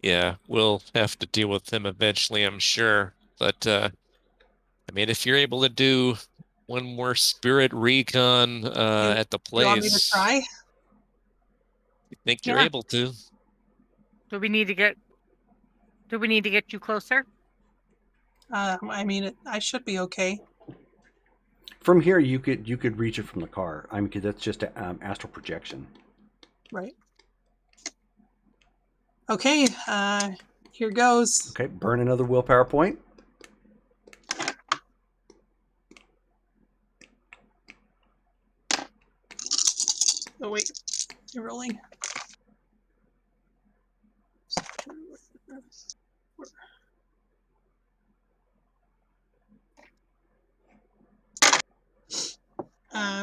Yeah, we'll have to deal with him eventually, I'm sure. But, I mean, if you're able to do one more spirit recon at the place. You want me to try? You think you're able to? Do we need to get you closer? I mean, I should be okay. From here, you could reach it from the car. I mean, because that's just astral projection. Right. Okay. Here goes. Okay, burn another willpower point. Oh wait, you're rolling.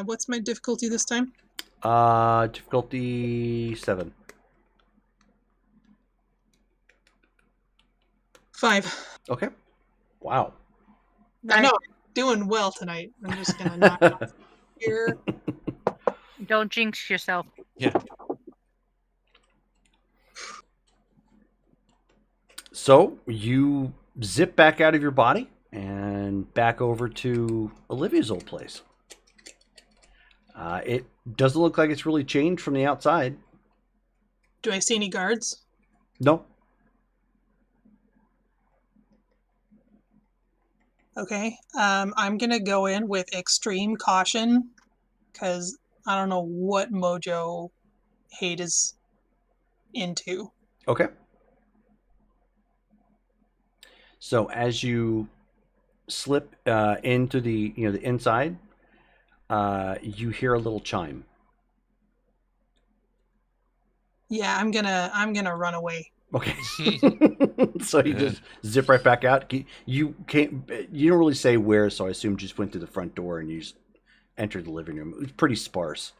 What's my difficulty this time? Difficulty 7. 5. Okay. Wow. I know, I'm doing well tonight. I'm just gonna knock it off here. Don't jinx yourself. Yeah. So you zip back out of your body and back over to Olivia's old place. It doesn't look like it's really changed from the outside. Do I see any guards? No. Okay. I'm gonna go in with extreme caution because I don't know what mojo Hate is into. Okay. So as you slip into the the inside, you hear a little chime. Yeah, I'm gonna run away. Okay. So you just zip right back out. You can't. You don't really say where, so I assume you just went to the front door and you just entered the living room. It was pretty sparse.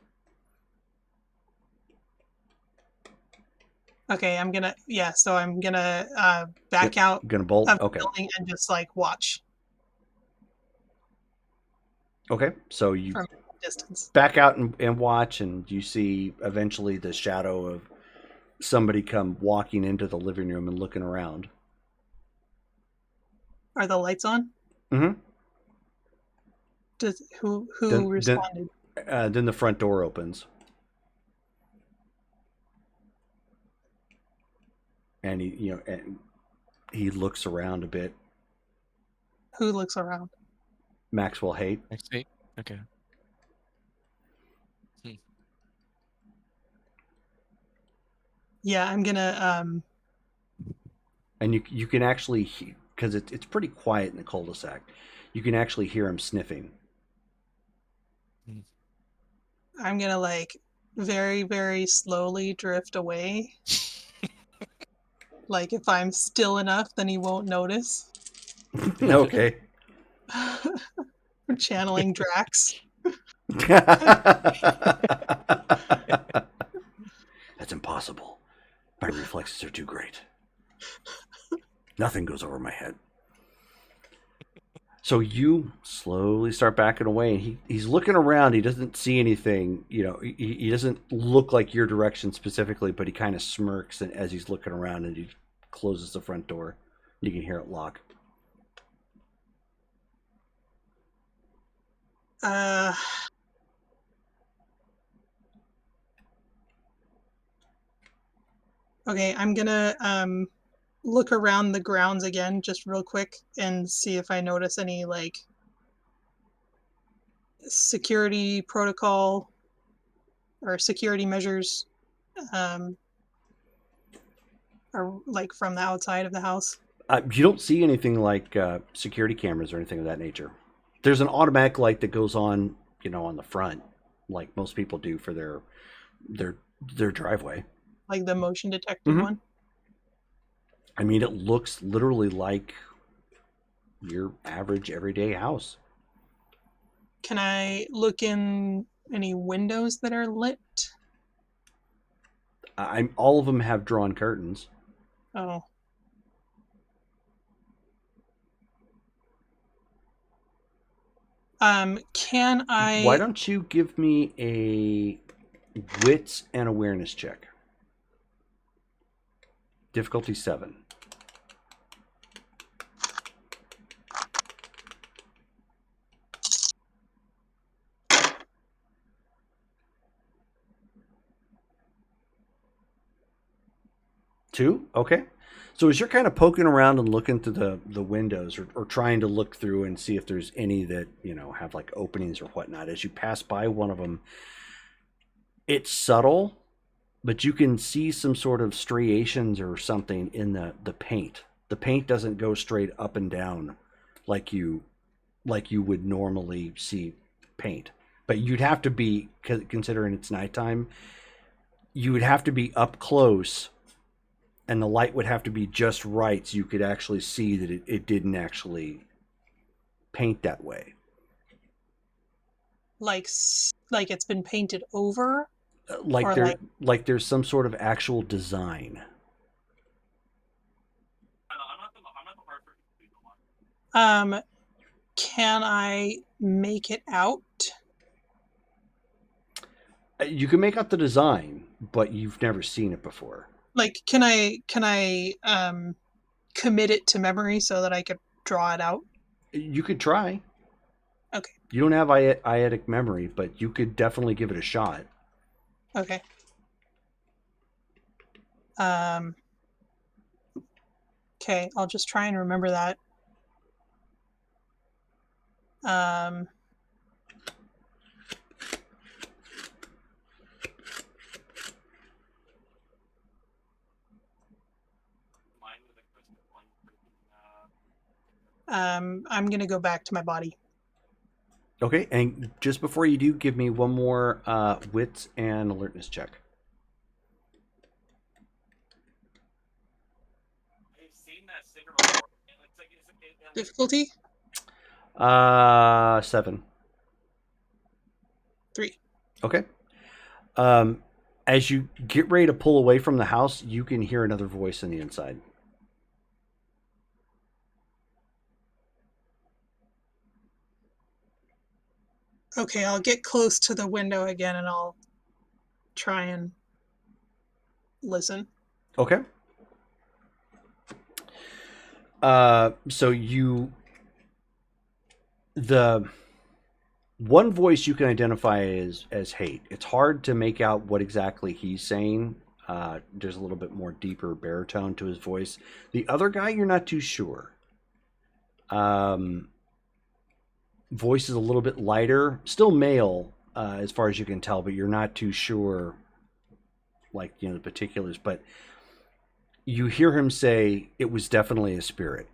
Okay, so I'm gonna back out Gonna bolt. of the Okay. building and just like watch. Okay. So you distance. back out and watch, and you see eventually the shadow of somebody come walking into the living room and looking around. Are the lights on? Mm-hmm. Who Then- responded? Then the front door opens. And he looks around a bit. Who looks around? Maxwell Haight. Next week? Okay. Yeah, I'm gonna And you can actually, because it's pretty quiet in the cul-de-sac, you can actually hear him sniffing. I'm gonna like very, very slowly drift away. Like if I'm still enough, then he won't notice. Okay. I'm channeling Drax. That's impossible. My reflexes are too great. Nothing goes over my head. So you slowly start backing away, and he's looking around. He doesn't see anything. He doesn't look like your direction specifically, but he kind of smirks as he's looking around, and he closes the front door. You can hear it lock. Okay, I'm gonna look around the grounds again just real quick and see if I notice any like security protocol or security measures or like from the outside of the house. You don't see anything like security cameras or anything of that nature. There's an automatic light that goes on, on the front, like most people do for their driveway. Like the motion detected Mhm. one? I mean, it looks literally like your average everyday house. Can I look in any windows that are lit? All of them have drawn curtains. Oh. Can I... Why don't you give me a wits and awareness check? Difficulty 7. Two? Okay. So as you're kind of poking around and looking through the windows or trying to look through and see if there's any that, have like openings or whatnot, as you pass by one of them, it's subtle, but you can see some sort of striations or something in the paint. The paint doesn't go straight up and down like you would normally see paint. But you'd have to be, considering it's nighttime, you would have to be up close, and the light would have to be just right so you could actually see that it didn't actually paint that way. Like it's been painted over? Like there's some sort of actual design. Can I make it out? You can make out the design, but you've never seen it before. Like, can I commit it to memory so that I could draw it out? You could try. Okay. You don't have eidetic memory, but you could definitely give it a shot. Okay. Okay, I'll just try and remember that. I'm gonna go back to my body. Okay, and just before you do, give me one more wits and alertness check. Difficulty? 7. 3. Okay. As you get ready to pull away from the house, you can hear another voice on the inside. Okay, I'll get close to the window again and I'll try and listen. Okay. So the one voice you can identify as hate. It's hard to make out what exactly he's saying. There's a little bit more deeper baritone to his voice. The other guy, you're not too sure. Voice is a little bit lighter, still male as far as you can tell, but you're not too sure, like, you know, the particulars. But you hear him say it was definitely a spirit.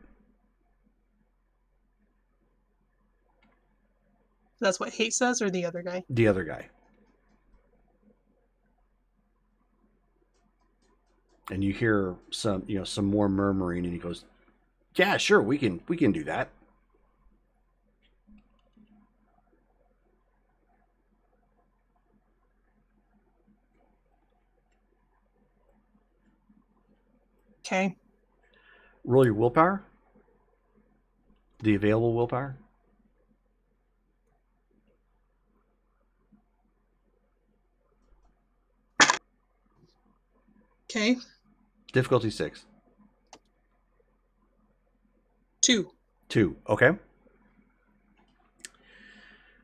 That's what Hate says, or the other guy? The other guy. And you hear some more murmuring, and he goes, "Yeah, sure, we can do that." Okay. Roll your willpower. The available willpower. Okay. Difficulty 6. 2. 2. Okay.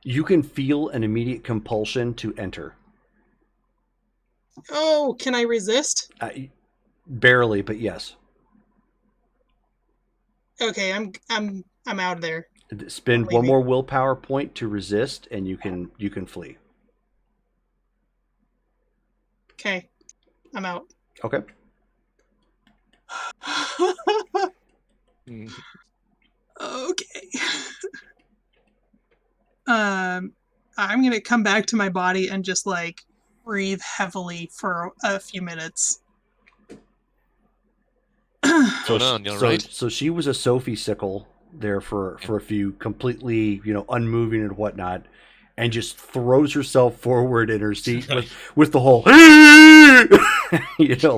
You can feel an immediate compulsion to enter. Oh, can I resist? Barely, but yes. Okay, I'm out of there. Spend one more willpower point to resist, and you can flee. Okay, I'm out. Okay. Okay. I'm gonna come back to my body and just like breathe heavily for a few minutes. So she was a Sophie sickle there for a few, completely, unmoving and whatnot, and just throws herself forward in her seat with the whole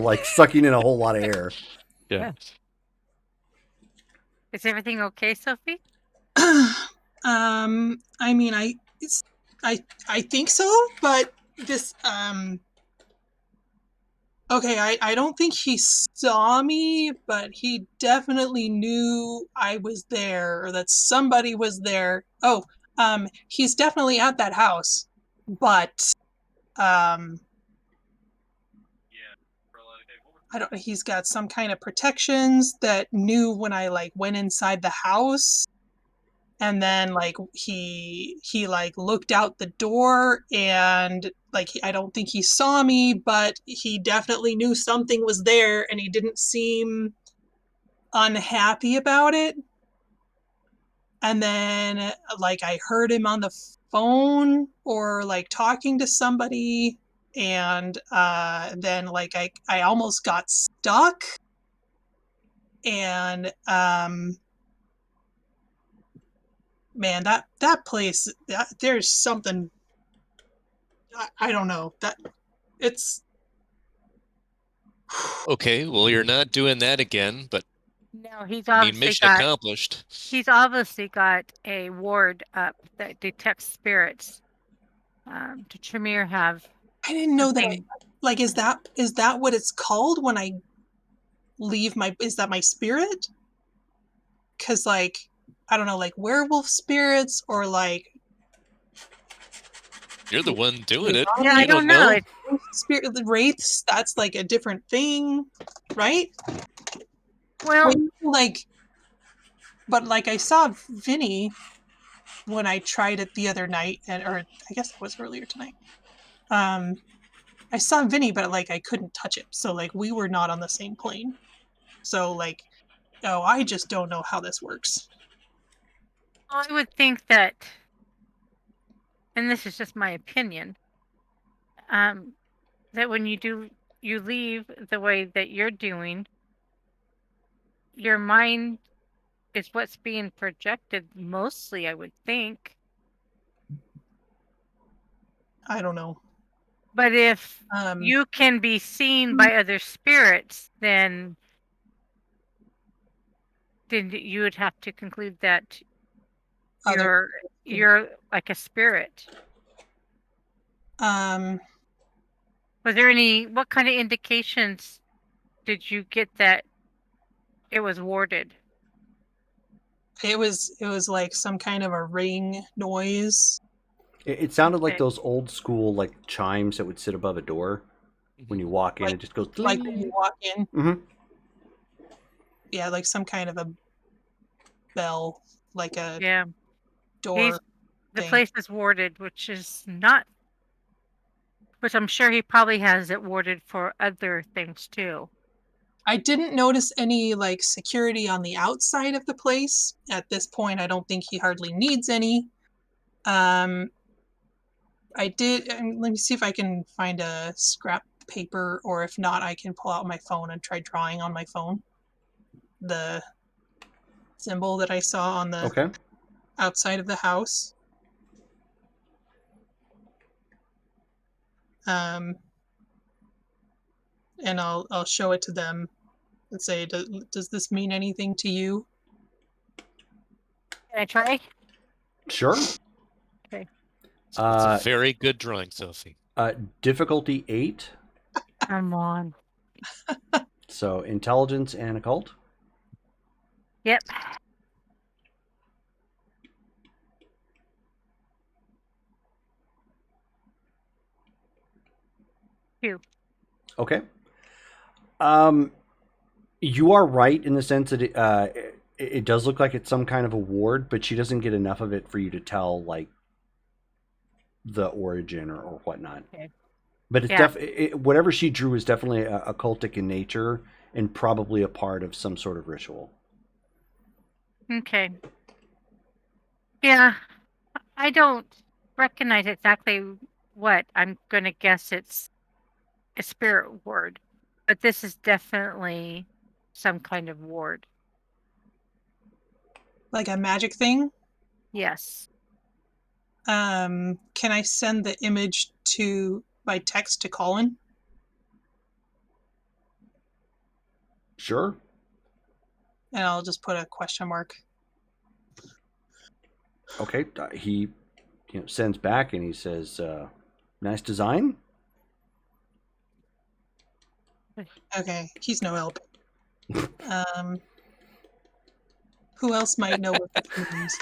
like sucking in a whole lot of air. Yeah. Is everything okay, Sophie? I mean, I think so, but this okay, I don't think he saw me, but he definitely knew I was there, or that somebody was there. Oh, he's definitely at that house, but I don't. He's got some kind of protections that knew when I like went inside the house, and then like he like looked out the door, and like I don't think he saw me, but he definitely knew something was there, and he didn't seem unhappy about it. And then like I heard him on the phone or like talking to somebody, and then like I almost got stuck, and man, that place, there's something, I don't know, that it's Okay, well, you're not doing that again, but No, he's I mean, obviously mission accomplished. He's obviously got a ward up that detects spirits. Did Tremere have? I didn't know that. something? Like, is that what it's called when I leave my? Is that my spirit? Because like, I don't know, like werewolf spirits or like You're the one doing it. Yeah, I You don't know. spirit wraiths. That's like a different thing, right? Well, like, but like I saw Vinny when I tried it the other night, or I guess it was earlier tonight. I saw Vinny, but like I couldn't touch it, so like we were not on the same plane. So like, oh, I just don't know how this works. I would think that, and this is just my opinion, that when you leave the way that you're doing, your mind is what's being projected mostly, I would think. I don't know. But if you can be seen by other spirits, then you would have to conclude that other. You're like a spirit. Um, Was there what kind of indications did you get that it was warded? it was like some kind of a ring noise. It sounded like Okay. those old school like chimes that would sit above a door when you walk in. Like- It just goes Like when you walk in. Mhm. Yeah, like some kind of a bell, like a Yeah. door. The thing. place is warded, which I'm sure he probably has it warded for other things too. I didn't notice any like security on the outside of the place. At this point, I don't think he hardly needs any. I did. Let me see if I can find a scrap paper, or if not, I can pull out my phone and try drawing on my phone the symbol that I saw on the Okay. outside of the house. And I'll show it to them and say, does this mean anything to you? Can I try? Sure. Okay. It's a very good drawing, Sophie. Difficulty 8. Come on. So intelligence and occult. Yep. Two. Okay. You are right in the sense that it does look like it's some kind of a ward, but she doesn't get enough of it for you to tell like the origin or whatnot. Okay. But it's whatever she drew is definitely occultic in nature and probably a part of some sort of ritual. Okay. Yeah. I don't recognize exactly what. I'm going to guess it's a spirit ward. But this is definitely some kind of ward. Like a magic thing? Yes. Can I send the image by text to Colin? Sure. And I'll just put a question mark. Okay. He sends back and he says, nice design. Okay, he's no help. Who else might know what this means?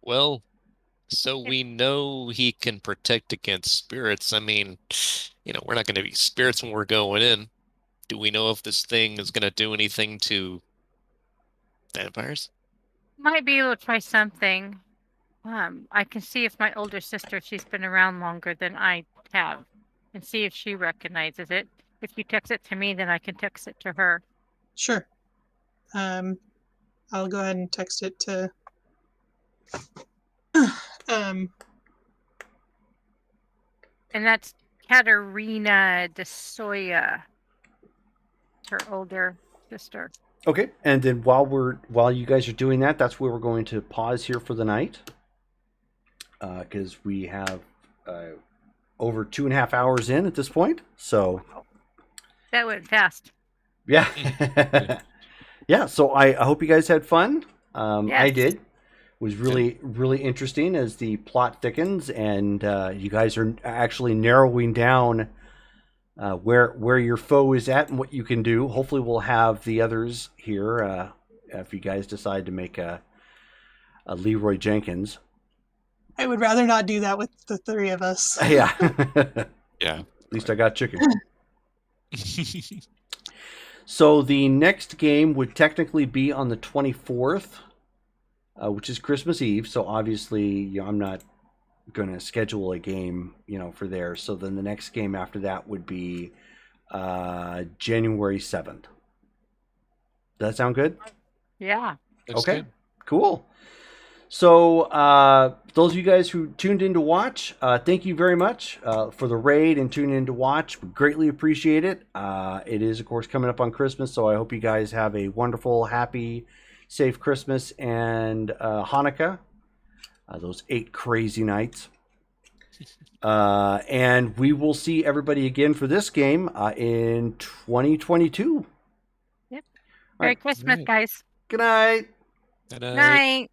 Well, so we know he can protect against spirits. I mean, we're not going to be spirits when we're going in. Do we know if this thing is going to do anything to vampires? Might be able to try something. I can see if my older sister, she's been around longer than I have, and see if she recognizes it. If you text it to me, then I can text it to her. Sure. I'll go ahead and text it to And that's Katerina de Soya, her older sister. Okay, and then while you guys are doing that, that's where we're going to pause here for the night, because we have over 2.5 hours in at this point. So That went fast. yeah, yeah. So I hope you guys had fun. Yes. I did. It was really interesting as the plot thickens, and you guys are actually narrowing down where your foe is at and what you can do. Hopefully, we'll have the others here if you guys decide to make a Leroy Jenkins. I would rather not do that with the three of us. Yeah. Yeah. At least I got chicken. So the next game would technically be on the 24th, which is Christmas Eve. So obviously, I'm not going to schedule a game, for there. So then the next game after that would be January 7th. Does that sound good? Yeah. Looks Okay, good. cool. So those of you guys who tuned in to watch, thank you very much for the raid and tuning in to watch. We greatly appreciate it. It is, of course, coming up on Christmas, so I hope you guys have a wonderful, happy, safe Christmas and Hanukkah. Those 8 crazy nights. And we will see everybody again for this game in 2022. Yep. Merry right. Christmas, Right. guys. Good night. Good night. Night.